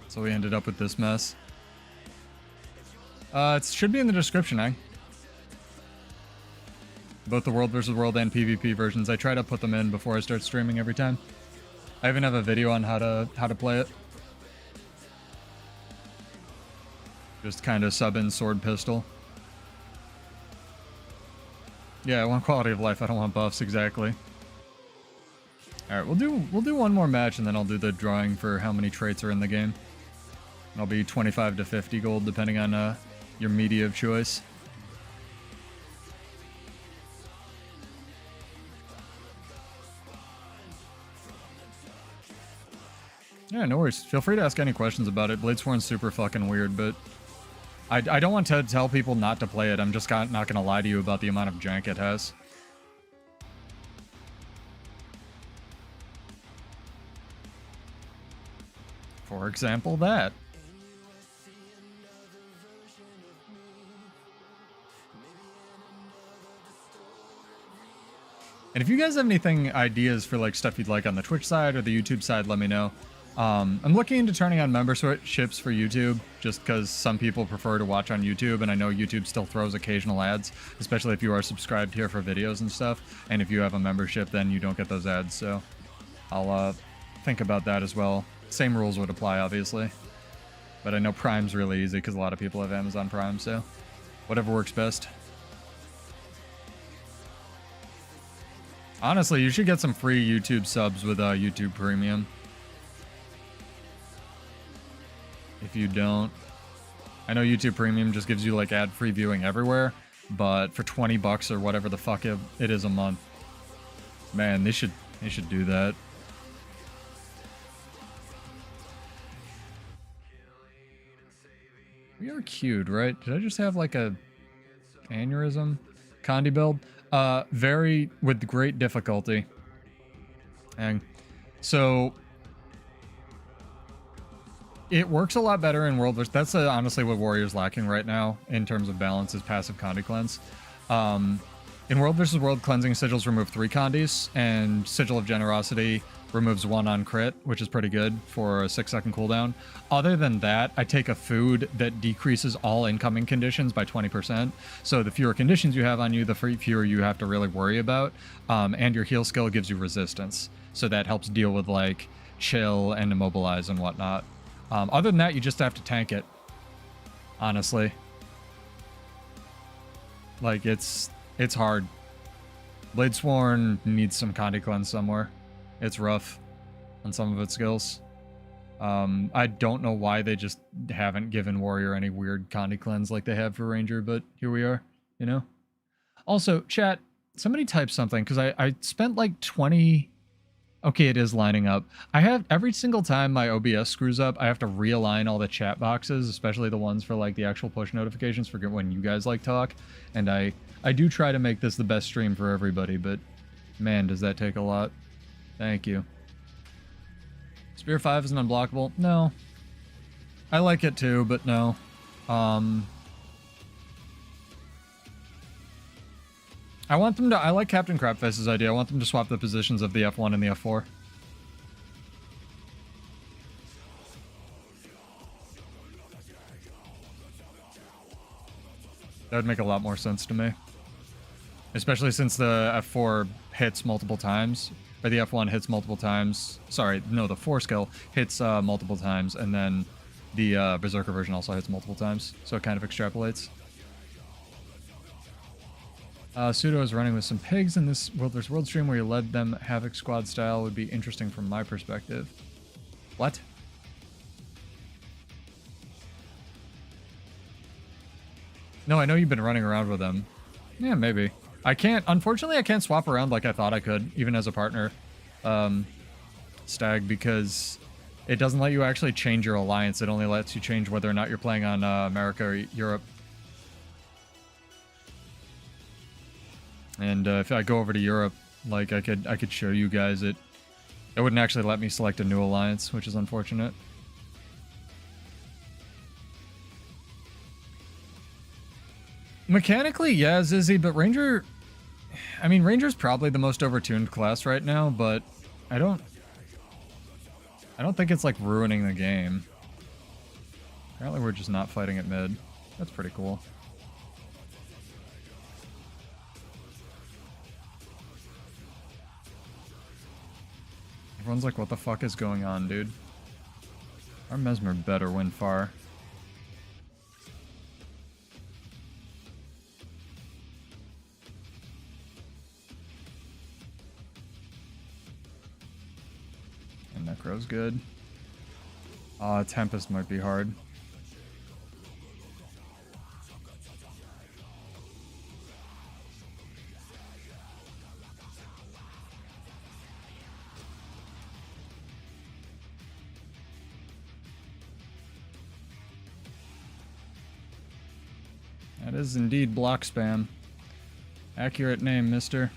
So we ended up with this mess. It should be in the description, eh? Both the World vs. World and PvP versions. I try to put them in before I start streaming every time. I even have a video on how to play it. Just kind of sub in sword pistol. Yeah, I want quality of life. I don't want buffs, exactly. All right, we'll do one more match and then I'll do the drawing for how many traits are in the game. I'll be 25 to 50 gold depending on your media of choice. Yeah, no worries. Feel free to ask any questions about it. Bladesworn's super fucking weird, but I don't want to tell people not to play it. I'm just not going to lie to you about the amount of jank it has. For example, that. And if you guys have anything, ideas for like stuff you'd like on the Twitch side or the YouTube side, let me know. I'm looking into turning on memberships for YouTube, just because some people prefer to watch on YouTube, and I know YouTube still throws occasional ads, especially if you are subscribed here for videos and stuff. And if you have a membership, then you don't get those ads, so I'll think about that as well. Same rules would apply, obviously. But I know Prime's really easy, because a lot of people have Amazon Prime, so whatever works best. Honestly, you should get some free YouTube subs with YouTube Premium. If you don't, I know YouTube Premium just gives you like ad-free viewing everywhere, but for 20 bucks or whatever the fuck it is a month, man, they should do that. We are queued, right? Did I just have like a aneurysm? Condi build? Very with great difficulty. And so it works a lot better in World vs. That's honestly what Warrior's lacking right now in terms of balance is passive Condi cleanse. In World vs. World, cleansing sigils remove 3 Condis, and Sigil of Generosity removes 1 on crit, which is pretty good for a 6-second cooldown. Other than that, I take a food that decreases all incoming conditions by 20%. So the fewer conditions you have on you, the fewer you have to really worry about. And your heal skill gives you resistance. So that helps deal with like chill and immobilize and whatnot. Other than that, you just have to tank it. Honestly. Like, it's hard. Bladesworn needs some Condi cleanse somewhere. It's rough on some of its skills. I don't know why they just haven't given Warrior any weird Condi cleanse like they have for Ranger, but here we are, you know? Also, chat, somebody type something, because I spent like 20 Okay, it is lining up. I have every single time my OBS screws up, I have to realign all the chat boxes, especially the ones for like the actual push notifications for when you guys like talk. And I do try to make this the best stream for everybody, but man, does that take a lot. Thank you. Spear 5 isn't unblockable? No. I like it too, but no. I want them to... I like Captain Crabface's idea. I want them to swap the positions of the F1 and the F4. That would make a lot more sense to me. Especially since the F4 hits multiple times. Or the F1 hits multiple times. Sorry, no, the 4 skill hits multiple times. And then the Berserker version also hits multiple times. So it kind of extrapolates. Pseudo is running with some pigs in this World World stream where you led them Havoc Squad style would be interesting from my perspective. What? No, I know you've been running around with them. Yeah, maybe. I can't, unfortunately I can't swap around like I thought I could, even as a partner, Stag, because it doesn't let you actually change your alliance. It only lets you change whether or not you're playing on America or Europe. And if I go over to Europe, like I could show you guys it. It wouldn't actually let me select a new alliance, which is unfortunate. Mechanically, yeah, Zizzy, but Ranger... I mean, Ranger's probably the most overtuned class right now, but I don't think it's, like, ruining the game. Apparently we're just not fighting at mid. That's pretty cool. Everyone's like, what the fuck is going on, dude? Our Mesmer better win far. And Necro's good. Tempest might be hard. That is indeed block spam. Accurate name, mister.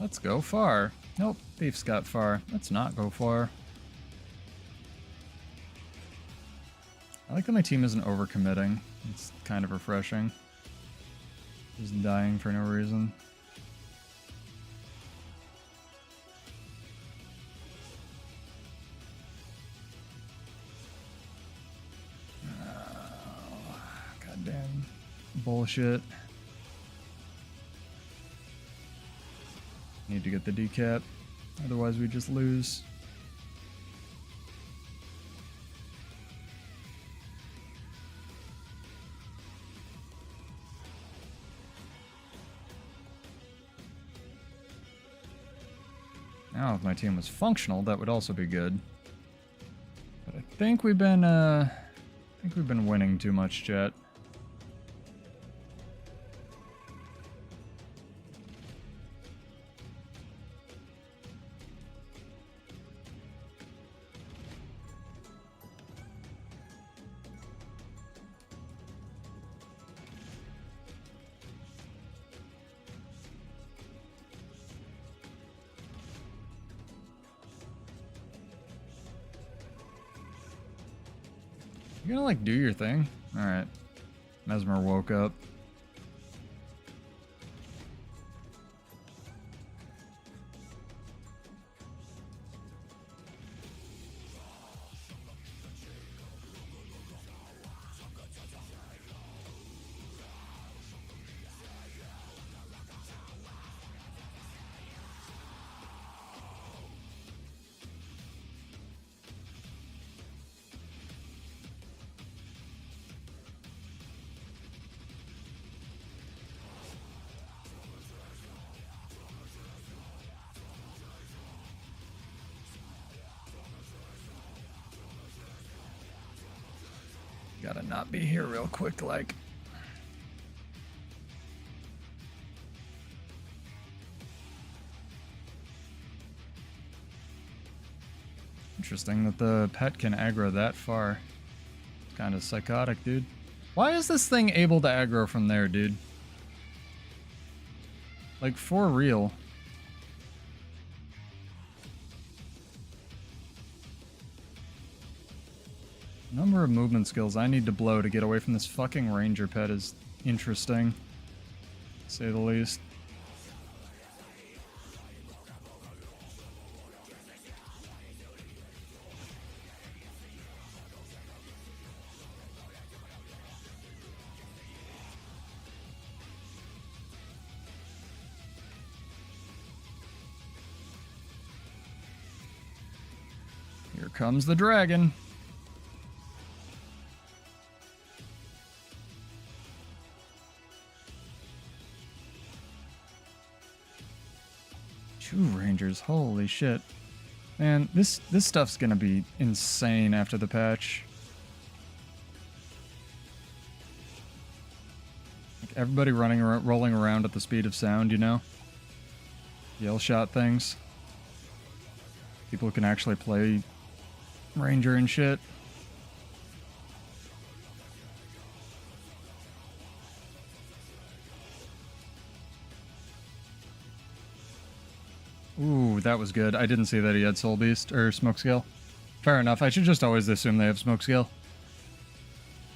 Let's go far. Nope, Thief's got far. Let's not go far. I like that my team isn't overcommitting. It's kind of refreshing. Just dying for no reason. Oh, goddamn bullshit. Need to get the decap, otherwise we just lose. Now, if my team was functional, that would also be good. But I think we've been winning too much, chat. You gonna, like, do your thing? Alright. Mesmer woke up. Gotta not be here real quick, like. Interesting that the pet can aggro that far. It's kind of psychotic, dude. Why is this thing able to aggro from there, dude? Like, for real. Number of movement skills I need to blow to get away from this fucking ranger pet is interesting, to say the least. Here comes the dragon. Two rangers, holy shit. Man, this stuff's gonna be insane after the patch. Like everybody rolling around at the speed of sound, you know? Gailshot things. People who can actually play ranger and shit. Ooh, that was good. I didn't see that he had Soul Beast or Smoke Scale. Fair enough. I should just always assume they have Smoke Scale.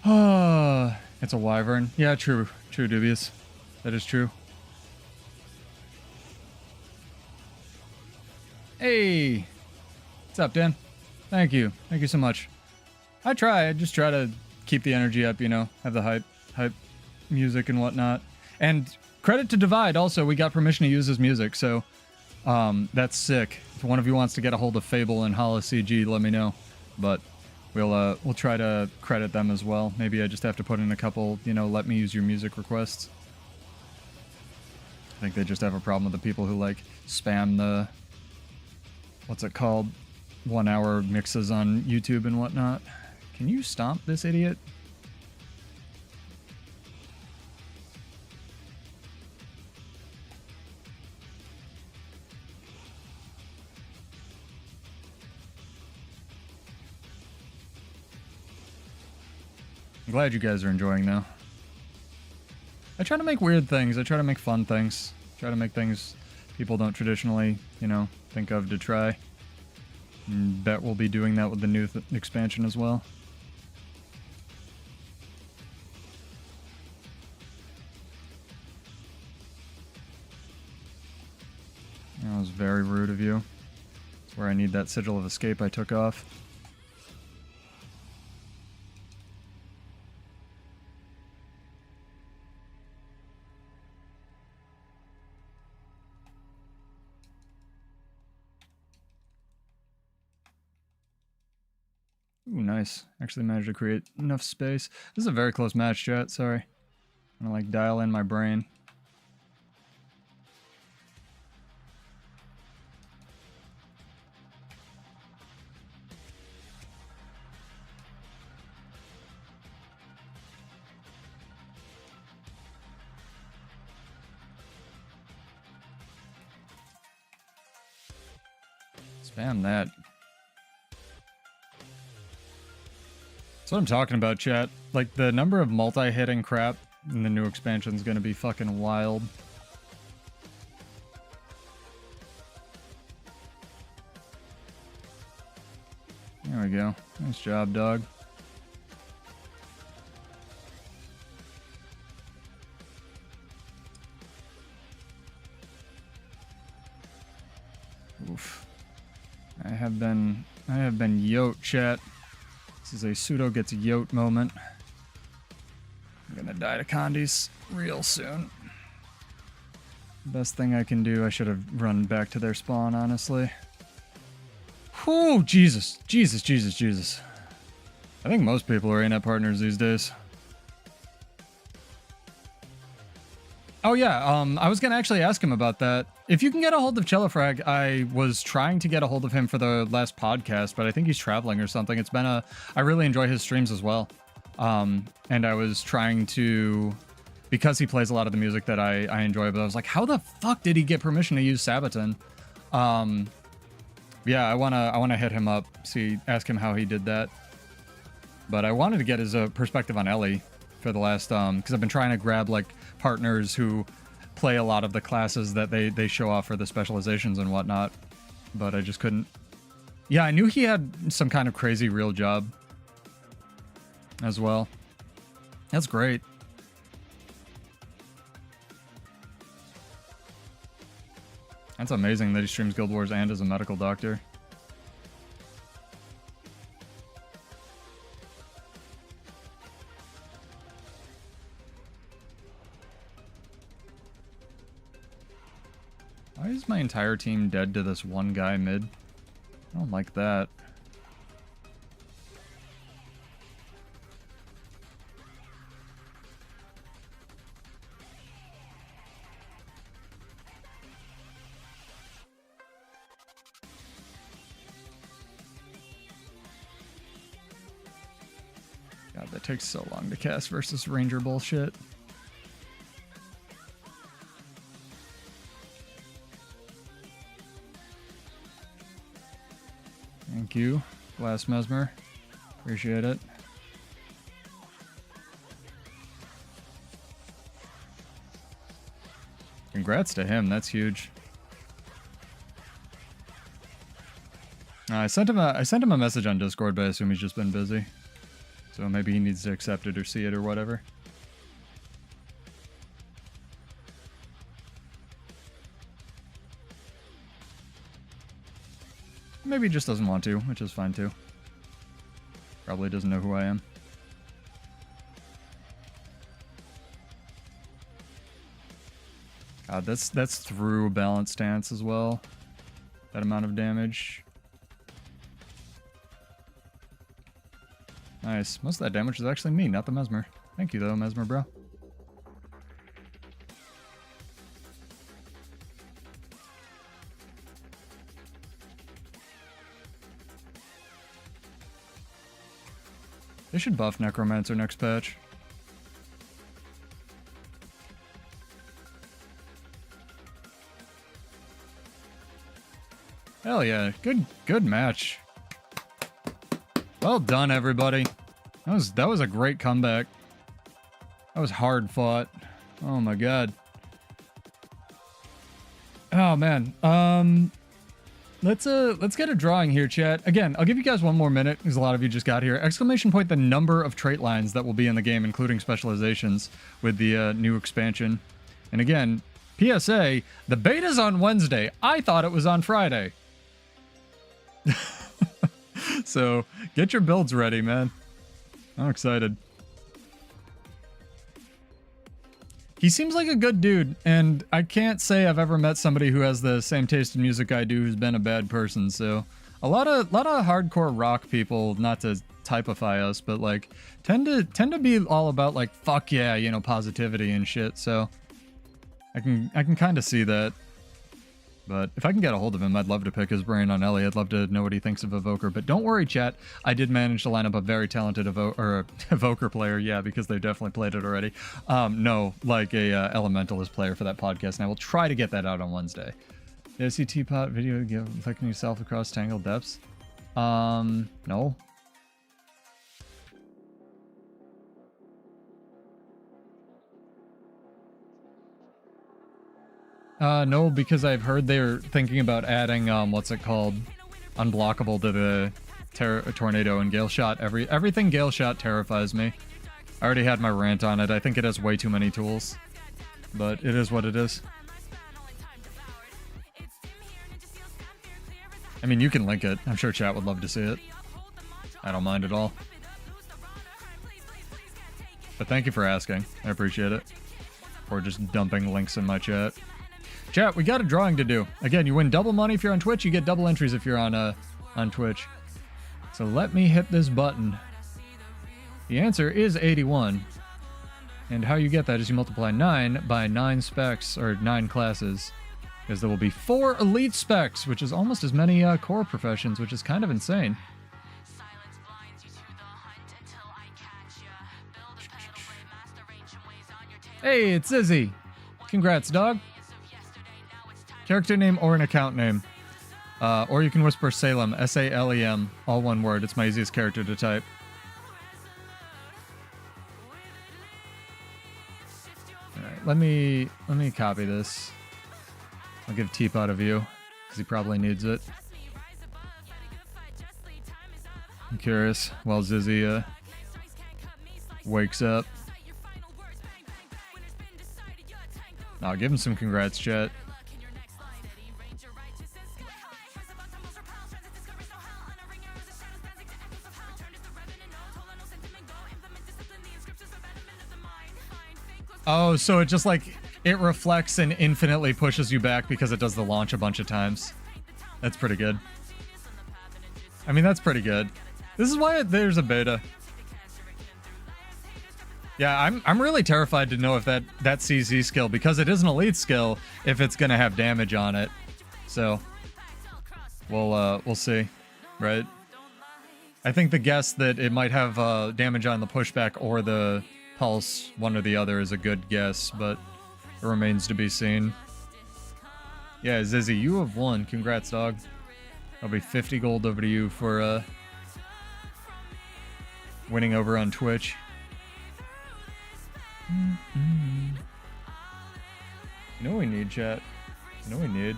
It's a wyvern. Yeah, true. True, Dubious. That is true. Hey! What's up, Dan? Thank you. Thank you so much. I just try to keep the energy up, you know, have the hype music and whatnot. And credit to Divide also, we got permission to use his music, so that's sick. If one of you wants to get a hold of Fable and Hala CG, let me know. But we'll try to credit them as well. Maybe I just have to put in a couple, you know, let me use your music requests. I think they just have a problem with the people who like spam the, what's it called, 1 hour mixes on YouTube and whatnot. Can you stomp this idiot? I'm glad you guys are enjoying, though. I try to make weird things. I try to make fun things. I try to make things people don't traditionally, you know, think of to try. And bet we'll be doing that with the new expansion as well. That was very rude of you. That's where I need that sigil of escape I took off. Ooh, nice. Actually managed to create enough space. This is a very close match, chat. Sorry. I'm gonna like dial in my brain. Spam that. That's what I'm talking about, chat. Like, the number of multi-hitting crap in the new expansion is going to be fucking wild. There we go. Nice job, dog. Oof. I have been yote, chat. This is a pseudo gets yote moment. I'm gonna die to Condis real soon. Best thing I can do, I should have run back to their spawn, honestly. Whew, Jesus. Jesus, Jesus, Jesus. I think most people are ANET partners these days. Oh yeah, I was gonna actually ask him about that. If you can get a hold of Cellofrag, I was trying to get a hold of him for the last podcast, but I think he's traveling or something. It's been I really enjoy his streams as well. And I was trying to, because he plays a lot of the music that I enjoy, but I was like, how the fuck did he get permission to use Sabaton? Yeah, I wanna hit him up, ask him how he did that. But I wanted to get his perspective on Ellie for the last, because I've been trying to grab like partners who play a lot of the classes that they show off for the specializations and whatnot, but I just couldn't. Yeah, I knew he had some kind of crazy real job as well. That's great. That's amazing that he streams Guild Wars and is a medical doctor. Why is my entire team dead to this one guy mid? I don't like that. God, that takes so long to cast versus Ranger bullshit. Thank you, Glass Mesmer. Appreciate it. Congrats to him, that's huge. I sent him a message on Discord, but I assume he's just been busy. So maybe he needs to accept it or see it or whatever. Maybe he just doesn't want to, which is fine too. Probably doesn't know who I am. God, that's through balance stance as well. That amount of damage. Nice. Most of that damage is actually me, not the Mesmer. Thank you though, Mesmer bro. They should buff Necromancer next patch. Hell yeah, good match. Well done, everybody. That was a great comeback. That was hard fought. Oh my god. Oh man. Let's get a drawing here, chat. Again, I'll give you guys one more minute because a lot of you just got here. Exclamation point the number of trait lines that will be in the game, including specializations with the new expansion. And again, PSA, the beta's on Wednesday. I thought it was on Friday. So get your builds ready, man. I'm excited. He seems like a good dude, and I can't say I've ever met somebody who has the same taste in music I do who's been a bad person. So a lot of hardcore rock people, not to typify us, but like tend to be all about like fuck yeah, you know, positivity and shit. So I can kind of see that. But if I can get a hold of him, I'd love to pick his brain on Ellie. I'd love to know what he thinks of Evoker. But don't worry, chat. I did manage to line up a very talented Evoker player. Yeah, because they definitely played it already. No, like a Elementalist player for that podcast. And I will try to get that out on Wednesday. Did I see Teapot video flicking yourself across tangled depths? No. No, because I've heard they're thinking about adding, what's it called? Unblockable to the Tornado and Gailshot. Everything Gailshot terrifies me. I already had my rant on it. I think it has way too many tools. But it is what it is. I mean, you can link it. I'm sure chat would love to see it. I don't mind at all. But thank you for asking. I appreciate it. Or just dumping links in my chat. Chat, we got a drawing to do. Again, you win double money if you're on Twitch. You get double entries if you're on Twitch. So let me hit this button. The answer is 81. And how you get that is you multiply 9 by 9 specs, or 9 classes. Because there will be 4 elite specs, which is almost as many core professions, which is kind of insane. Hey, it's Izzy. Congrats, dog. Character name or an account name. Or you can whisper Salem, S-A-L-E-M, all one word. It's my easiest character to type. Alright, let me copy this. I'll give Teapot a view, because he probably needs it. I'm curious while Zizzy wakes up. I'll give him some congrats, chat. Oh, so it just like, it reflects and infinitely pushes you back because it does the launch a bunch of times. That's pretty good. I mean, that's pretty good. This is why there's a beta. Yeah, I'm really terrified to know if that CZ skill, because it is an elite skill, if it's gonna have damage on it. So we'll see, right? I think the guess that it might have damage on the pushback or the pulse, one or the other, is a good guess, but it remains to be seen. Yeah, Zizzy, you have won. Congrats, dog. That'll be 50 gold over to you for winning over on Twitch. You know what we need, chat? You know what we need?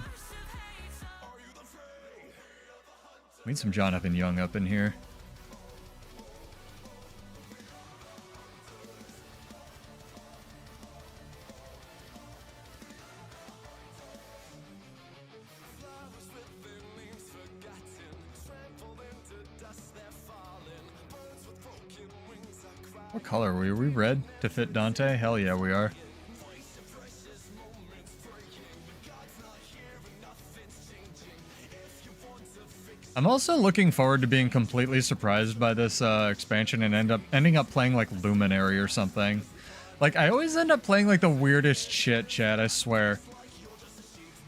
We need some Jonathan Young up in here. What color are we? Are we red to fit Dante? Hell yeah, we are. I'm also looking forward to being completely surprised by this expansion and ending up playing like Luminary or something. Like, I always end up playing like the weirdest shit, chat, I swear.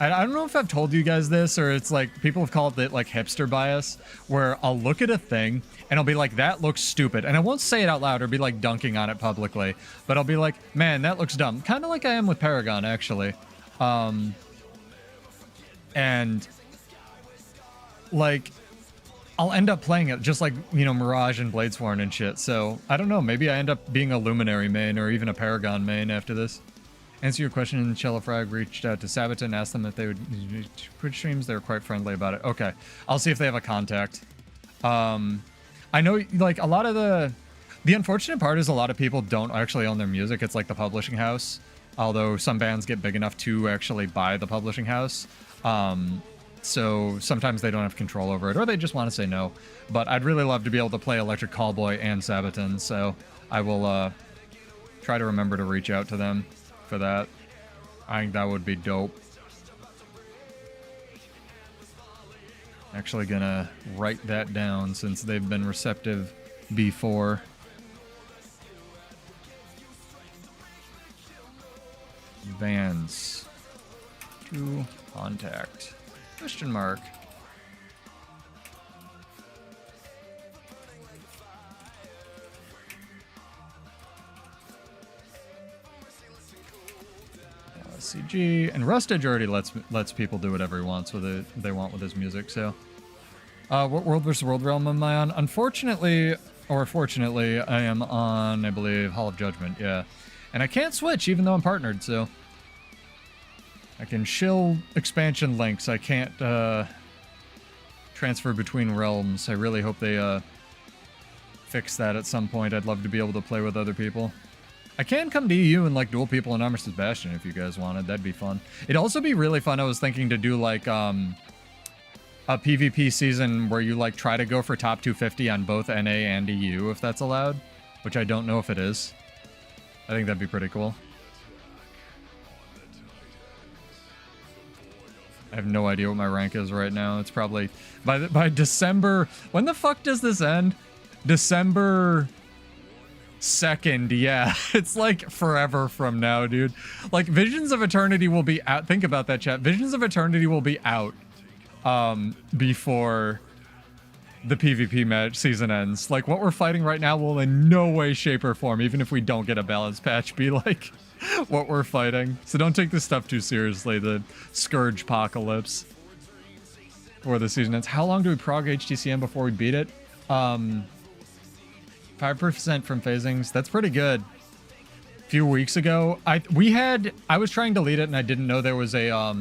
I don't know if I've told you guys this, or it's like, people have called it like hipster bias, where I'll look at a thing and I'll be like, that looks stupid. And I won't say it out loud or be like dunking on it publicly, but I'll be like, man, that looks dumb. Kind of like I am with Paragon, actually. And like, I'll end up playing it just like, you know, Mirage and Bladesworn and shit. So I don't know, maybe I end up being a Luminary main or even a Paragon main after this. Answer your question, Shellafrag reached out to Sabaton and asked them if they would Twitch streams. They were quite friendly about it. Okay, I'll see if they have a contact. I know, like, a lot of the unfortunate part is a lot of people don't actually own their music. It's like the publishing house, although some bands get big enough to actually buy the publishing house. So sometimes they don't have control over it, or they just want to say no. But I'd really love to be able to play Electric Callboy and Sabaton, so I will try to remember to reach out to them for that. I think that would be dope. Actually gonna write that down since they've been receptive before. Bands to contact. Question mark. CG and Rustage already lets people do whatever he wants with it, they want with his music. So, what World vs. World realm am I on? Unfortunately, or fortunately, I am on, I believe, Hall of Judgment. Yeah, and I can't switch even though I'm partnered. So, I can shill expansion links. I can't transfer between realms. I really hope they fix that at some point. I'd love to be able to play with other people. I can come to EU and like duel people in Armistice Bastion if you guys wanted. That'd be fun. It'd also be really fun. I was thinking to do like a PvP season where you like try to go for top 250 on both NA and EU if that's allowed, which I don't know if it is. I think that'd be pretty cool. I have no idea what my rank is right now. It's probably by December. When the fuck does this end? December 2nd, yeah. It's like forever from now, dude. Like, Visions of Eternity will be out. Think about that, chat. Visions of Eternity will be out before the PvP match season ends. Like, what we're fighting right now will in no way, shape, or form, even if we don't get a balance patch, be like what we're fighting. So don't take this stuff too seriously. The Scourge Apocalypse before the season ends. How long do we prog HTCM before we beat it? 5% from phasings. That's pretty good. A few weeks ago, I was trying to lead it and I didn't know there was a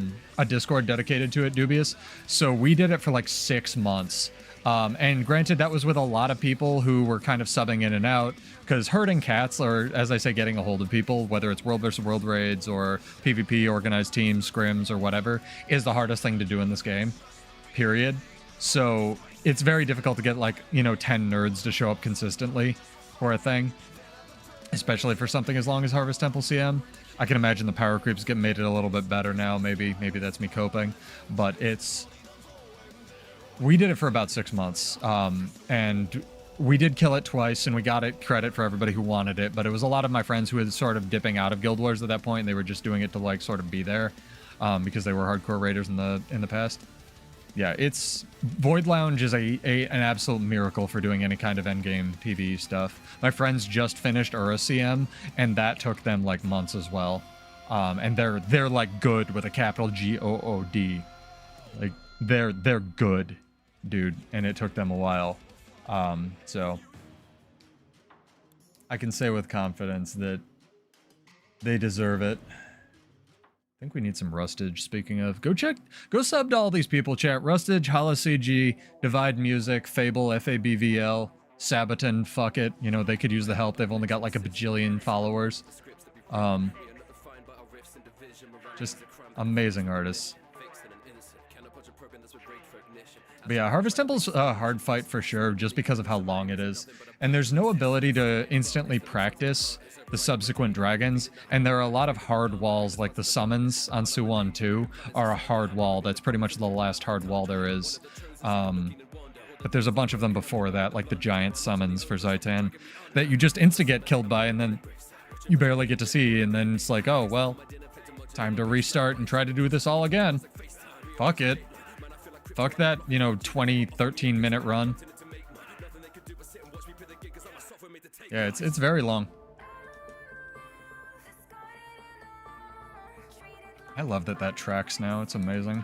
Discord dedicated to it, Dubious. So we did it for like 6 months. And granted, that was with a lot of people who were kind of subbing in and out, because herding cats, or as I say, getting a hold of people, whether it's world versus world raids or PvP, organized teams, scrims, or whatever, is the hardest thing to do in this game, period. So it's very difficult to get, like, 10 nerds to show up consistently for a thing, especially for something as long as Harvest Temple CM. I can imagine the power creeps get made it a little bit better now. Maybe that's me coping, but we did it for about 6 months, and we did kill it twice, and we got it credit for everybody who wanted it, but it was a lot of my friends who was sort of dipping out of Guild Wars at that point, and they were just doing it to, like, sort of be there, because they were hardcore raiders in the past. Yeah, Void Lounge is an absolute miracle for doing any kind of endgame PvE stuff. My friends just finished Ura CM, and that took them, like, months as well. And they're like good with a capital GOOD. Like, they're good, dude, and it took them a while. So I can say with confidence that they deserve it. I think we need some Rustage, speaking of. Go sub to all these people, chat. Rustage, HoloCG, Divide Music, Fable, FABVL, Sabaton, fuck it. They could use the help. They've only got like a bajillion followers. Just amazing artists. But yeah, Harvest Temple's a hard fight for sure, just because of how long it is. And there's no ability to instantly practice the subsequent dragons, and there are a lot of hard walls, like the summons on Suwon 2 are a hard wall. That's pretty much the last hard wall there is. But there's a bunch of them before that, like the giant summons for Zaitan, that you just insta-get killed by, and then you barely get to see, and then it's like, oh, well, time to restart and try to do this all again. Fuck it. Fuck that, 20, 13-minute run. Yeah, it's very long. I love that tracks now. It's amazing.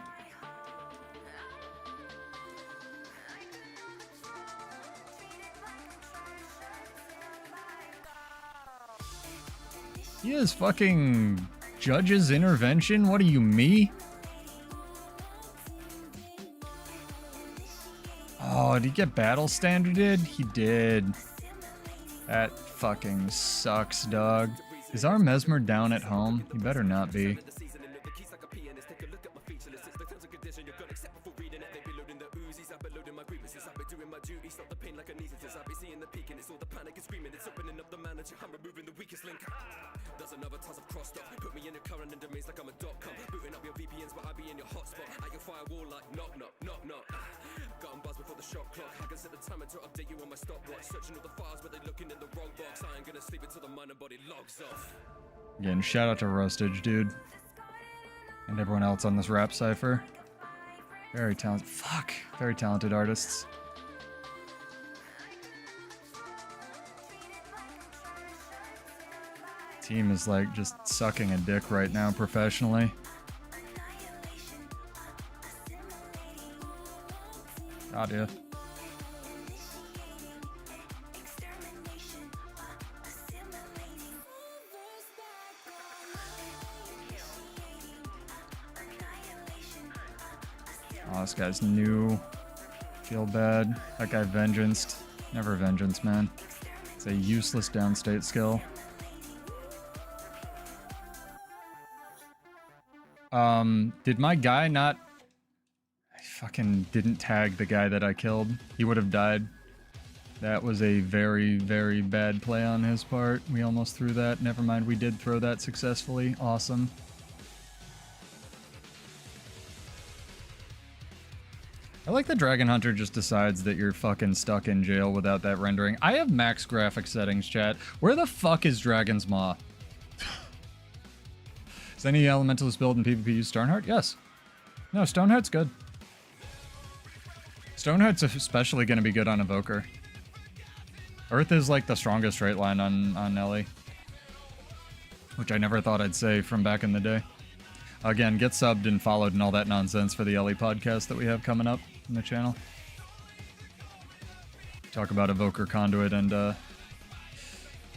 He is fucking judge's intervention? What are you, me? Oh, did he get battle standarded? He did. That fucking sucks, dog. Is our Mesmer down at home? He better not be. Again, shout out to Rustage, dude. And everyone else on this rap cipher. Very talented. Fuck. Very talented artists. Team is like just sucking a dick right now professionally. God, yeah. Oh, this guy's new. Feel bad. That guy Vengeanced. Never Vengeance, man. It's a useless downstate skill. Did my guy not... I fucking didn't tag the guy that I killed. He would have died. That was a very, very bad play on his part. We almost threw that. Never mind, we did throw that successfully. Awesome. I like that Dragon Hunter just decides that you're fucking stuck in jail without that rendering. I have max graphic settings, chat. Where the fuck is Dragon's Maw? Is any Elementalist build in PvP use Stoneheart? Yes. No, Stoneheart's good. Stoneheart's especially going to be good on Evoker. Earth is like the strongest straight line on Nelly. which I never thought I'd say from back in the day. Again, get subbed and followed and all that nonsense for the Ellie podcast that we have coming up in the channel. Talk about Evoker Conduit and, oh,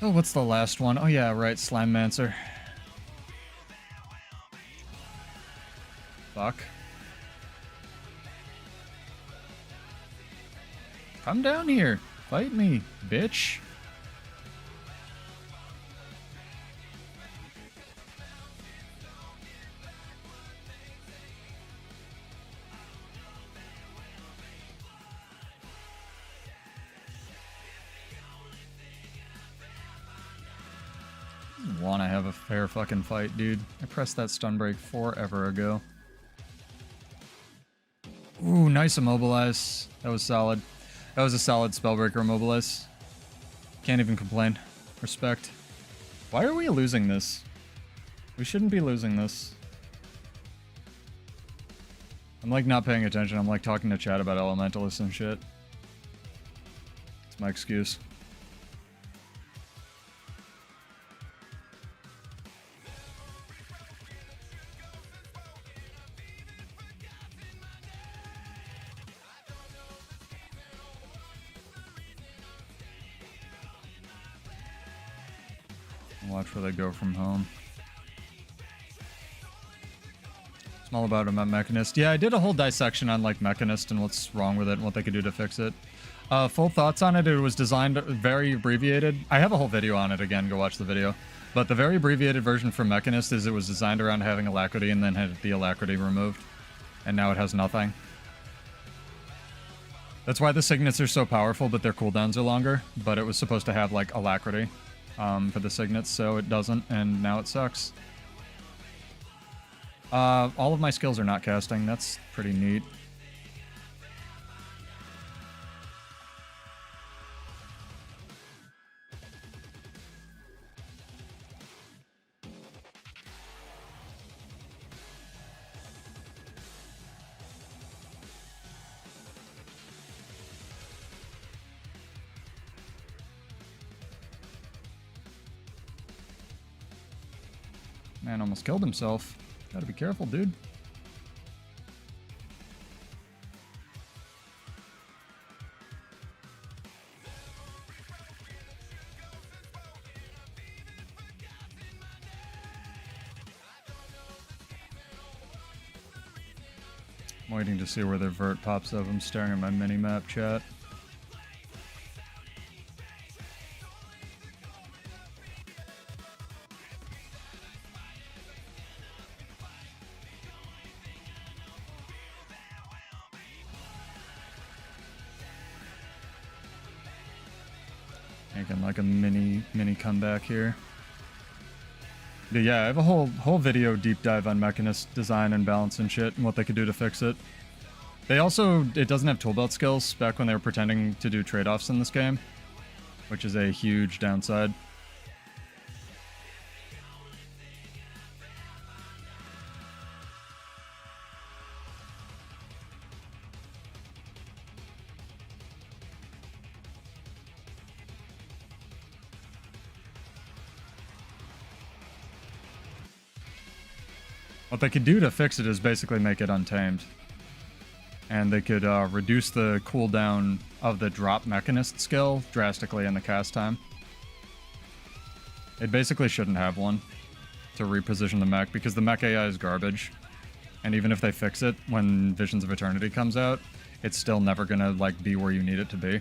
what's the last one? Oh yeah, right, Slime Mancer. Fuck. Come down here. Fight me, bitch. Want to have a fair fucking fight, dude. I pressed that stun break forever ago. Ooh, nice immobilize. That was solid. That was a solid spellbreaker immobilize. Can't even complain. Respect. Why are we losing this? We shouldn't be losing this. I'm like not paying attention. I'm like talking to chat about elementalists and shit. It's my excuse. Watch where they go from home. It's all about a Mechanist. Yeah, I did a whole dissection on like Mechanist and what's wrong with it and what they could do to fix it. Full thoughts on it. It was designed very abbreviated. I have a whole video on it. Again, go watch the video. But the very abbreviated version for Mechanist is it was designed around having alacrity and then had the alacrity removed. And now it has nothing. That's why the signets are so powerful, but their cooldowns are longer. But it was supposed to have like alacrity. For the signets, so it doesn't, and now it sucks. All of my skills are not casting. That's pretty neat. Man almost killed himself. Gotta be careful, dude. I'm waiting to see where their vert pops up. I'm staring at my mini-map chat. Making like a mini comeback here. But yeah, I have a whole video deep dive on Mechanist design and balance and shit and what they could do to fix it. They also, it doesn't have toolbelt skills back when they were pretending to do trade-offs in this game, which is a huge downside. What they could do to fix it is basically make it untamed. And they could reduce the cooldown of the drop Mechanist skill drastically in the cast time. It basically shouldn't have one to reposition the mech because the mech AI is garbage. And even if they fix it when Visions of Eternity comes out, it's still never gonna like be where you need it to be.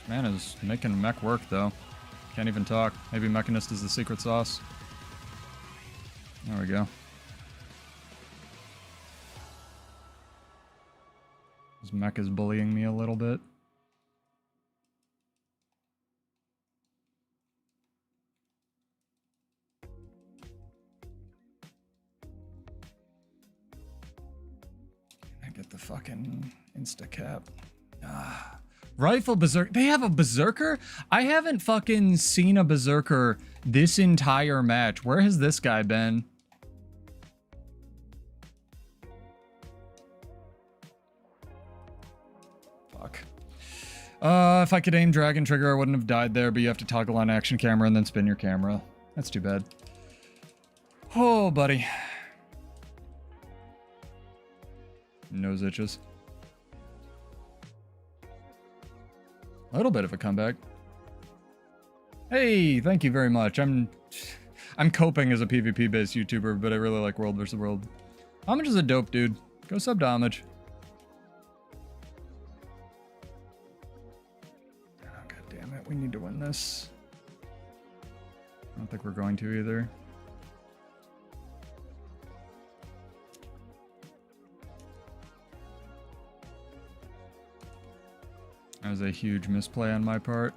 Man is making mech work, though. Can't even talk. Maybe Mechanist is the secret sauce. There we go. This mech is bullying me a little bit. I get the fucking insta-cap. Ah. Rifle Berserker. They have a Berserker? I haven't fucking seen a Berserker this entire match. Where has this guy been? Fuck. If I could aim dragon trigger, I wouldn't have died there, but you have to toggle on action camera and then spin your camera. That's too bad. Oh, buddy. Nose itches. A little bit of a comeback. Hey, thank you very much. I'm coping as a PvP-based YouTuber, but I really like World vs. World. Homage is a dope dude. Go sub to Homage. Oh, God damn it. We need to win this. I don't think we're going to either. That was a huge misplay on my part.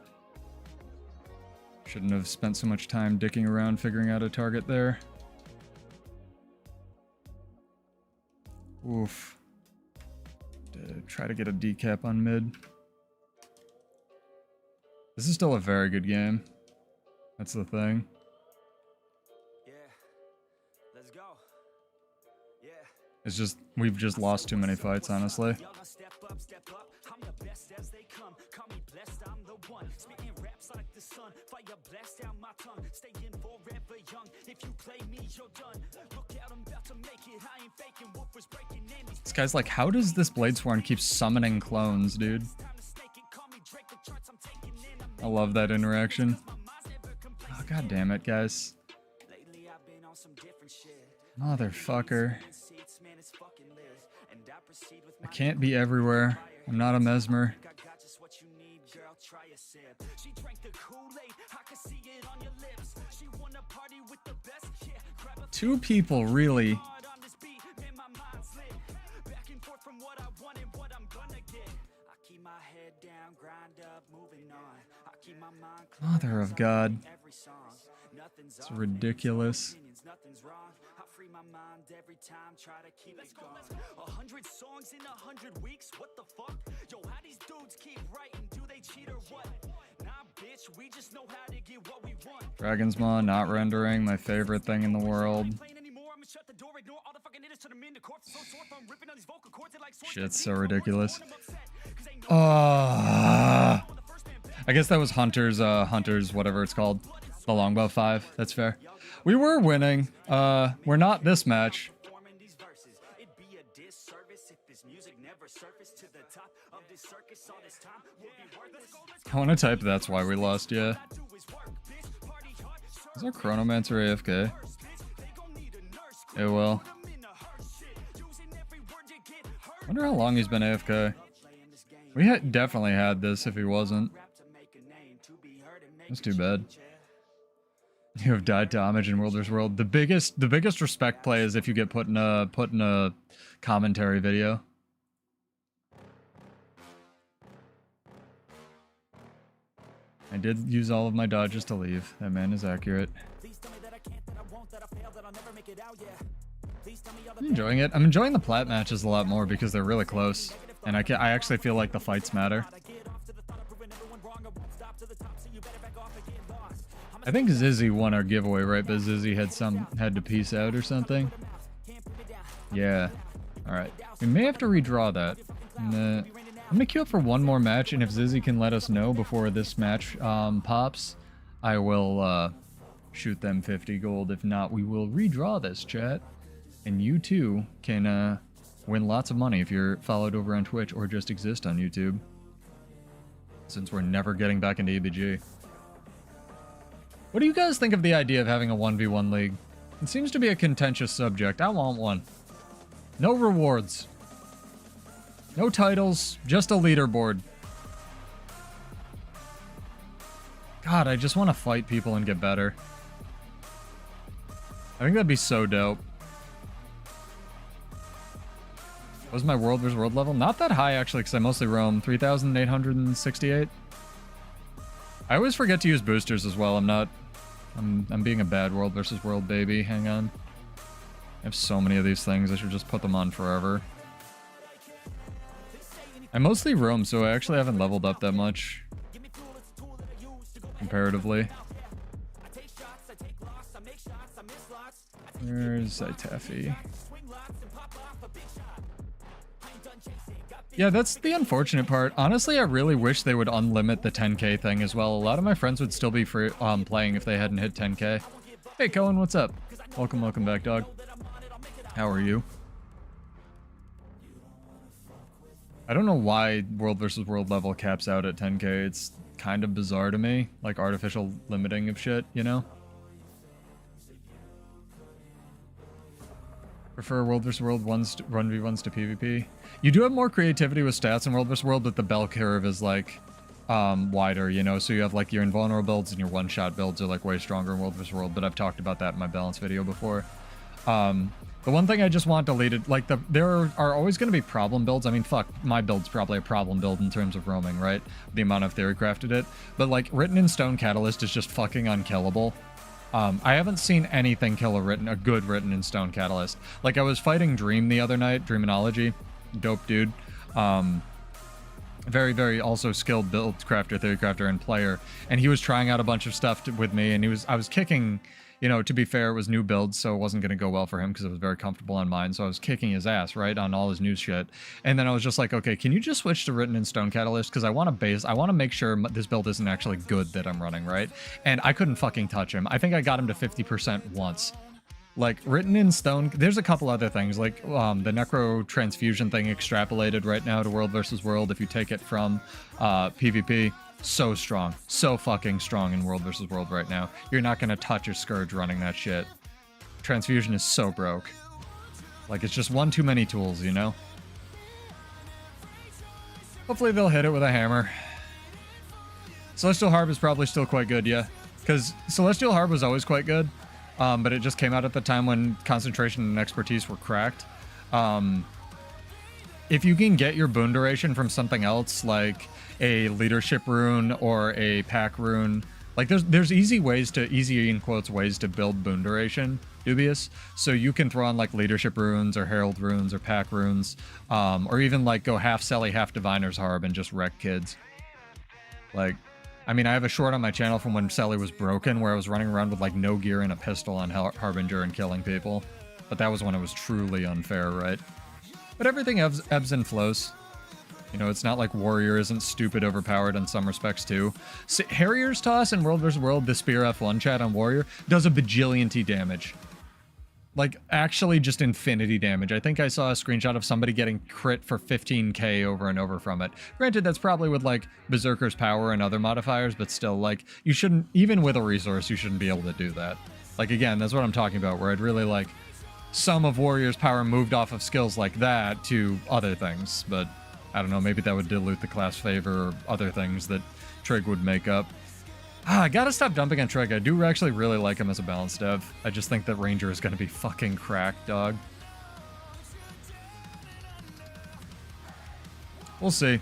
Shouldn't have spent so much time dicking around figuring out a target there. Oof. To try to get a decap on mid. This is still a very good game. That's the thing. Yeah. Let's go. Yeah. It's just, we've just lost too many fights, honestly. Y'all gonna step up, step up. I'm the best as they come. Call me blessed, I'm the one. Spitting raps like the sun. Fire blast down my tongue. Staying forever young. If you play me, you're done. Look out, I'm about to make it. I ain't faking. Wolf was breaking in. This guy's like, how does this Bladesworn keep summoning clones, dude? I love that interaction. Oh, God damn it, guys. Motherfucker. I can't be everywhere. I'm not a mesmer. Two people, really? Mother of God. It's ridiculous. Free my mind every time, try to keep it going. 100 songs in 100 weeks, what the fuck? Yo, how these dudes keep writing? Do they cheat or what? Nah, bitch, we just know how to get what we want. Dragon's Maw not rendering, my favorite thing in the world. Shit's so ridiculous. I guess that was Hunter's whatever it's called. The Longbow 5, that's fair. We were winning. We're not this match. I want to type that's why we lost, yeah. Is our Chronomancer AFK? It will. Wonder how long he's been AFK. We definitely had this if he wasn't. That's too bad. You have died to Homage in World vs. World. The biggest respect play is if you get put in a commentary video. I did use all of my dodges to leave. That man is accurate. I'm enjoying it. I'm enjoying the plat matches a lot more because they're really close, and I actually feel like the fights matter. I think Zizzy won our giveaway, right? But Zizzy had to peace out or something. Yeah. All right. We may have to redraw that. I'm gonna queue up for one more match, and if Zizzy can let us know before this match pops, I will shoot them 50 gold. If not, we will redraw this, chat, and you too can win lots of money if you're followed over on Twitch or just exist on YouTube. Since we're never getting back into EBG. What do you guys think of the idea of having a 1v1 league? It seems to be a contentious subject. I want one. No rewards. No titles, just a leaderboard. God, I just want to fight people and get better. I think that'd be so dope. What was my World vs. World level? Not that high, actually, because I mostly roam. 3,868. I always forget to use boosters as well. I'm being a bad World vs. World baby. Hang on. I have so many of these things. I should just put them on forever. I mostly roam, so I actually haven't leveled up that much. Comparatively. Where's Itafi? Yeah, that's the unfortunate part. Honestly, I really wish they would unlimit the 10k thing as well. A lot of my friends would still be free, playing if they hadn't hit 10k. Hey, Cohen, what's up? Welcome back, dog. How are you? I don't know why World vs. World level caps out at 10k. It's kind of bizarre to me. Like artificial limiting of shit, you know? Prefer World vs. World 1v1s to PvP. You do have more creativity with stats in World vs. World, but the bell curve is like wider, you know? So you have like your invulnerable builds and your one-shot builds are like way stronger in World vs. World, but I've talked about that in my balance video before. The one thing I just want deleted, like there are always going to be problem builds. I mean, fuck, my build's probably a problem build in terms of roaming, right? The amount of theory crafted it. But like written in stone catalyst is just fucking unkillable. I haven't seen anything kill a good written in stone catalyst. Like I was fighting Dream the other night, Dreaminology, dope dude. Very, very also skilled build crafter, theory crafter, and player. And he was trying out a bunch of stuff with me, and I was kicking. You know, to be fair, it was new builds, so it wasn't going to go well for him because it was very comfortable on mine. So I was kicking his ass, right, on all his new shit. And then I was just like, okay, can you just switch to written in stone catalyst? Because I want to make sure this build isn't actually good that I'm running, right? And I couldn't fucking touch him. I think I got him to 50% once. Like, written in stone, there's a couple other things, like the necro transfusion thing extrapolated right now to World versus World. If you take it from PvP, so strong, so fucking strong in World versus World right now. You're not gonna touch your Scourge running that shit. Transfusion is so broke. Like, it's just one too many tools, you know? Hopefully they'll hit it with a hammer. Celestial Harp is probably still quite good, yeah. Because Celestial Harp was always quite good, but it just came out at the time when concentration and expertise were cracked. If you can get your boon duration from something else, like a leadership rune or a pack rune, like there's easy in quotes ways to build boon duration, Dubious. So you can throw on like leadership runes or herald runes or pack runes, or even like go half Selly, half Diviner's Harb and just wreck kids. Like, I mean, I have a short on my channel from when Selly was broken where I was running around with like no gear and a pistol on Harbinger and killing people. But that was when it was truly unfair, right? But everything ebbs and flows. You know, it's not like Warrior isn't stupid overpowered in some respects too. Harrier's Toss in World vs. World, the Spear F1 chat on Warrior, does a bajillion T damage. Like, actually just infinity damage. I think I saw a screenshot of somebody getting crit for 15k over and over from it. Granted, that's probably with, like, Berserker's Power and other modifiers, but still, like, you shouldn't, even with a resource, you shouldn't be able to do that. Like, again, that's what I'm talking about, where I'd really, like, some of Warrior's power moved off of skills like that to other things, but I don't know, maybe that would dilute the class favor or other things that Trig would make up. I gotta stop dumping on Trig. I do actually really like him as a balance dev. I just think that Ranger is gonna be fucking cracked, dog. We'll see.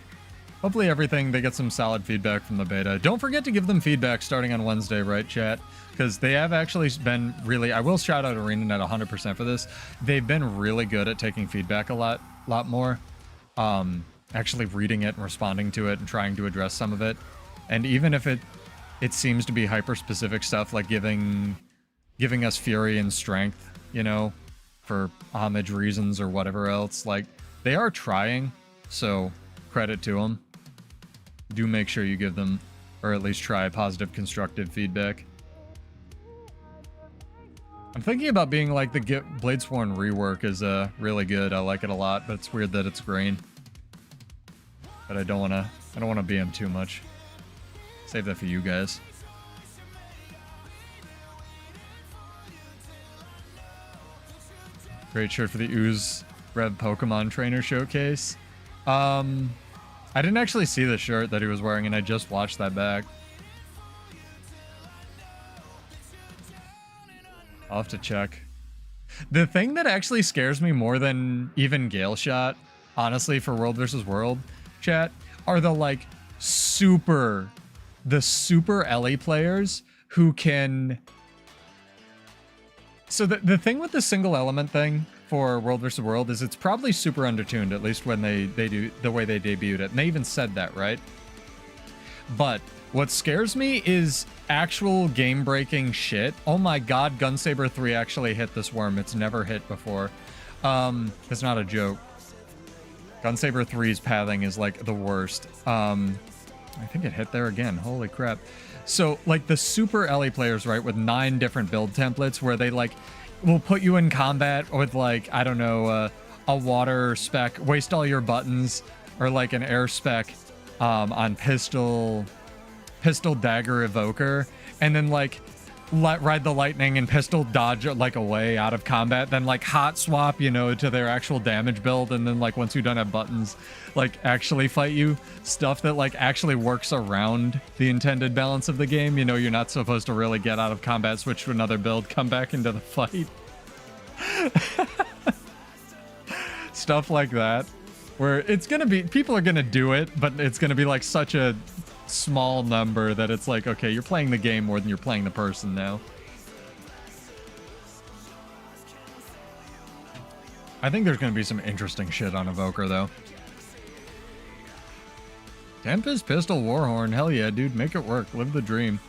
Hopefully everything, they get some solid feedback from the beta. Don't forget to give them feedback starting on Wednesday, right, chat? Because they have actually been really, I will shout out Arena at 100% for this. They've been really good at taking feedback a lot more. Actually reading it and responding to it and trying to address some of it. And even if it seems to be hyper-specific stuff, like giving us fury and strength, you know, for homage reasons or whatever else. Like, they are trying, so credit to them. Do make sure you give them, or at least try positive, constructive feedback. I'm thinking about being like the Bladesworn rework is really good. I like it a lot, but it's weird that it's green. But I don't wanna BM too much. Save that for you guys. Great shirt for the Ooze Rev Pokemon Trainer Showcase. I didn't actually see the shirt that he was wearing, and I just watched that back. I'll have to check. The thing that actually scares me more than even Gailshot, honestly, for World vs. World chat, are the like super Ellie players who can... So the thing with the single element thing for World vs. World is it's probably super undertuned, at least when they do the way they debuted it. And they even said that, right? But what scares me is actual game-breaking shit. Oh my god, Gunsaber 3 actually hit this worm. It's never hit before. It's not a joke. Gunsaber 3's pathing is like the worst. I think it hit there again. Holy crap. So like the super Ellie players, right, with 9 different build templates where they like will put you in combat with like, I don't know, a water spec, waste all your buttons, or like an air spec on pistol dagger evoker, and then like ride the lightning and pistol dodge like away out of combat, then like hot swap, you know, to their actual damage build, and then like once you don't have buttons, like actually fight you. Stuff that like actually works around the intended balance of the game. You know, you're not supposed to really get out of combat, switch to another build, come back into the fight. Stuff like that, where it's gonna be, people are gonna do it, but it's gonna be like such a small number that it's like, okay, you're playing the game more than you're playing the person now. I think there's gonna be some interesting shit on Evoker though. Tempest Pistol Warhorn, hell yeah, dude, make it work, live the dream.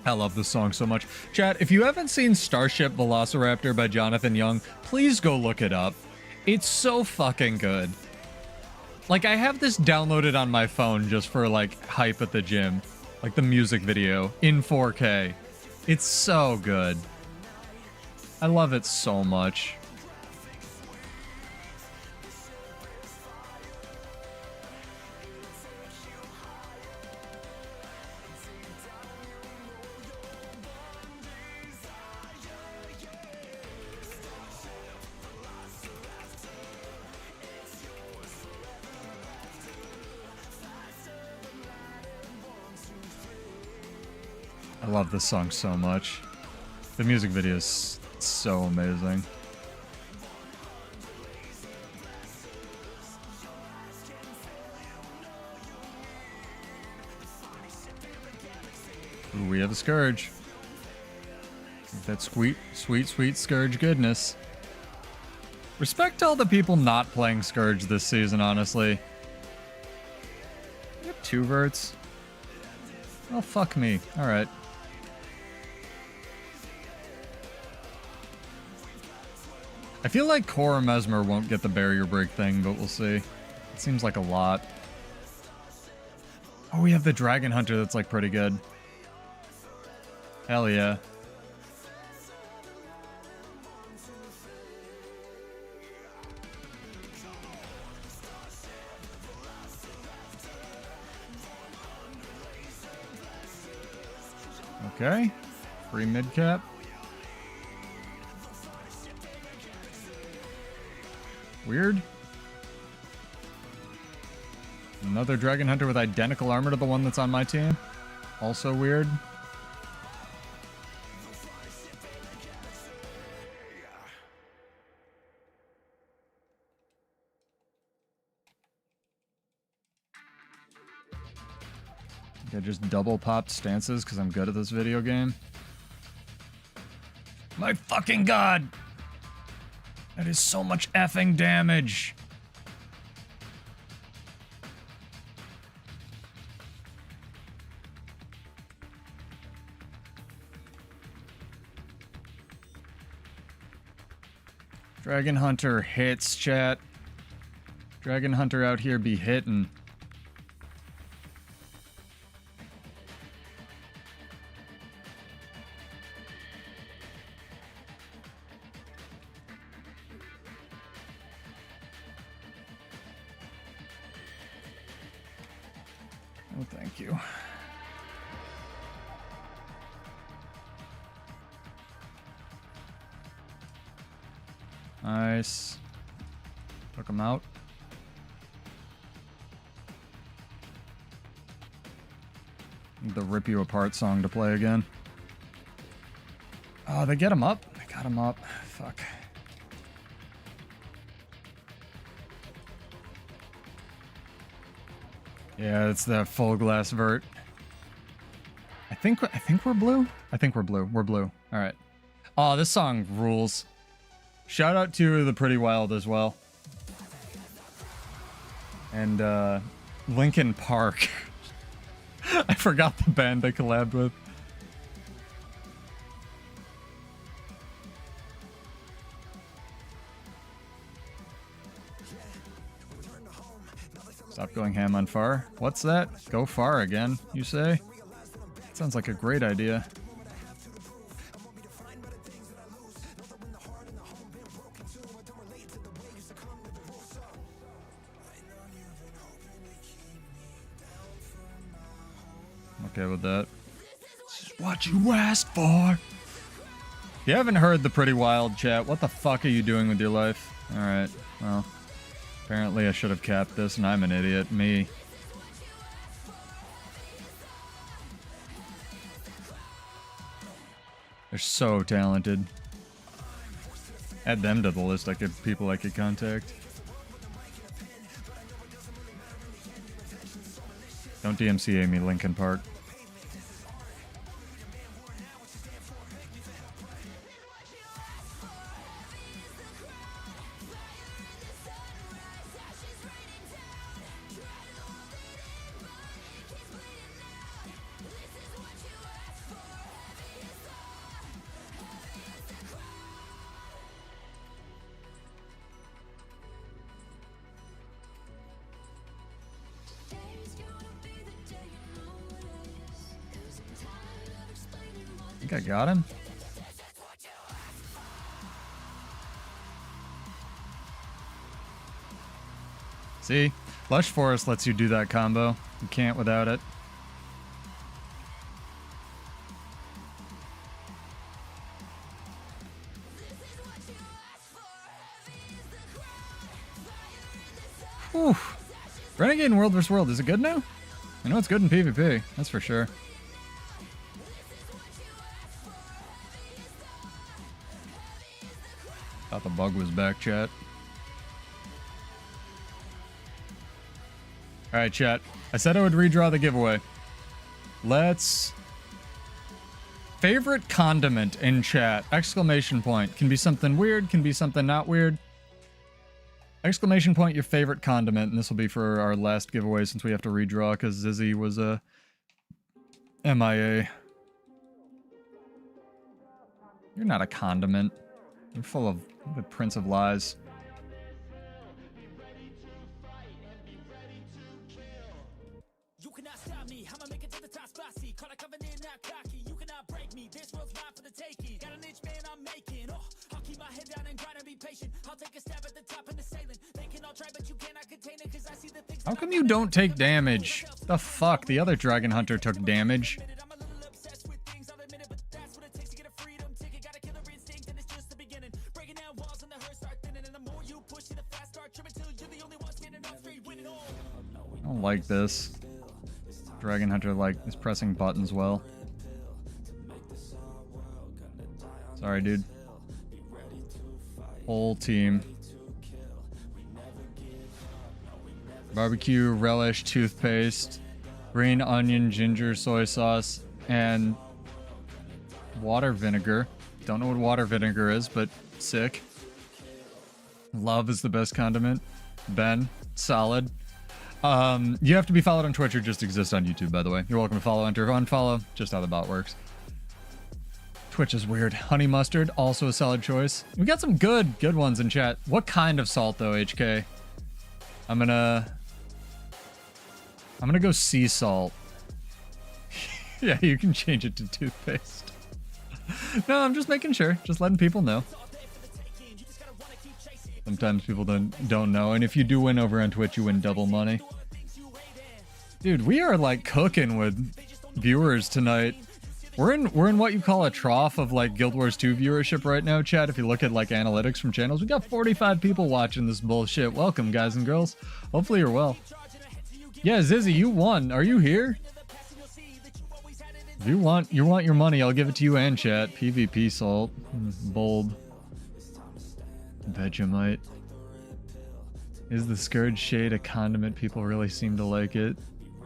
I love this song so much. Chat, if you haven't seen Starship Velociraptor by Jonathan Young, please go look it up. It's so fucking good. Like, I have this downloaded on my phone just for, like, hype at the gym. Like, the music video in 4K. It's so good. I love it so much. I love this song so much. The music video is so amazing. Ooh, we have a Scourge. That sweet, sweet, sweet Scourge goodness. Respect to all the people not playing Scourge this season, honestly. You have 2 verts? Oh, fuck me. Alright. I feel like Core or Mesmer won't get the barrier break thing, but we'll see. It seems like a lot. Oh, we have the Dragon Hunter that's like pretty good. Hell yeah. Okay. Free mid cap. Weird. Another Dragon Hunter with identical armor to the one that's on my team. Also weird. I just double popped stances because I'm good at this video game. My fucking god! That is so much effing damage. Dragon Hunter hits, chat. Dragon Hunter out here be hitting. Oh, thank you. Nice. Took him out. Need the Rip You Apart song to play again. Oh, they get him up? They got him up. Fuck. Yeah, it's the full glass vert. I think we're blue. I think we're blue. We're blue. All right. Oh, this song rules. Shout out to the Pretty Wild as well. And Linkin Park. I forgot the band they collabed with. Stop going ham on far. What's that? Go far again, you say? Sounds like a great idea. Okay with that. This is what you asked for. If you haven't heard the Pretty Wild chat, what the fuck are you doing with your life? Alright, well. Apparently I should have capped this and I'm an idiot. Me. They're so talented. Add them to the list. People I could contact. Don't DMCA me, Linkin Park. I got him. See? Lush Forest lets you do that combo. You can't without it. Whew. Renegade in World vs. World. Is it good now? I know it's good in PvP. That's for sure. Thought the bug was back, chat. Alright, chat. I said I would redraw the giveaway. Let's... Favorite condiment in chat. Exclamation point. Can be something weird, can be something not weird. Exclamation point, your favorite condiment. And this will be for our last giveaway since we have to redraw because Zizzy was a MIA. You're not a condiment. You're full of the Prince of Lies. You cannot stop me. I'ma make it to the top spicy. Call a covenant, not cocky. You cannot break me. This world's mine for the taking. Got an itch, man, I'm making. Oh, I'll keep my head down and grind and be patient. I'll take a stab at the top and the sailing. They can all try, but you cannot contain it because I see the things. How come you don't take damage? The fuck? The other Dragon Hunter took damage. I don't like this. Dragon Hunter is pressing buttons well. Sorry, dude. Whole team. Barbecue, relish, toothpaste, green onion, ginger, soy sauce, and water vinegar. Don't know what water vinegar is, but sick. Love is the best condiment. Ben, solid. You have to be followed on Twitch or just exist on YouTube, by the way. You're welcome to follow, enter, unfollow. Just how the bot works. Twitch is weird. Honey mustard, also a solid choice. We got some good ones in chat. What kind of salt, though, HK? I'm gonna go sea salt. Yeah, you can change it to toothpaste. No, I'm just making sure. Just letting people know. Sometimes people don't know, and if you do win over on Twitch, you win double money. Dude, we are like cooking with viewers tonight. We're in what you call a trough of like Guild Wars 2 viewership right now, chat. If you look at like analytics from channels, we got 45 people watching this bullshit. Welcome, guys and girls. Hopefully you're well. Yeah, Zizzy, you won. Are you here? If you want your money, I'll give it to you and chat. PvP salt. Bold. Vegemite. Is the Scourge Shade a condiment? People really seem to like it.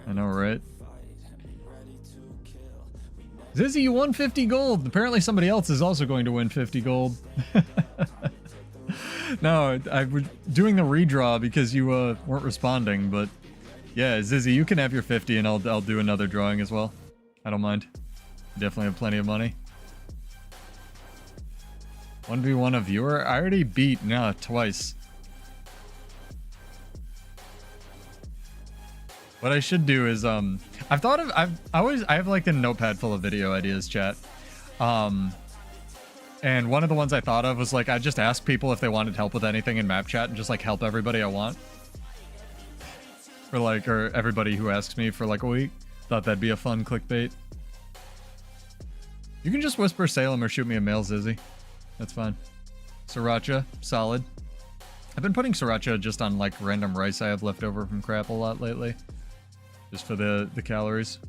I know, right? Zizzy, you won 50 gold. Apparently somebody else is also going to win 50 gold. No, I was doing the redraw because you weren't responding, but Yeah, Zizzy, you can have your 50 and I'll do another drawing as well. I don't mind. Definitely have plenty of money. 1v1 a viewer? I already beat, twice. What I should do is, I have like a notepad full of video ideas, chat. And one of the ones I thought of was like, I just ask people if they wanted help with anything in map chat and just like help everybody I want. Or everybody who asks me for like a week. Thought that'd be a fun clickbait. You can just whisper Salem or shoot me a mail, Zizzy. That's fine. Sriracha, solid. I've been putting sriracha just on like random rice I have left over from crap a lot lately. Just for the calories.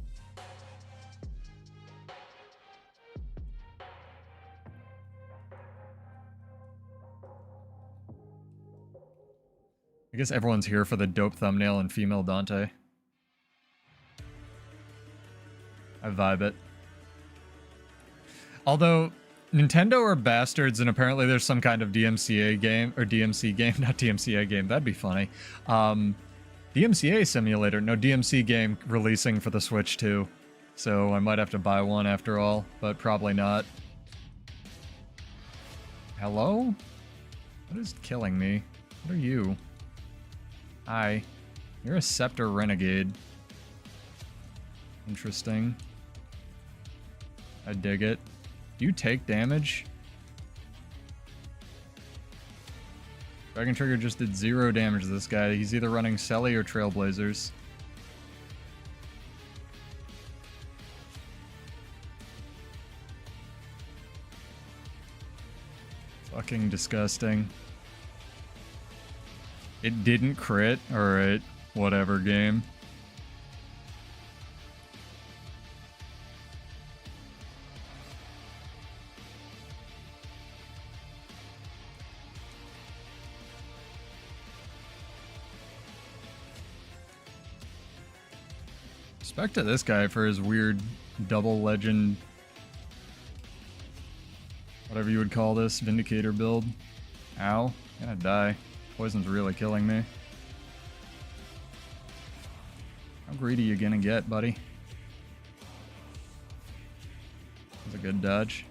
I guess everyone's here for the dope thumbnail and female Dante. I vibe it. Although, Nintendo are bastards and apparently there's some kind of DMCA game, or DMC game, not DMCA game, that'd be funny. DMCA simulator, no DMC game releasing for the Switch too. So I might have to buy one after all, but probably not. Hello? What is killing me? What are you? Hi. You're a Scepter Renegade. Interesting. I dig it. Do you take damage? Dragon Trigger just did 0 damage to this guy. He's either running Selly or Trailblazers. Fucking disgusting. It didn't crit? Alright, whatever game. Respect to this guy for his weird double legend, whatever you would call this, Vindicator build. Ow, gonna die. Poison's really killing me. How greedy you gonna get, buddy? That's a good dodge.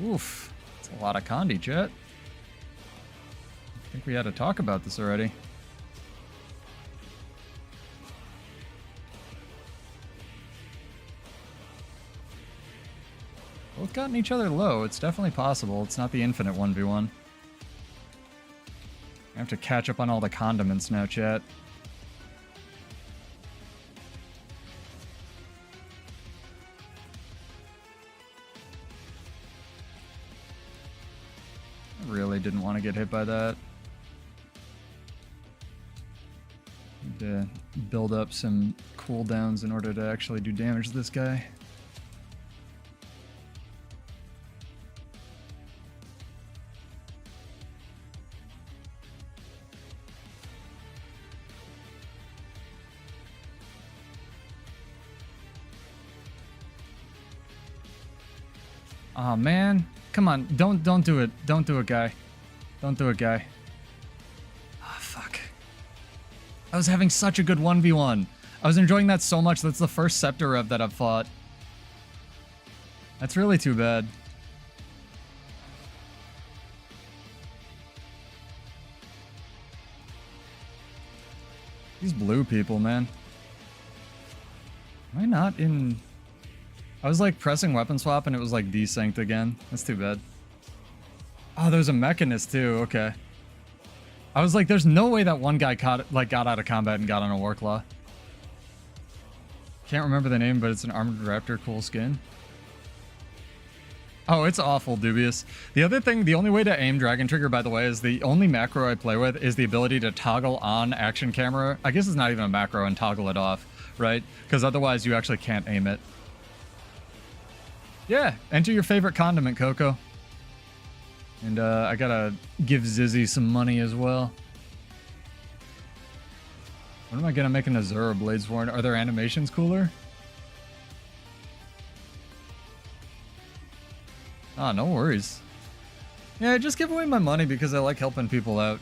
Oof, that's a lot of Condi, chat. I think we had to talk about this already. Both gotten each other low. It's definitely possible. It's not the infinite 1v1. I have to catch up on all the condiments now, chat. I really didn't want to get hit by that. Need to build up some cooldowns in order to actually do damage to this guy. Aw, man. Come on. Don't do it. Don't do it, guy. Don't do it, guy. Ah, fuck. I was having such a good 1v1. I was enjoying that so much. That's the first Scepter rev that I've fought. That's really too bad. These blue people, man. Am I not in... I was like pressing weapon swap and it was like desynced again. That's too bad. Oh, there's a mechanist too. Okay. I was like, there's no way that one guy got out of combat and got on a Warclaw. Can't remember the name, but it's an Armored Raptor cool skin. Oh, it's awful, dubious. The other thing, the only way to aim Dragon Trigger, by the way, is the only macro I play with is the ability to toggle on action camera. I guess it's not even a macro, and toggle it off, right? Because otherwise you actually can't aim it. Yeah, enter your favorite condiment, Coco. And I gotta give Zizzy some money as well. What am I gonna make an Azura Blades for? Are their animations cooler? Ah, no worries. Yeah, I just give away my money because I like helping people out.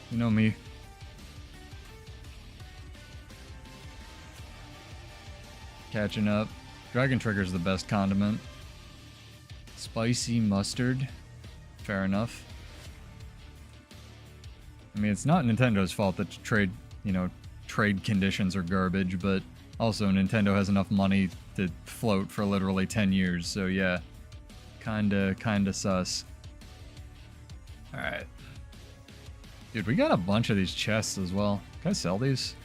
You know me. Catching up. Dragon Trigger's the best condiment. Spicy mustard. Fair enough. I mean, it's not Nintendo's fault that trade, you know, trade conditions are garbage, but also Nintendo has enough money to float for literally 10 years, so yeah. Kinda sus. Alright. Dude, we got a bunch of these chests as well. Can I sell these?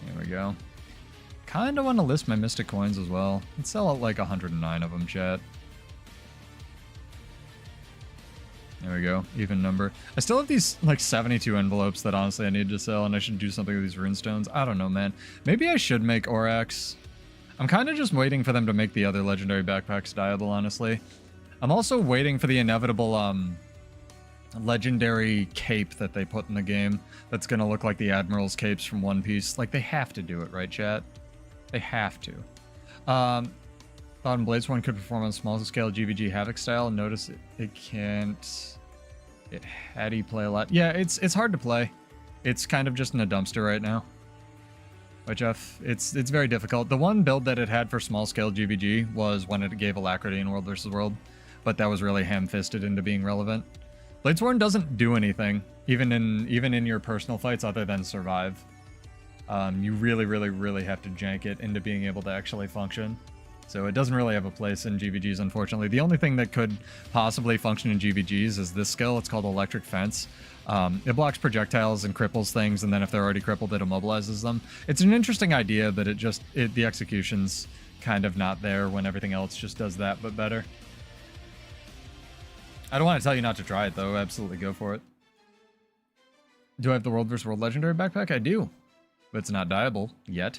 There we go. Kinda want to list my Mystic Coins as well. Let's sell out like 109 of them, chat. There we go. Even number. I still have these like 72 envelopes that honestly I need to sell, and I should do something with these runestones. I don't know, man. Maybe I should make Orax. I'm kind of just waiting for them to make the other legendary backpacks dyeable, honestly. I'm also waiting for the inevitable legendary cape that they put in the game that's going to look like the Admiral's capes from One Piece. Like, they have to do it, right, chat? They have to. Thought in Blades 1 could perform on small scale GVG Havoc style. Notice it can't. It had he play a lot. Yeah, it's hard to play. It's kind of just in a dumpster right now. But Jeff, it's very difficult. The one build that it had for small scale GVG was when it gave Alacrity in World vs. World, but that was really ham-fisted into being relevant. Bladesworn doesn't do anything, even in your personal fights, other than survive. You really have to jank it into being able to actually function. So it doesn't really have a place in GVGs, unfortunately. The only thing that could possibly function in GVGs is this skill. It's called Electric Fence. It blocks projectiles and cripples things, and then if they're already crippled, it immobilizes them. It's an interesting idea, but the execution's kind of not there when everything else just does that, but better. I don't want to tell you not to try it, though. Absolutely go for it. Do I have the World vs. World Legendary backpack? I do, but it's not dyeable yet.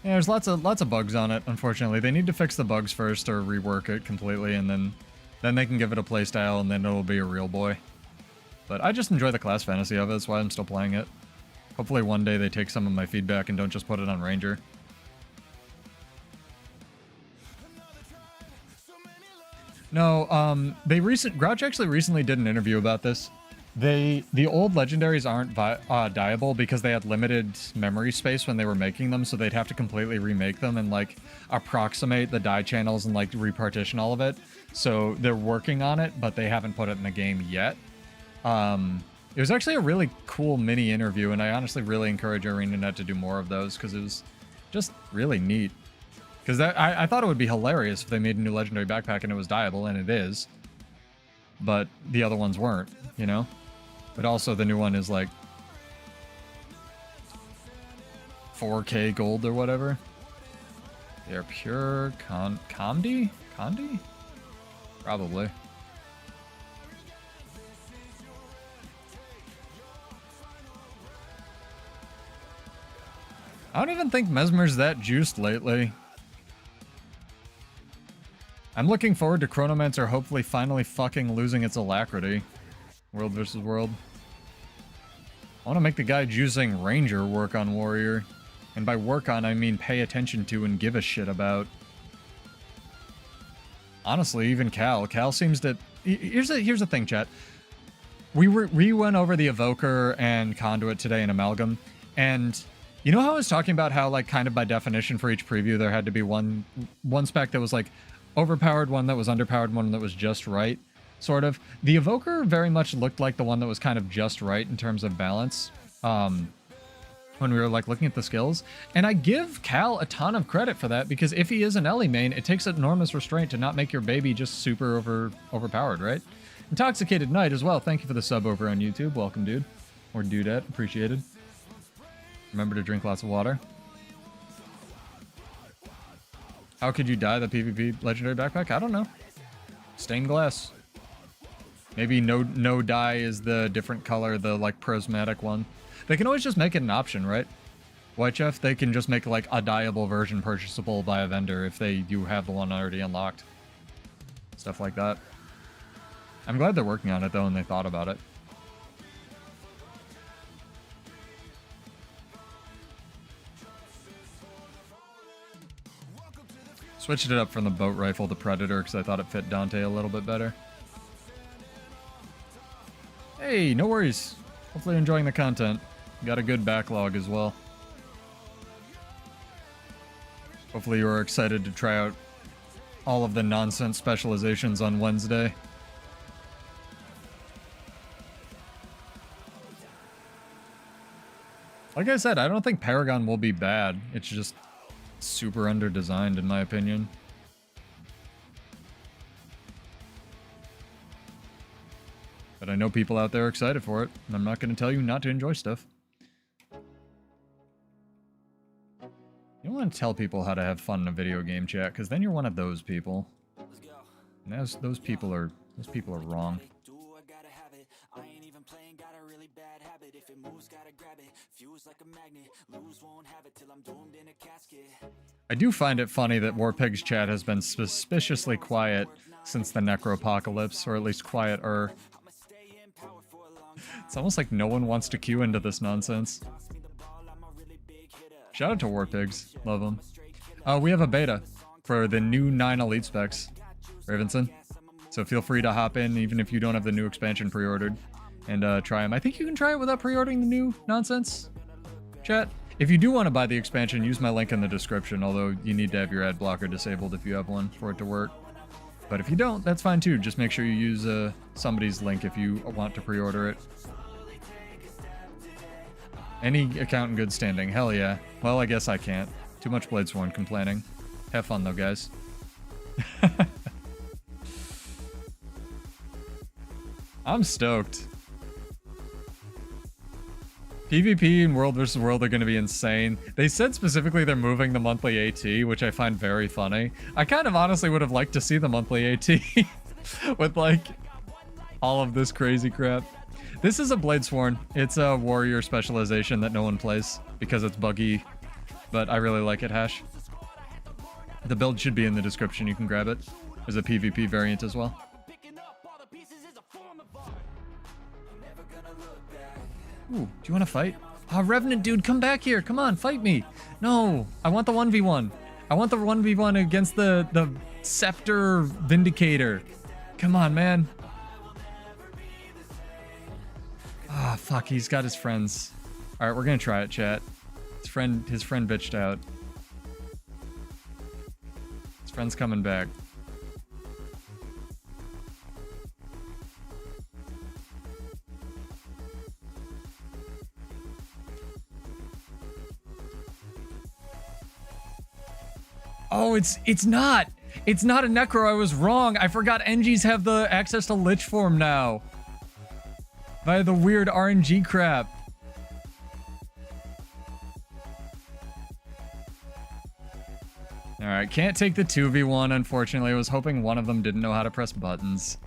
Yeah, there's lots of bugs on it, unfortunately. They need to fix the bugs first or rework it completely, and then they can give it a playstyle, and then it'll be a real boy. But I just enjoy the class fantasy of it, that's why I'm still playing it. Hopefully one day they take some of my feedback and don't just put it on Ranger. No, Grouch actually recently did an interview about this. The old legendaries aren't dyeable because they had limited memory space when they were making them, so they'd have to completely remake them and like approximate the dye channels and like repartition all of it. So they're working on it, but they haven't put it in the game yet. It was actually a really cool mini interview, and I honestly really encourage ArenaNet to do more of those because it was just really neat. Because I thought it would be hilarious if they made a new legendary backpack and it was dyeable, and it is. But the other ones weren't, you know? But also the new one is like 4K gold or whatever. They're pure Condi? Condi? Probably. I don't even think Mesmer's that juiced lately. I'm looking forward to Chronomancer hopefully finally fucking losing its alacrity. World vs. World. I want to make the guy juicing Ranger work on Warrior. And by work on, I mean pay attention to and give a shit about. Honestly, even Cal. Cal seems to... Here's the thing, chat. We went over the Evoker and Conduit today in Amalgam, and you know how I was talking about how, like, kind of by definition for each preview there had to be one spec that was, like, overpowered, one that was underpowered, one that was just right, sort of. The Evoker very much looked like the one that was kind of just right in terms of balance, when we were, like, looking at the skills. And I give Cal a ton of credit for that, because if he is an Ellie main, it takes enormous restraint to not make your baby just super overpowered, right? Intoxicated Knight as well. Thank you for the sub over on YouTube. Welcome, dude. Or dudette. Appreciated. Remember to drink lots of water. How could you dye the PvP legendary backpack? I don't know. Stained glass. Maybe no dye is the different color, the like prismatic one. They can always just make it an option, right? White Chef, they can just make like a dyeable version purchasable by a vendor if they do have the one already unlocked. Stuff like that. I'm glad they're working on it though and they thought about it. Switched it up from the boat rifle to Predator because I thought it fit Dante a little bit better. Hey, no worries. Hopefully you're enjoying the content. Got a good backlog as well. Hopefully you are excited to try out all of the nonsense specializations on Wednesday. Like I said, I don't think Paragon will be bad. It's just super under-designed in my opinion. But I know people out there are excited for it, and I'm not going to tell you not to enjoy stuff. You don't want to tell people how to have fun in a video game, chat, because then you're one of those people. And those people are wrong. I do find it funny that Warpig's chat has been suspiciously quiet since the Necropocalypse, or at least quieter. It's almost like no one wants to queue into this nonsense. Shout out to Warpigs. Love them. We have a beta for the new 9 Elite Specs, Ravenson. So feel free to hop in even if you don't have the new expansion pre-ordered and try them. I think you can try it without pre-ordering the new nonsense, chat. If you do want to buy the expansion, use my link in the description, although you need to have your ad blocker disabled if you have one for it to work. But if you don't, that's fine too. Just make sure you use somebody's link if you want to pre-order it. Any account in good standing. Hell yeah. Well, I guess I can't. Too much Bladesworn complaining. Have fun though, guys. I'm stoked. PvP and World vs. World are going to be insane. They said specifically they're moving the monthly AT, which I find very funny. I kind of honestly would have liked to see the monthly AT with like all of this crazy crap. This is a Bladesworn. It's a warrior specialization that no one plays because it's buggy, but I really like it, Hash. The build should be in the description. You can grab it. There's a PvP variant as well. Ooh, do you want to fight? Oh, Revenant dude, come back here. Come on, fight me. No, I want the 1v1. I want the 1v1 against the Scepter Vindicator. Come on, man. Ah, fuck, he's got his friends. All right, we're gonna try it, chat. His friend bitched out. His friend's coming back. Oh, it's not. It's not a Necro. I was wrong. I forgot NGs have the access to Lich Form now. Via the weird RNG crap. Alright, can't take the 2v1, unfortunately. I was hoping one of them didn't know how to press buttons.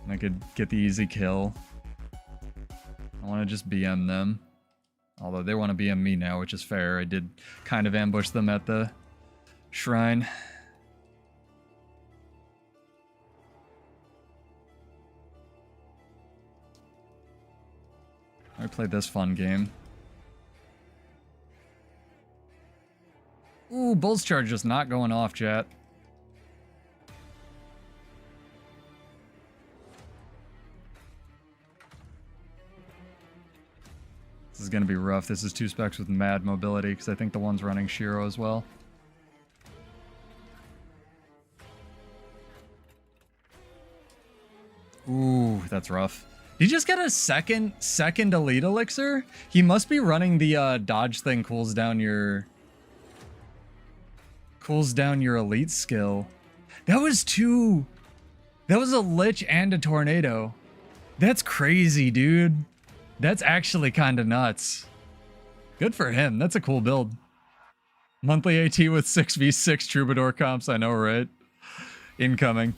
And I could get the easy kill. I want to just BM them. Although they want to BM me now, which is fair. I did kind of ambush them at the shrine. I played this fun game. Ooh, Bull's Charge just not going off, chat. This is going to be rough. This is 2 specs with mad mobility, because I think the one's running Shiro as well. Ooh, that's rough. He just got a second elite elixir? He must be running the dodge thing cools down your elite skill. That was 2. That was a Lich and a Tornado. That's crazy, dude. That's actually kind of nuts. Good for him. That's a cool build. Monthly AT with 6v6 Troubadour comps. I know, right? Incoming.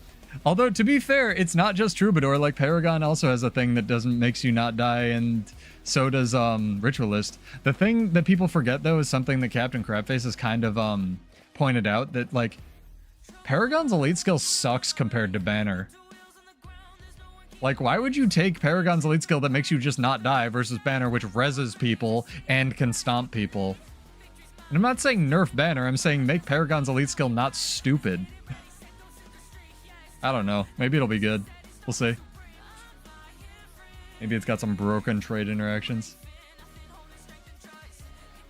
Although, to be fair, it's not just Troubadour. Like, Paragon also has a thing that makes you not die, and so does Ritualist. The thing that people forget, though, is something that Captain Crabface has kind of pointed out, that, like, Paragon's elite skill sucks compared to Banner. Like, why would you take Paragon's elite skill that makes you just not die versus Banner, which reses people and can stomp people? And I'm not saying nerf Banner, I'm saying make Paragon's elite skill not stupid. I don't know. Maybe it'll be good. We'll see. Maybe it's got some broken trade interactions.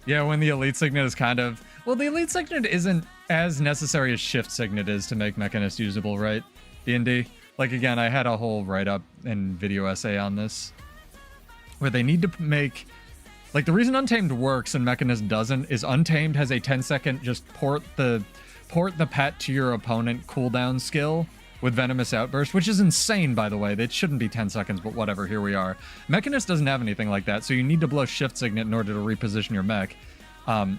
Yeah, when the elite signet is kind of... Well, the elite signet isn't as necessary as shift signet is to make Mechanist usable, right? D&D. Like, again, I had a whole write-up and video essay on this, where they need to make... Like, the reason Untamed works and Mechanist doesn't is Untamed has a 10-second just port the pet to your opponent cooldown skill with Venomous Outburst, which is insane, by the way. It shouldn't be 10 seconds, but whatever, here we are. Mechanist doesn't have anything like that, so you need to blow Shift Signet in order to reposition your mech.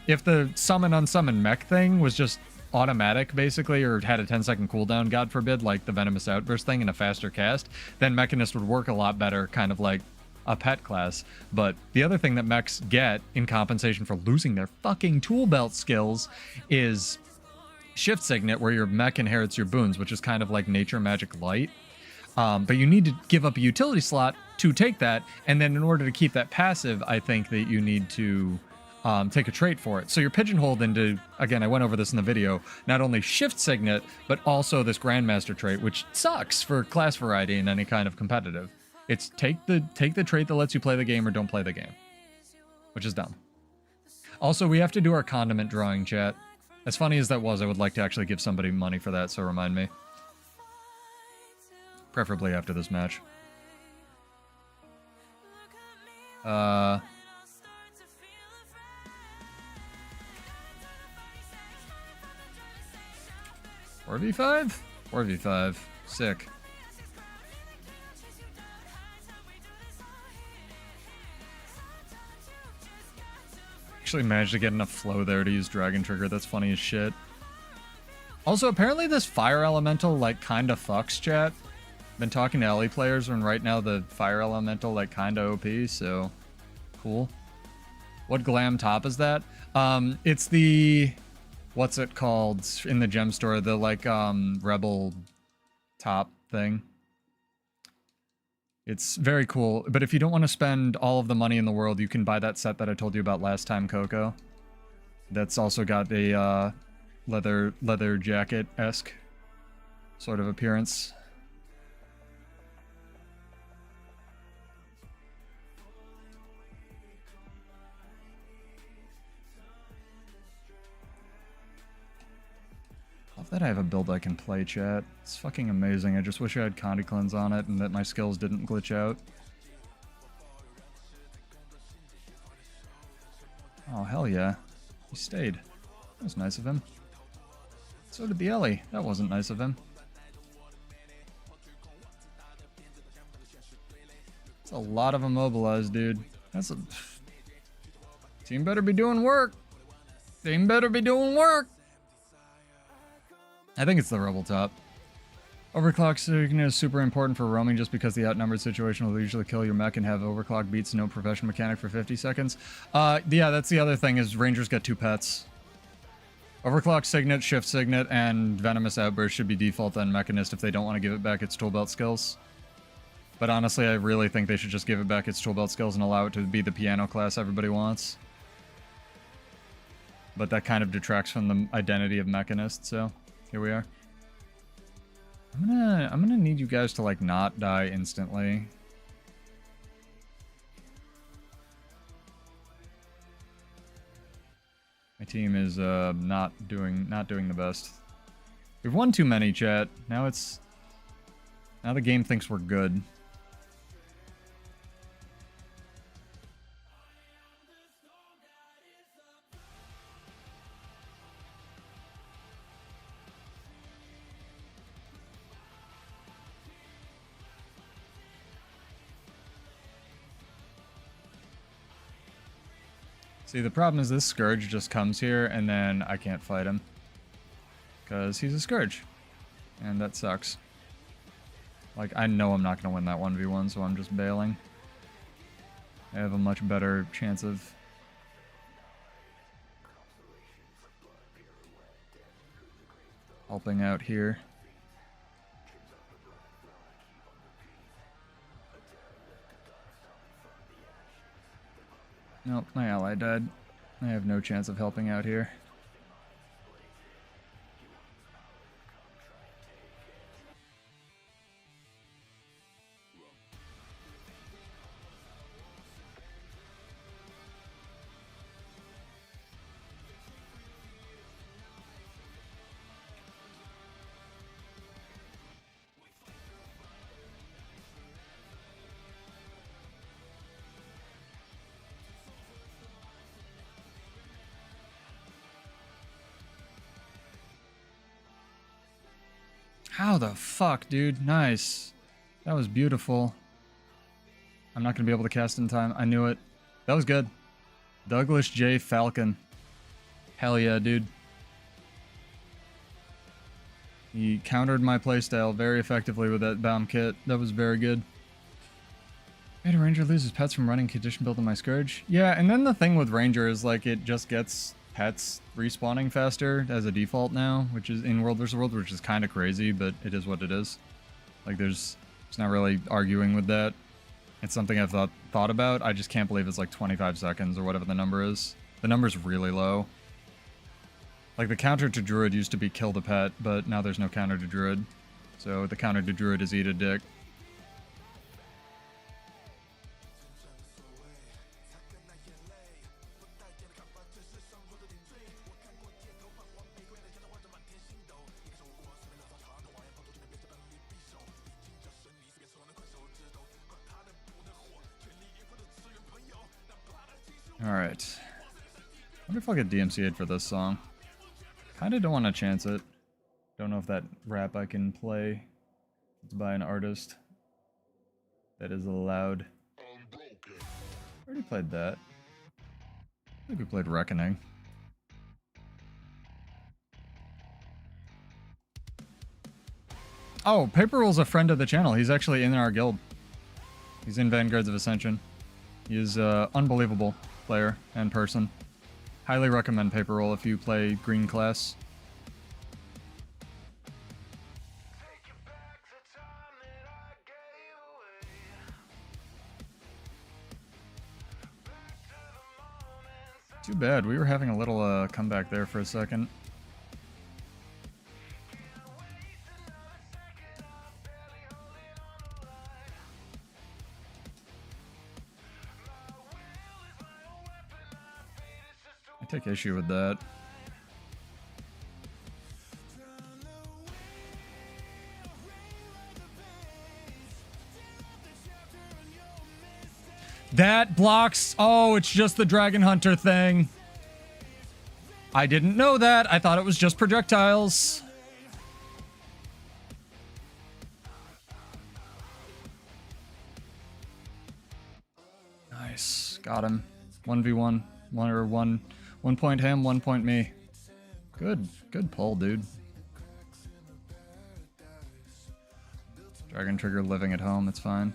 If the summon unsummon mech thing was just automatic, basically, or had a 10-second cooldown, God forbid, like the Venomous Outburst thing and a faster cast, then Mechanist would work a lot better, kind of like a pet class. But the other thing that mechs get in compensation for losing their fucking tool belt skills is Shift Signet, where your mech inherits your boons, which is kind of like Nature Magic Light. But you need to give up a utility slot to take that, and then in order to keep that passive, I think that you need to take a trait for it. So you're pigeonholed into, again, I went over this in the video, not only Shift Signet, but also this Grandmaster trait, which sucks for class variety in any kind of competitive. It's take the trait that lets you play the game or don't play the game, which is dumb. Also, we have to do our condiment drawing, chat. As funny as that was, I would like to actually give somebody money for that, so remind me. Preferably after this match. 4v5? 4v5. Sick. Actually managed to get enough flow there to use Dragon Trigger. That's funny as shit. Also, apparently this Fire Elemental, like, kinda fucks, chat. Been talking to LE players, and right now the Fire Elemental, like, kinda OP, so... Cool. What glam top is that? It's the... What's it called in the gem store? The, like, Rebel top thing. It's very cool, but if you don't want to spend all of the money in the world, you can buy that set that I told you about last time, Coco. That's also got a leather jacket-esque sort of appearance. Love that I have a build I can play, chat. It's fucking amazing. I just wish I had Conti Cleanse on it and that my skills didn't glitch out. Oh, hell yeah. He stayed. That was nice of him. So did the Ellie. That wasn't nice of him. That's a lot of immobilized, dude. That's a... Team better be doing work. Team better be doing work. I think it's the Rebel top. Overclock sickness is super important for roaming just because the outnumbered situation will usually kill your mech and have overclock beats no profession mechanic for 50 seconds. Yeah, that's the other thing is Rangers get 2 pets. Overclock Signet, Shift Signet, and Venomous Outburst should be default on Mechanist if they don't want to give it back its tool belt skills. But honestly, I really think they should just give it back its tool belt skills and allow it to be the piano class everybody wants. But that kind of detracts from the identity of Mechanist, so... Here we are. I'm gonna need you guys to like not die instantly. My team is not doing the best. We've won too many, chat. Now the game thinks we're good. See, the problem is this Scourge just comes here, and then I can't fight him. Because he's a Scourge. And that sucks. Like, I know I'm not going to win that 1v1, so I'm just bailing. I have a much better chance of... helping out here. Nope, my ally died. I have no chance of helping out here. How the fuck, dude? Nice. That was beautiful. I'm not going to be able to cast in time. I knew it. That was good. Douglas J. Falcon. Hell yeah, dude. He countered my playstyle very effectively with that bomb kit. That was very good. Made a ranger loses pets from running condition build on my Scourge. Yeah, and then the thing with ranger is like it just gets pets respawning faster as a default now, which is in World vs. World, which is kind of crazy, but it is what it is. Like it's not really arguing with that. It's something I've thought about. I just can't believe it's like 25 seconds or whatever the number is. The number's really low. Like the counter to Druid used to be kill the pet, but now there's no counter to Druid. So the counter to Druid is eat a dick. Alright. I wonder if I'll get DMCA'd for this song. Kinda don't want to chance it. Don't know if that rap I can play. It's by an artist that is allowed. Already played that. I think we played Reckoning. Oh, Paper Roll's a friend of the channel. He's actually in our guild. He's in Vanguards of Ascension. He is an unbelievable player and person. Highly recommend Paper Roll if you play green class. Too bad. We were having a little comeback there for a second. I take issue with that. That blocks. Oh, it's just the Dragon Hunter thing. I didn't know that. I thought it was just projectiles. Nice. Got him. 1v1. One point him, 1 point me. Good pull, dude. Dragon Trigger living at home, it's fine.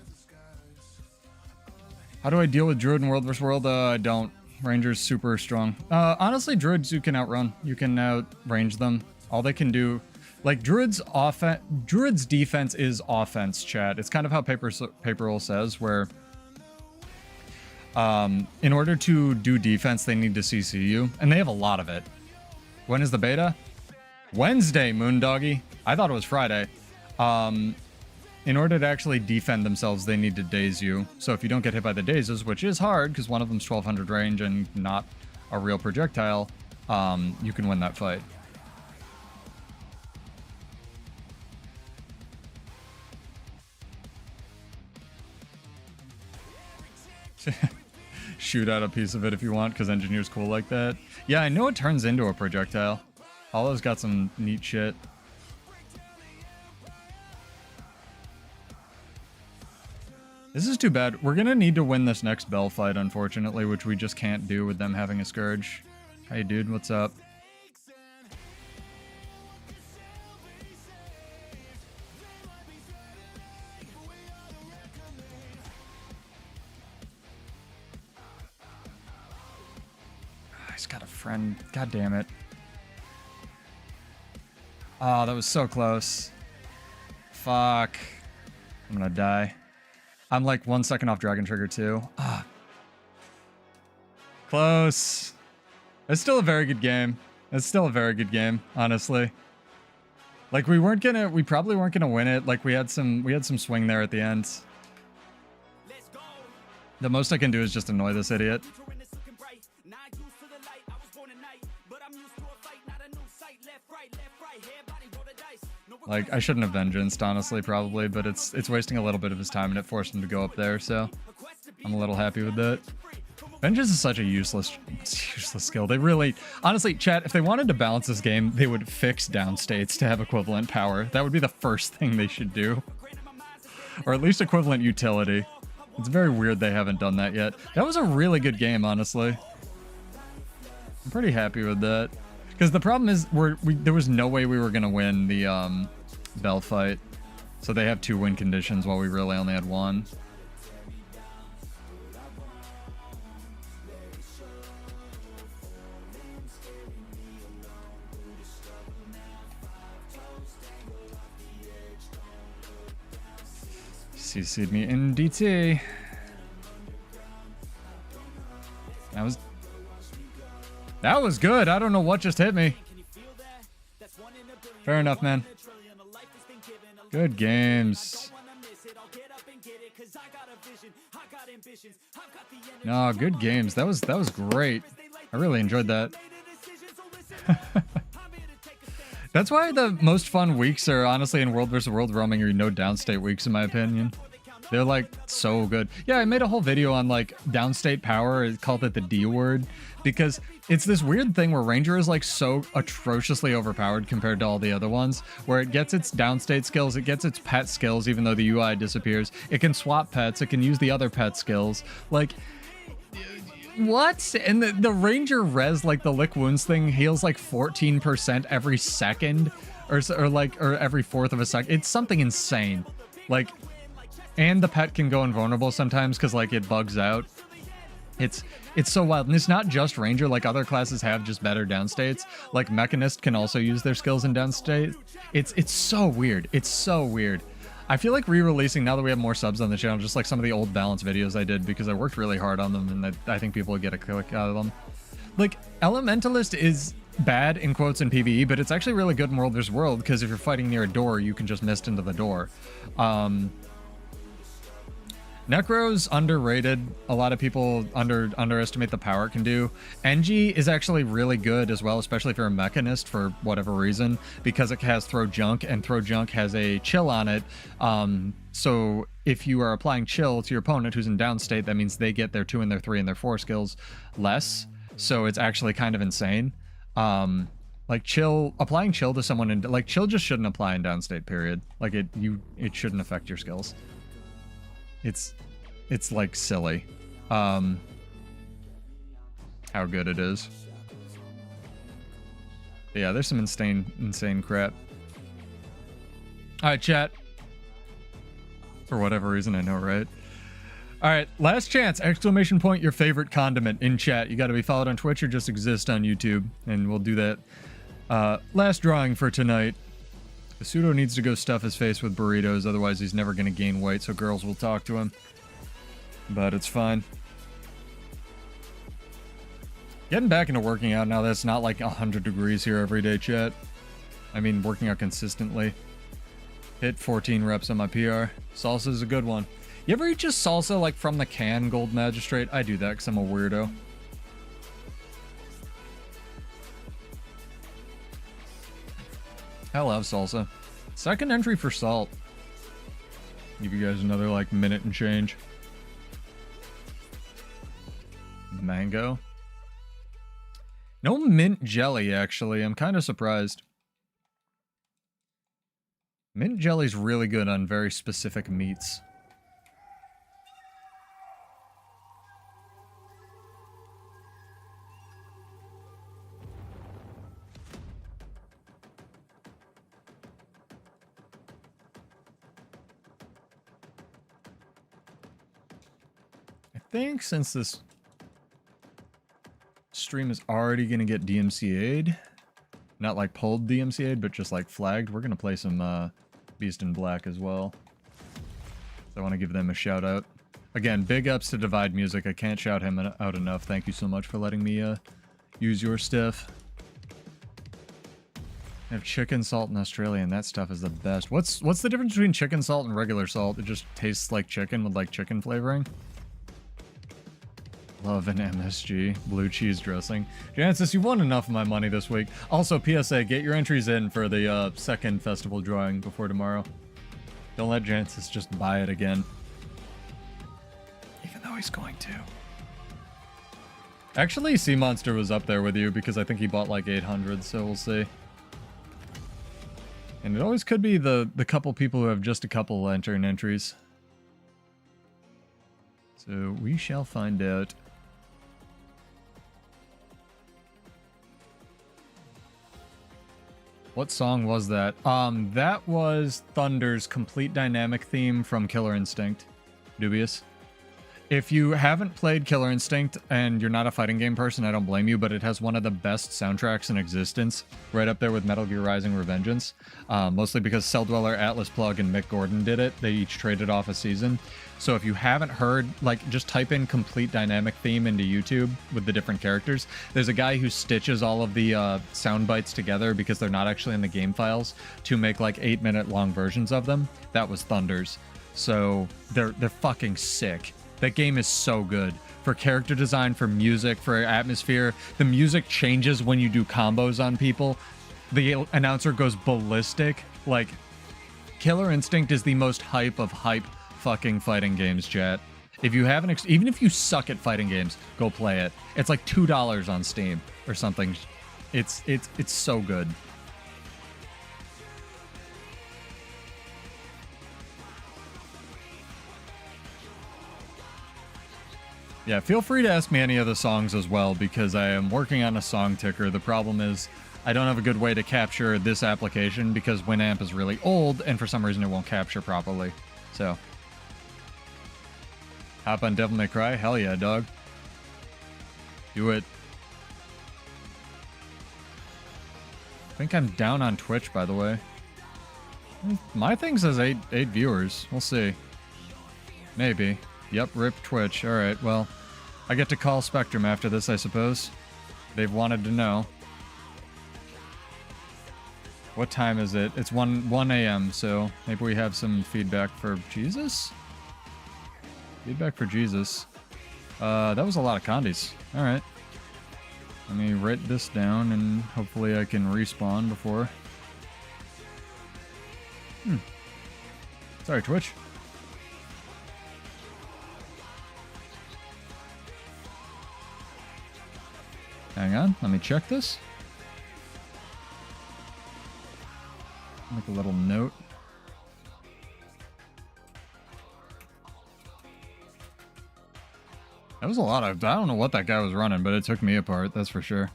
How do I deal with Druid in World vs. World? I don't. Ranger's super strong. Honestly, Druids you can outrun. You can outrange them. All they can do... Like, Druid's defense is offense, chat. It's kind of how Paper Roll says, where... in order to do defense, they need to CC you. And they have a lot of it. When is the beta? Wednesday, Moondoggy. I thought it was Friday. In order to actually defend themselves, they need to daze you. So if you don't get hit by the dazes, which is hard, because one of them's 1200 range and not a real projectile, you can win that fight. Shoot out a piece of it if you want, because Engineer's cool like that. Yeah, I know it turns into a projectile. Hollow's got some neat shit. This is too bad. We're gonna need to win this next Bell fight, unfortunately, which we just can't do with them having a Scourge. Hey, dude, what's up? He's got a friend. God damn it. Oh, that was so close. Fuck. I'm gonna die. I'm like 1 second off Dragon Trigger too. Ah. Close. It's still a very good game. It's still a very good game, honestly. Like we probably weren't gonna win it. Like we had some swing there at the end. The most I can do is just annoy this idiot. Like I shouldn't have vengeanced, honestly, probably, but it's wasting a little bit of his time and it forced him to go up there, so I'm a little happy with that. Vengeance is such a useless skill. They really, honestly, chat, if they wanted to balance this game, they would fix downstates to have equivalent power. That would be the first thing they should do. Or at least equivalent utility. It's very weird they haven't done that yet. That was a really good game, honestly. I'm pretty happy with that. Because the problem is, there was no way we were going to win the Bell fight. So they have 2 win conditions while we really only had 1. CC'd me in DT. That was good. I don't know what just hit me. Fair enough, man. Good games. No, good games. That was great. I really enjoyed that. That's why the most fun weeks are honestly in World vs. World roaming or no downstate weeks, in my opinion. They're like so good. Yeah, I made a whole video on like downstate power. I called it the D word because it's this weird thing where Ranger is like so atrociously overpowered compared to all the other ones, where it gets its downstate skills, it gets its pet skills, even though the UI disappears. It can swap pets. It can use the other pet skills. Like, what? And the Ranger res, like the lick wounds thing, heals like 14% every second or every fourth of a second. It's something insane. Like, and the pet can go invulnerable sometimes because like it bugs out. It's so wild. And it's not just Ranger, like other classes have just better downstates. Like Mechanist can also use their skills in downstate. It's so weird. It's so weird. I feel like re-releasing, now that we have more subs on the channel, just like some of the old balance videos I did because I worked really hard on them and I think people would get a click out of them. Like, Elementalist is bad, in quotes, in PvE, but it's actually really good in World vs. World because if you're fighting near a door, you can just mist into the door. Necro's underrated. A lot of people underestimate the power it can do. Engie is actually really good as well, especially if you're a Mechanist for whatever reason, because it has Throw Junk, and Throw Junk has a chill on it. So if you are applying chill to your opponent who's in downstate, that means they get their 2 and their 3 and their 4 skills less. So it's actually kind of insane. Like applying chill to someone in, like, chill just shouldn't apply in downstate, period. Like it shouldn't affect your skills. It's like silly how good it is. But yeah, there's some insane crap. All right, chat. For whatever reason, I know, right? All right, last chance, exclamation point, your favorite condiment in chat. You got to be followed on Twitch or just exist on YouTube, and we'll do that. Last drawing for tonight. Pseudo needs to go stuff his face with burritos, otherwise he's never going to gain weight, so girls will talk to him. But it's fine. Getting back into working out now that's not like 100 degrees here every day, chat. I mean, working out consistently. Hit 14 reps on my PR. Salsa is a good one. You ever eat just salsa like from the can, Gold Magistrate? I do that because I'm a weirdo. I love salsa. Second entry for salt. Give you guys another like minute and change. Mango. No mint jelly, actually. I'm kind of surprised. Mint jelly's really good on very specific meats. I think since this stream is already going to get DMCA'd, not like pulled DMCA'd, but just like flagged, we're going to play some Beast in Black as well. So I want to give them a shout out. Again, big ups to Divide Music. I can't shout him out enough. Thank you so much for letting me Use your stuff. I have chicken salt in Australia, and that stuff is the best. What's the difference between chicken salt and regular salt? It just tastes like chicken with like chicken flavoring. Love an MSG. Blue cheese dressing. Jancis, you won enough of my money this week. Also, PSA, get your entries in for the second festival drawing before tomorrow. Don't let Jancis just buy it again. Even though he's going to. Actually, Sea Monster was up there with you because I think he bought like 800, so we'll see. And it always could be the couple people who have just a couple entering entries. So we shall find out. What song was that? That was Thunder's complete dynamic theme from Killer Instinct. Dubious. If you haven't played Killer Instinct and you're not a fighting game person, I don't blame you, but it has one of the best soundtracks in existence, right up there with Metal Gear Rising: Revengeance. Mostly because Cell Dweller, Atlas Plug, and Mick Gordon did it. They each traded off a season. So if you haven't heard, like, just type in complete dynamic theme into YouTube with the different characters. There's a guy who stitches all of the sound bites together because they're not actually in the game files to make like 8-minute long versions of them. That was Thunder's. So they're fucking sick. That game is so good. For character design, for music, for atmosphere. The music changes when you do combos on people. The announcer goes ballistic. Like, Killer Instinct is the most hype of hype fucking fighting games, chat. If you haven't, even if you suck at fighting games, go play it. It's like $2 on Steam or something. It's so good. Yeah, feel free to ask me any of the songs as well, because I am working on a song ticker. The problem is I don't have a good way to capture this application because Winamp is really old, and for some reason it won't capture properly. So, hop on Devil May Cry? Hell yeah, dog. Do it. I think I'm down on Twitch, by the way. My thing says 8 viewers. We'll see. Maybe. Yep, rip Twitch. Alright, well, I get to call Spectrum after this, I suppose. They've wanted to know. What time is it? It's 1 a.m., so maybe we have some feedback for Jesus? Feedback for Jesus. That was a lot of condies. Alright. Let me write this down, and hopefully I can respawn before... Sorry, Twitch. Hang on, let me check this. Make a little note. That was a lot of... I don't know what that guy was running, but it took me apart, that's for sure.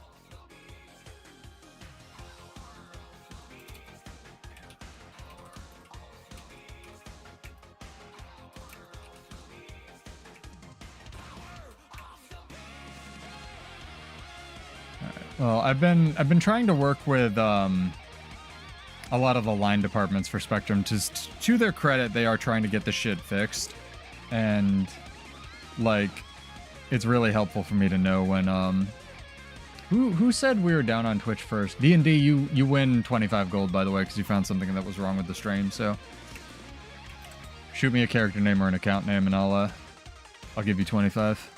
Well, I've been trying to work with a lot of the line departments for Spectrum. To their credit, they are trying to get the shit fixed, and like, it's really helpful for me to know when who said we were down on Twitch first? D&D, you win 25 gold, by the way, because you found something that was wrong with the stream. So shoot me a character name or an account name, and I'll give you 25.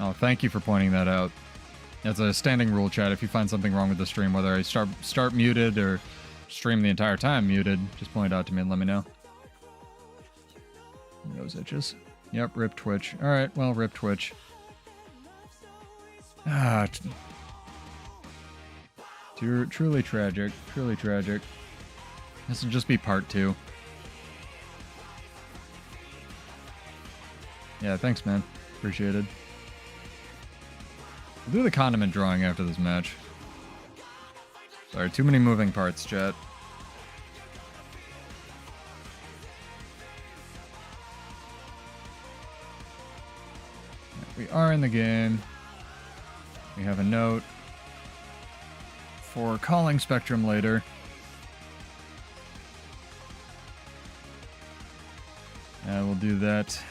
Oh, thank you for pointing that out. That's a standing rule, chat. If you find something wrong with the stream, whether I start muted or stream the entire time muted, just point it out to me and let me know. Those itches. Yep, rip Twitch. Alright, well, rip Twitch. Ah, truly tragic. Truly tragic. This will just be part 2. Yeah, thanks, man. Appreciate it. We'll do the condiment drawing after this match. Sorry, too many moving parts, chat. We are in the game. We have a note for calling Spectrum later. We'll do that.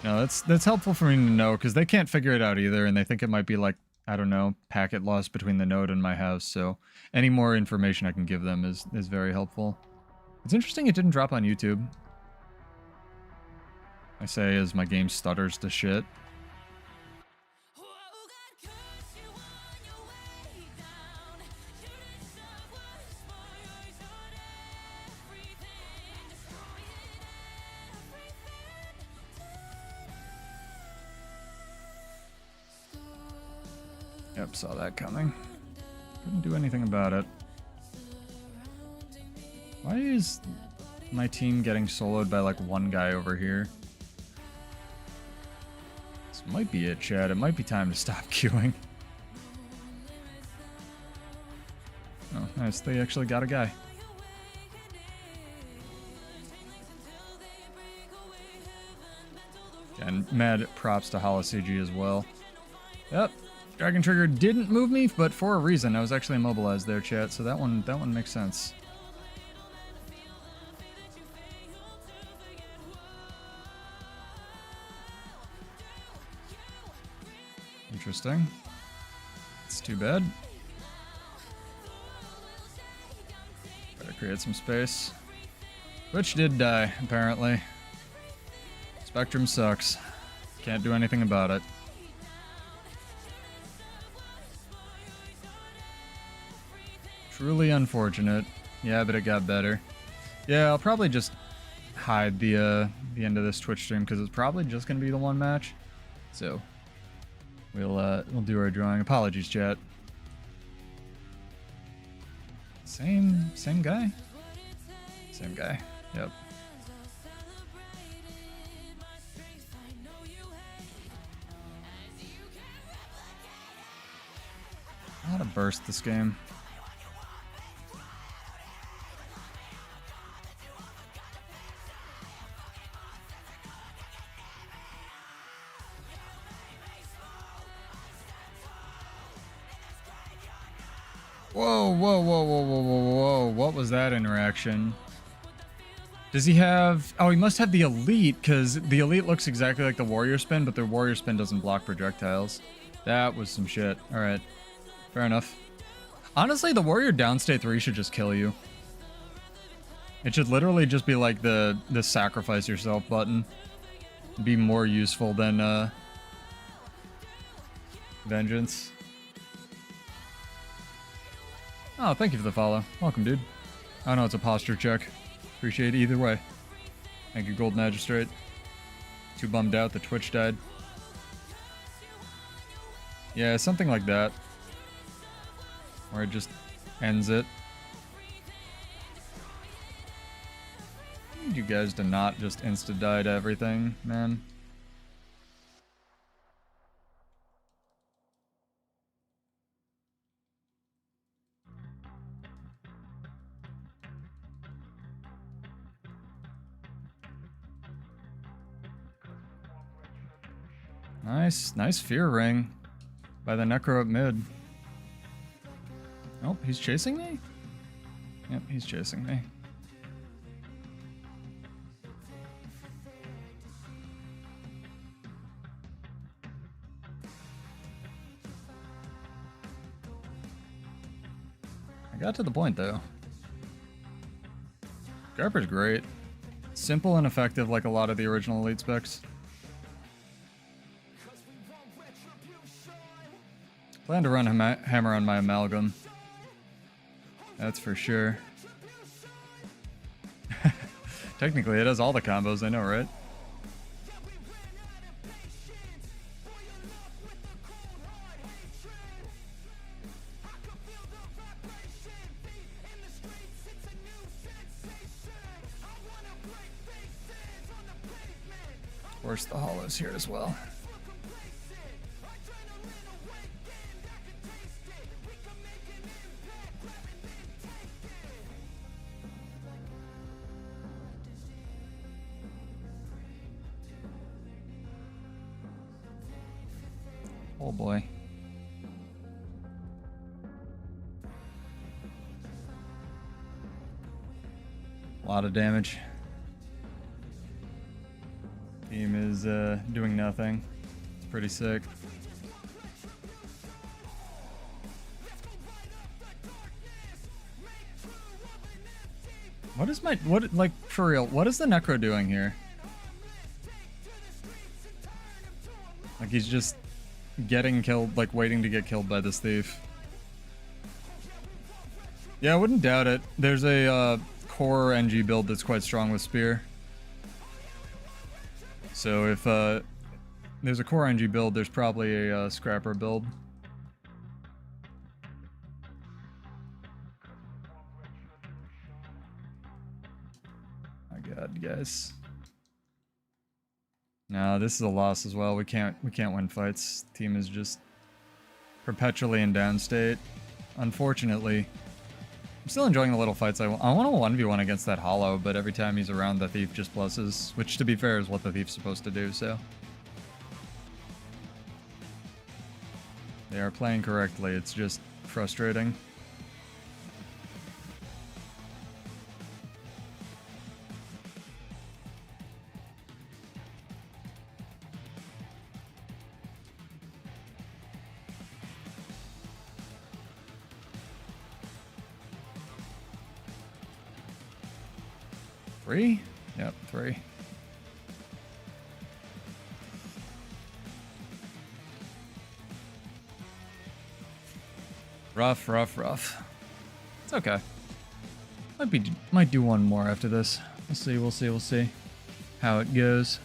No, that's helpful for me to know, because they can't figure it out either, and they think it might be like, I don't know, packet loss between the node and my house, so any more information I can give them is very helpful. It's interesting it didn't drop on YouTube. I say as my game stutters to shit. Yep, saw that coming. Couldn't do anything about it. Why is my team getting soloed by like one guy over here? This might be it, Chad. It might be time to stop queuing. Oh, nice. They actually got a guy. And mad props to HoloCG as well. Yep. Dragon Trigger didn't move me, but for a reason. I was actually immobilized there, chat, so that one makes sense. Interesting. It's too bad. Better create some space. Which did die, apparently. Spectrum sucks. Can't do anything about it. Truly unfortunate. Yeah, but it got better. Yeah, I'll probably just hide the end of this Twitch stream, because it's probably just gonna be the one match. So we'll do our drawing. Apologies, chat. Same guy? Same guy. Yep. How to burst this game. Whoa, whoa, whoa, whoa, whoa, whoa, whoa. What was that interaction? Does he have... Oh, he must have the Elite, because the Elite looks exactly like the Warrior Spin, but the Warrior Spin doesn't block projectiles. That was some shit. Alright. Fair enough. Honestly, the Warrior Downstate 3 should just kill you. It should literally just be like the sacrifice yourself button. Be more useful than, Vengeance. Oh, thank you for the follow. Welcome, dude. I know it's a posture check. Appreciate it either way. Thank you, Gold Magistrate. Too bummed out that Twitch died. Yeah, something like that. Where it just ends it. I need you guys to not just insta-die to everything, man. Nice fear ring by the Necro at mid. Oh, he's chasing me? Yep, he's chasing me. I got to the point though. Garper's great. Simple and effective like a lot of the original Elite specs. Plan to run Hammer on my Amalgam. That's for sure. Technically, it has all the combos, I know, right? Of course, the Hollow's here as well. Oh boy. A lot of damage. Team is doing nothing. It's pretty sick. What is like, for real, what is the Necro doing here? Like, he's just getting killed, like, waiting to get killed by this thief. Yeah, I wouldn't doubt it. There's a core NG build that's quite strong with Spear. So if there's a core NG build, there's probably a Scrapper build. My god, guys. No, this is a loss as well. We can't win fights. Team is just perpetually in down state. Unfortunately. I'm still enjoying the little fights. I want to 1v1 against that Hollow, but every time he's around, the Thief just pluses, which, to be fair, is what the Thief's supposed to do, so. They are playing correctly. It's just frustrating. Three? Yep, 3. Rough, rough, rough. It's okay. Might do one more after this. We'll see how it goes.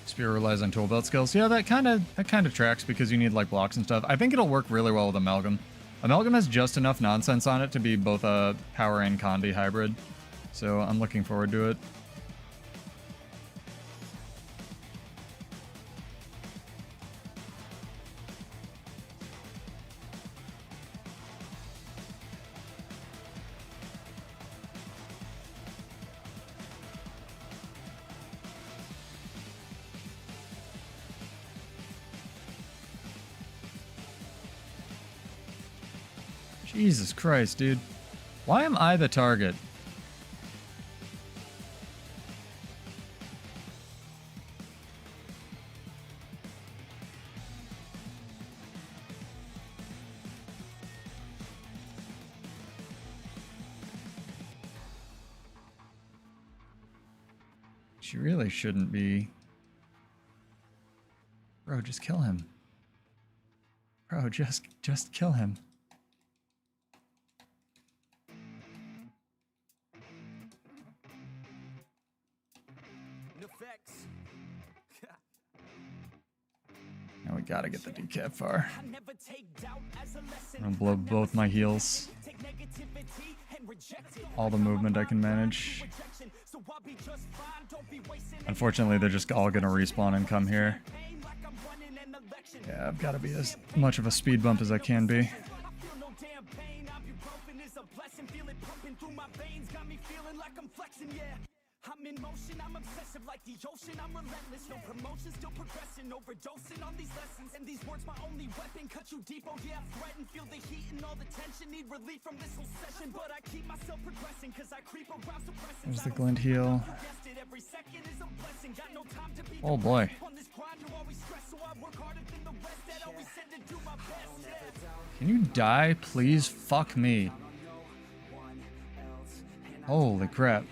Spear relies on tool belt skills. Yeah, that kind of tracks because you need like blocks and stuff. I think it'll work really well with Amalgam. Amalgam has just enough nonsense on it to be both a power and Condi hybrid. So I'm looking forward to it. Jesus Christ, dude. Why am I the target? She really shouldn't be. Bro, just kill him. Bro, just kill him. Now we gotta get the decap far. I'm gonna blow both my heals. All the movement I can manage. Unfortunately, they're just all gonna respawn and come here. Yeah, I've gotta be as much of a speed bump as I can be. I'm in motion, I'm obsessive like the ocean, I'm relentless. No promotion, still progressing, overdosing on these lessons. And these words my only weapon, cut you deep, oh yeah, I threaten. Feel the heat and all the tension, need relief from this whole session. But I keep myself progressing, cause I creep around suppressing. There's the glint heal. Oh boy. Can you die, please? Fuck me. Holy crap.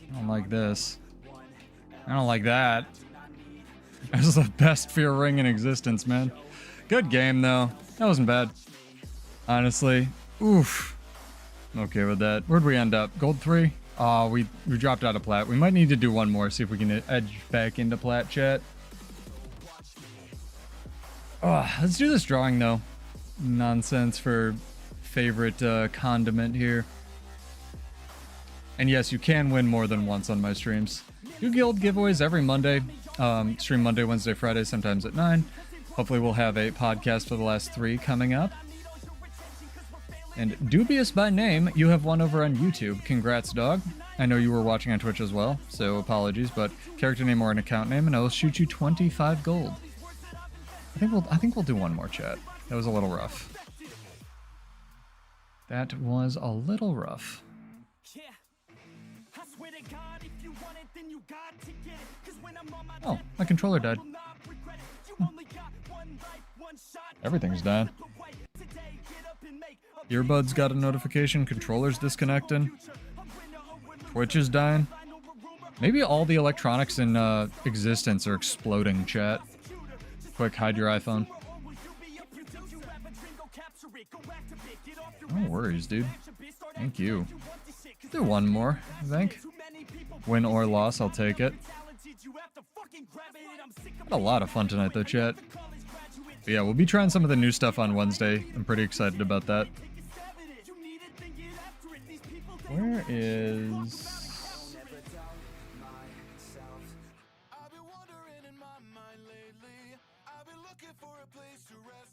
I don't like this. I don't like that. This is the best fear ring in existence, man. Good game, though. That wasn't bad. Honestly. Oof. I'm okay with that. Where'd we end up? Gold 3? Oh, we dropped out of plat. We might need to do one more, see if we can edge back into plat, chat. Oh, let's do this drawing, though. Nonsense for favorite condiment here. And yes, you can win more than once on my streams. Do guild giveaways every Monday. Stream Monday, Wednesday, Friday, sometimes at 9. Hopefully we'll have a podcast for the last 3 coming up. And Dubious by name, you have one over on YouTube. Congrats, dog. I know you were watching on Twitch as well, so apologies, but character name or an account name, and I will shoot you 25 gold. I think we'll do one more, chat. That was a little rough. That was a little rough. Oh, my controller died. Everything's dying. Earbuds got a notification, controller's disconnecting. Twitch is dying. Maybe all the electronics in existence are exploding, chat. Quick, hide your iPhone. No worries, dude. Thank you. Do one more, I think. Win or loss, I'll take it. Had a lot of fun tonight, though, chat. But yeah, we'll be trying some of the new stuff on Wednesday. I'm pretty excited about that. Where is...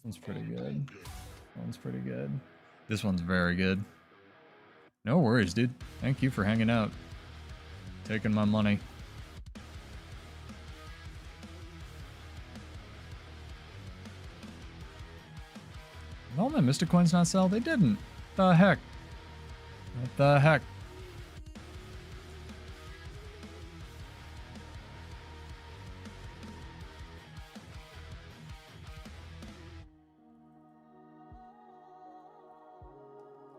One's pretty good. One's pretty good. This one's very good. No worries, dude. Thank you for hanging out. Taking my money. Did all my Mystic Coins not sell? They didn't. The heck? What the heck?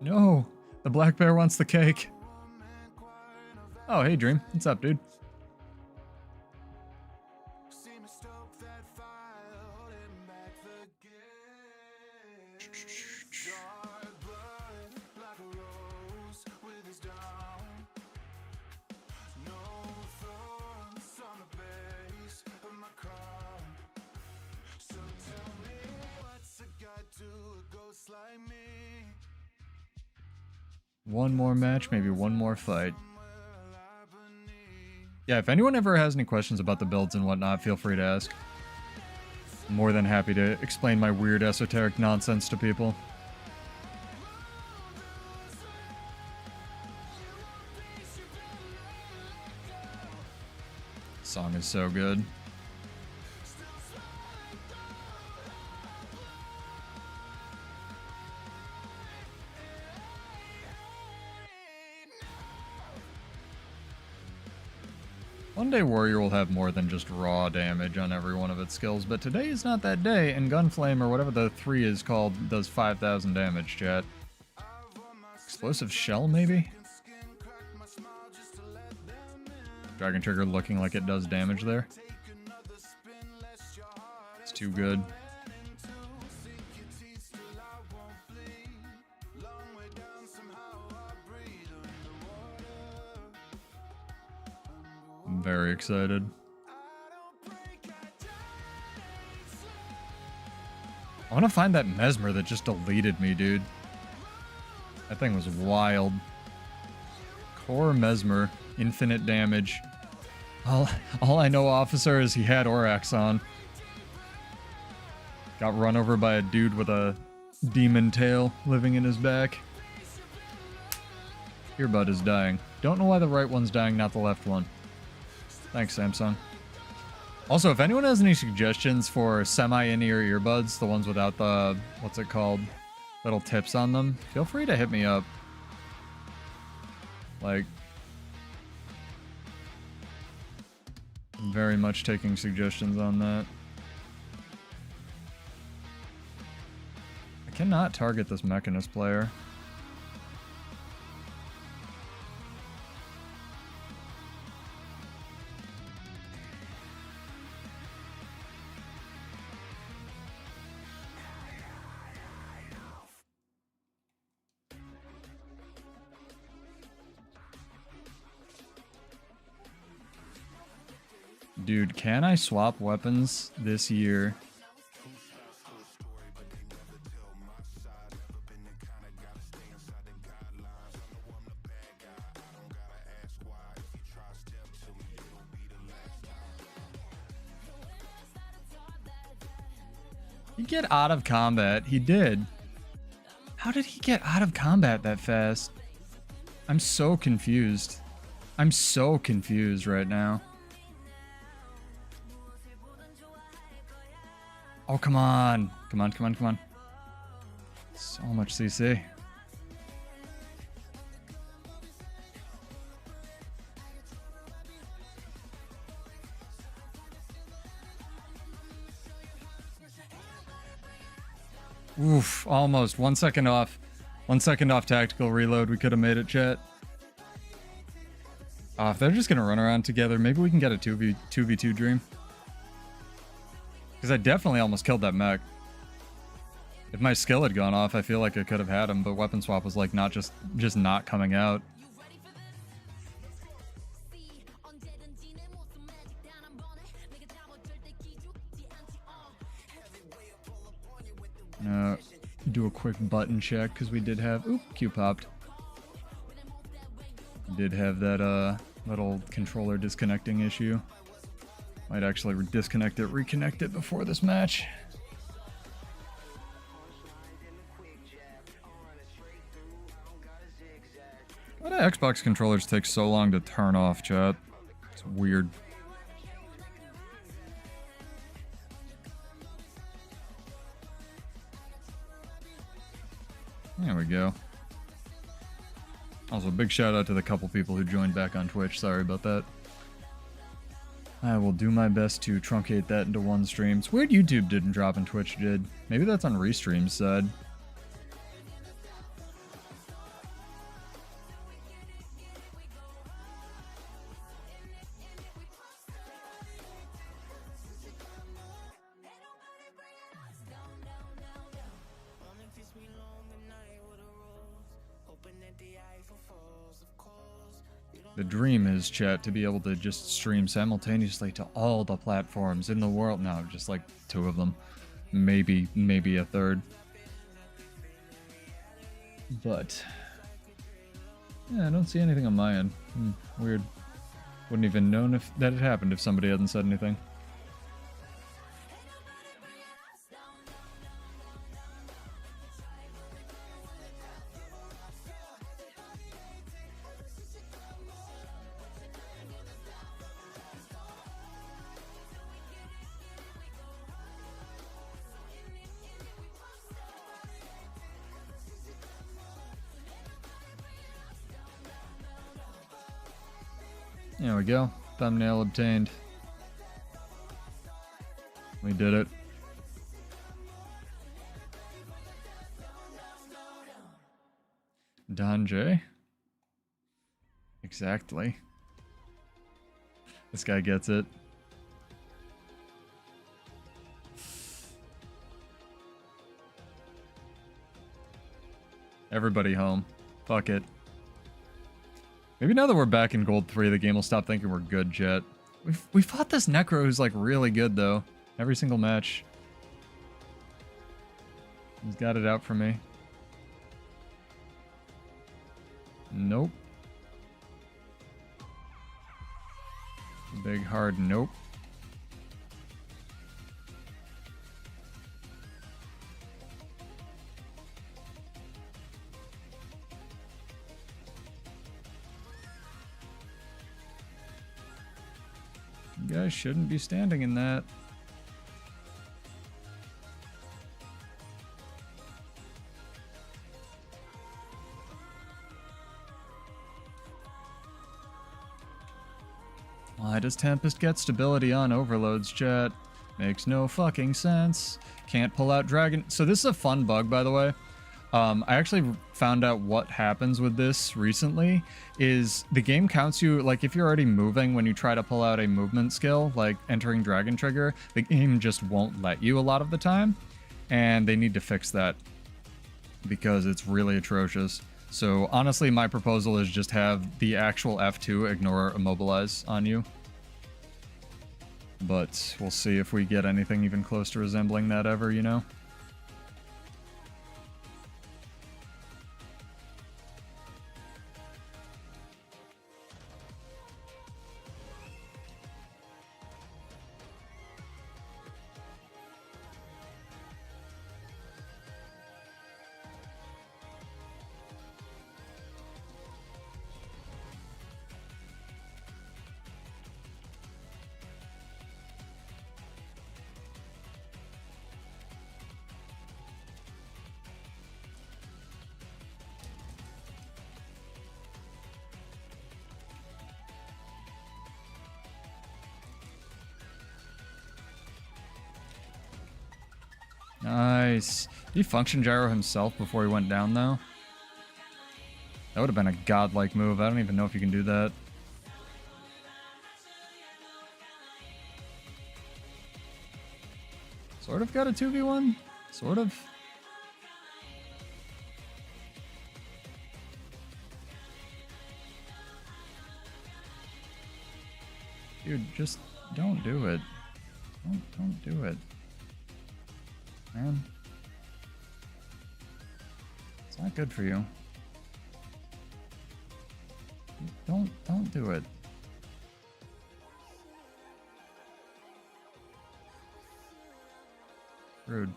No! The black bear wants the cake. Oh, hey Dream. What's up, dude? One more match, maybe one more fight. Yeah, if anyone ever has any questions about the builds and whatnot, feel free to ask. I'm more than happy to explain my weird esoteric nonsense to people. Song is so good. One day Warrior will have more than just raw damage on every one of its skills, but today is not that day, and Gunflame, or whatever the 3 is called, does 5,000 damage, chat. Explosive Shell, maybe? Dragon Trigger looking like it does damage there. It's too good. I'm very excited. I want to find that Mesmer that just deleted me, dude. That thing was wild. Core Mesmer, infinite damage. All I know, officer, is he had Orax on. Got run over by a dude with a demon tail living in his back. Earbud is dying. Don't know why the right one's dying, not the left one. Thanks, Samsung. Also, if anyone has any suggestions for semi-in-ear earbuds, the ones without the, what's it called, little tips on them, feel free to hit me up. Like, I'm very much taking suggestions on that. I cannot target this Mechanist player. Dude, can I swap weapons this year? He get out of combat. He did. How did he get out of combat that fast? I'm so confused. I'm so confused right now. Oh, come on. Come on, come on, come on. So much CC. Oof, almost. 1 second off. 1 second off tactical reload. We could have made it, chat. If they're just going to run around together, maybe we can get a 2v2 dream. Because I definitely almost killed that mech. If my skill had gone off, I feel like I could have had him, but weapon swap was like not just not coming out. Do a quick button check because we did have Q popped. Did have that little controller disconnecting issue. Might actually disconnect it, reconnect it before this match. Why do Xbox controllers take so long to turn off, chat? It's weird. There we go. Also, big shout out to the couple people who joined back on Twitch. Sorry about that. I will do my best to truncate that into one stream. It's weird YouTube didn't drop and Twitch did. Maybe that's on Restream's side. The dream is, chat, to be able to just stream simultaneously to all the platforms in the world. No, just like 2 of them. Maybe a third. But yeah, I don't see anything on my end. Weird. Wouldn't even known if that had happened if somebody hadn't said anything. There we go. Thumbnail obtained. We did it. Don J. Exactly. This guy gets it. Everybody home. Fuck it. Maybe now that we're back in Gold 3, the game will stop thinking we're good, Jet. We fought this Necro who's like really good though. Every single match. He's got it out for me. Nope. Big hard nope. You guys shouldn't be standing in that. Why does Tempest get stability on overloads, chat? Makes no fucking sense. Can't pull out Dragon. So this is a fun bug, by the way. I actually found out what happens with this recently is the game counts you, like if you're already moving when you try to pull out a movement skill, like entering Dragon Trigger, the game just won't let you a lot of the time. And they need to fix that because it's really atrocious. So honestly, my proposal is just have the actual F2 ignore immobilize on you. But we'll see if we get anything even close to resembling that ever, you know? Nice. Did he function gyro himself before he went down, though? That would have been a godlike move. I don't even know if you can do that. Sort of got a 2v1? Sort of. Dude, just don't do it. Don't do it. Man. It's not good for you. Don't do it. Rude.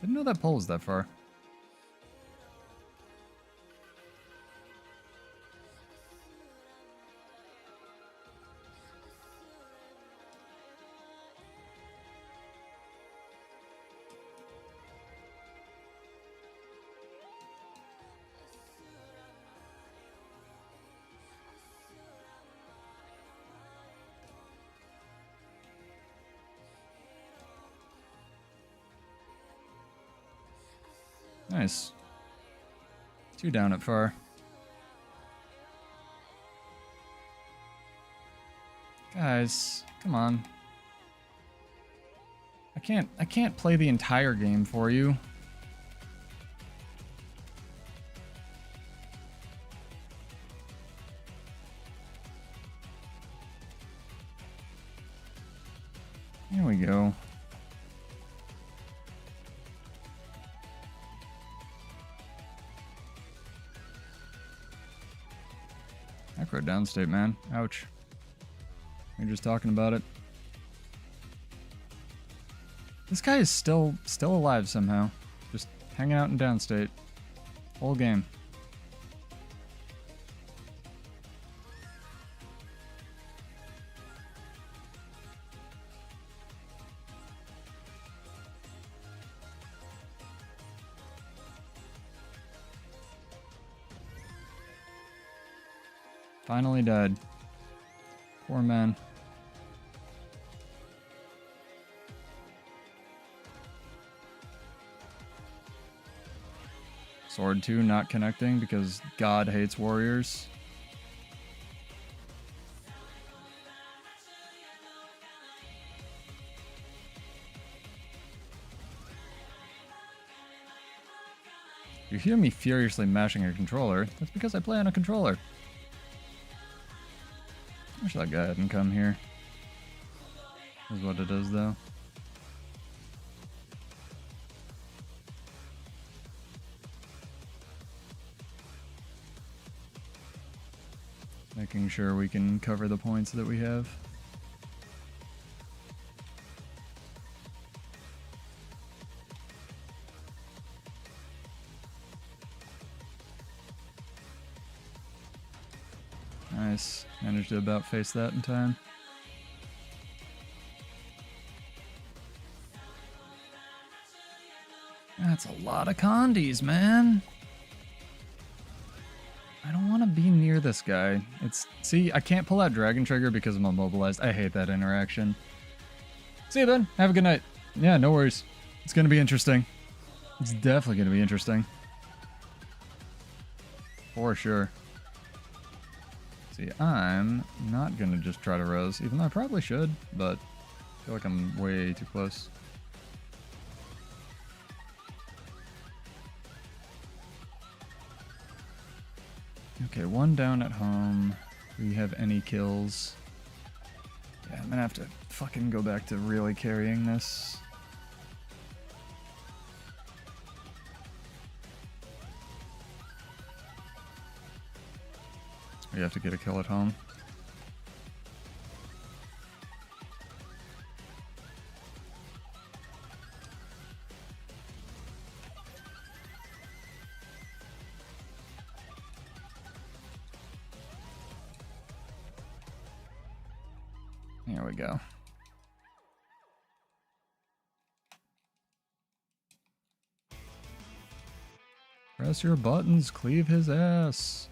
Didn't know that pole was that far. Nice. 2 down at far. Guys, come on. I can't play the entire game for you. Here we go. Acro downstate, man. Ouch. You're just talking about it. This guy is still alive somehow. Just hanging out in downstate. Whole game. Finally died. Poor man. Sword 2 not connecting because God hates warriors. You hear me furiously mashing a controller. That's because I play on a controller. I wish that guy hadn't come here. Is what it is, though. Making sure we can cover the points that we have. Nice. Managed to about face that in time. That's a lot of condies, man. I don't want to be near this guy. See, I can't pull out Dragon Trigger because I'm immobilized. I hate that interaction. See you then. Have a good night. Yeah, no worries. It's going to be interesting. It's definitely going to be interesting. For sure. See, I'm not going to just try to rose, even though I probably should, but I feel like I'm way too close. Okay, 1 down at home. Do we have any kills? Yeah, I'm gonna have to fucking go back to really carrying this. We have to get a kill at home. There we go. Press your buttons, cleave his ass.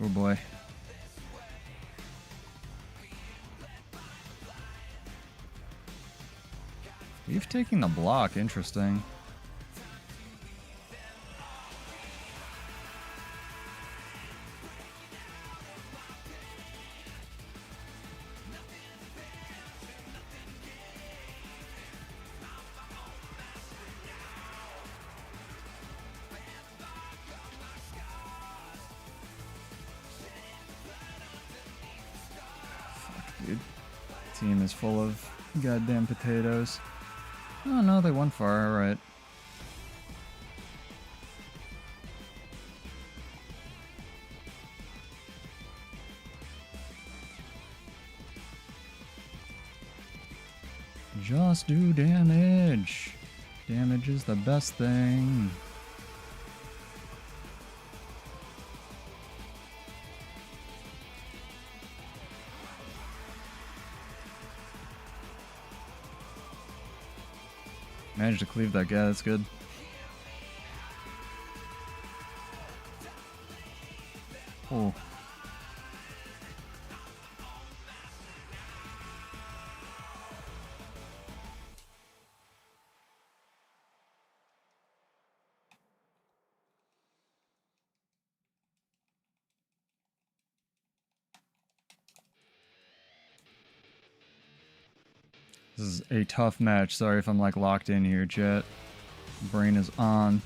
Oh boy. We've taken the block, interesting. Dude, team is full of goddamn potatoes. Oh no, they won far, alright. Just do damage. Damage is the best thing. Managed to cleave that guy, that's good. Oh. This is a tough match. Sorry if I'm like locked in here, chat. Brain is on.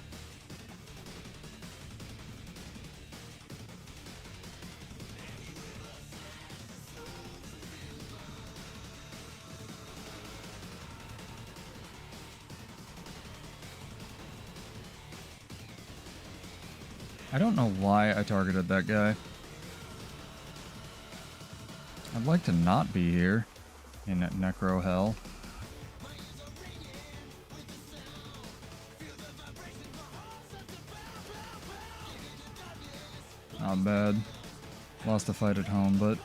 I don't know why I targeted that guy. I'd like to not be here in Necro Hell. Not bad. Lost a fight at home, but...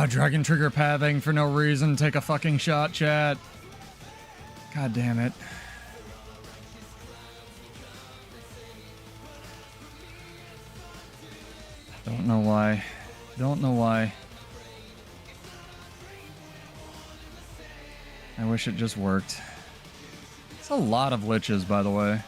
Dragon trigger pathing for no reason. Take a fucking shot, chat. God damn it. Don't know why. Don't know why. I wish it just worked. It's a lot of liches, by the way.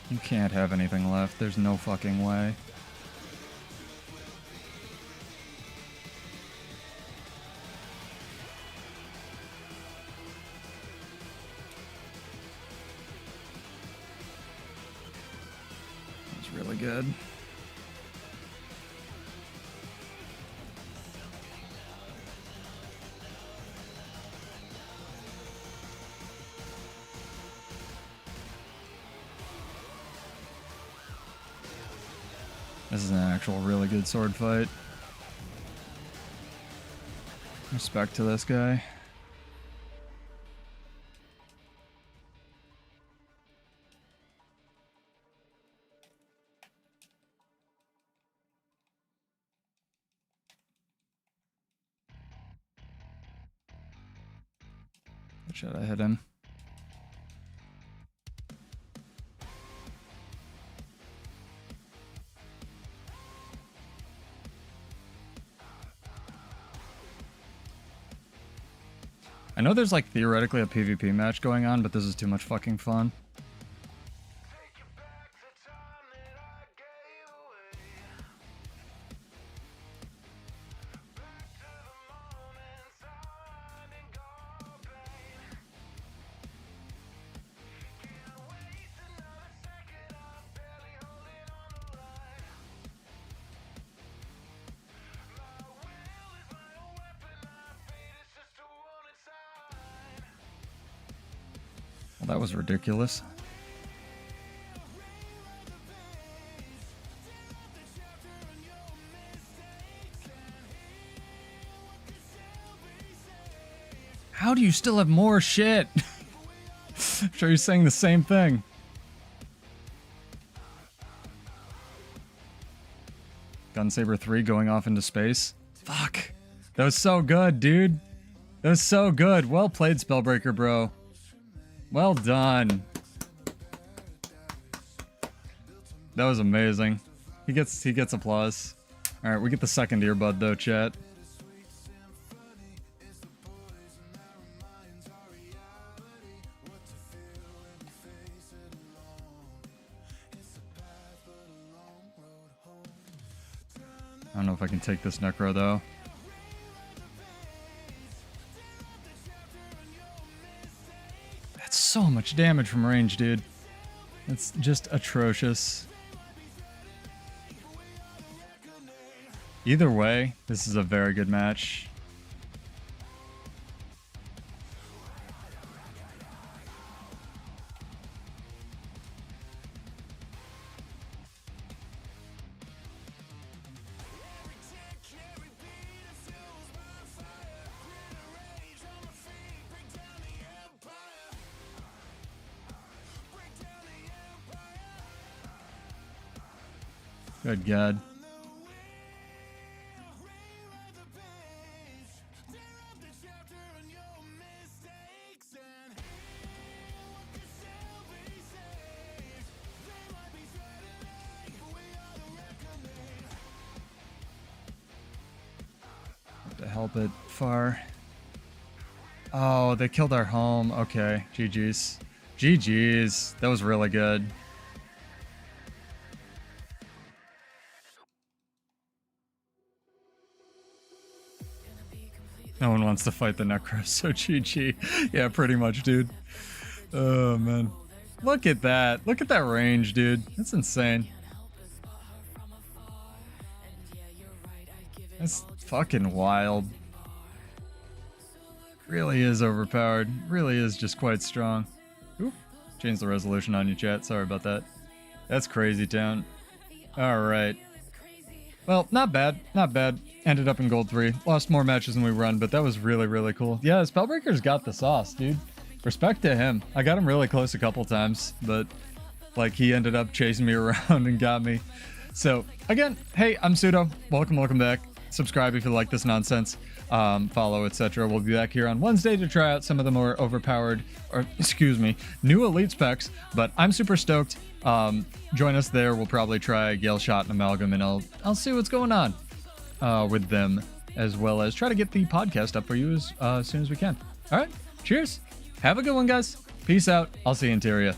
You can't have anything left. There's no fucking way. That's really good. This is an actual really good sword fight. Respect to this guy. Should I hit him? I know there's like theoretically a PvP match going on, but this is too much fucking fun. Well, that was ridiculous. How do you still have more shit? I'm sure you're saying the same thing. Gunsaber 3 going off into space. Fuck. That was so good, dude. That was so good. Well played, Spellbreaker, bro. Well done. That was amazing. He gets applause. Alright, we get the second earbud though, chat. I don't know if I can take this Necro though. That's so much damage from range, dude. It's just atrocious. Either way, this is a very good match. Good God. To help it far. Oh, they killed our home. Okay, GG's. GG's. That was really good. No one wants to fight the Necro, so GG. Yeah, pretty much, dude. Oh, man. Look at that. Look at that range, dude. That's insane. That's fucking wild. Really is overpowered. Really is just quite strong. Oop. Changed the resolution on you, chat. Sorry about that. That's crazy town. Alright. Well, not bad. Not bad. Ended up in gold 3. Lost more matches than we run, but that was really, really cool. Yeah, Spellbreaker's got the sauce, dude. Respect to him. I got him really close a couple times, but like he ended up chasing me around and got me. So again, hey, I'm Pseudo. Welcome back. Subscribe if you like this nonsense. Follow, etc. We'll be back here on Wednesday to try out some of the more overpowered, or excuse me, new elite specs. But I'm super stoked. Join us there. We'll probably try Gailshot and Amalgam, and I'll see what's going on with them, as well as try to get the podcast up for you as soon as we can. All right, cheers. Have a good one, guys. Peace out. I'll see you in Tyria.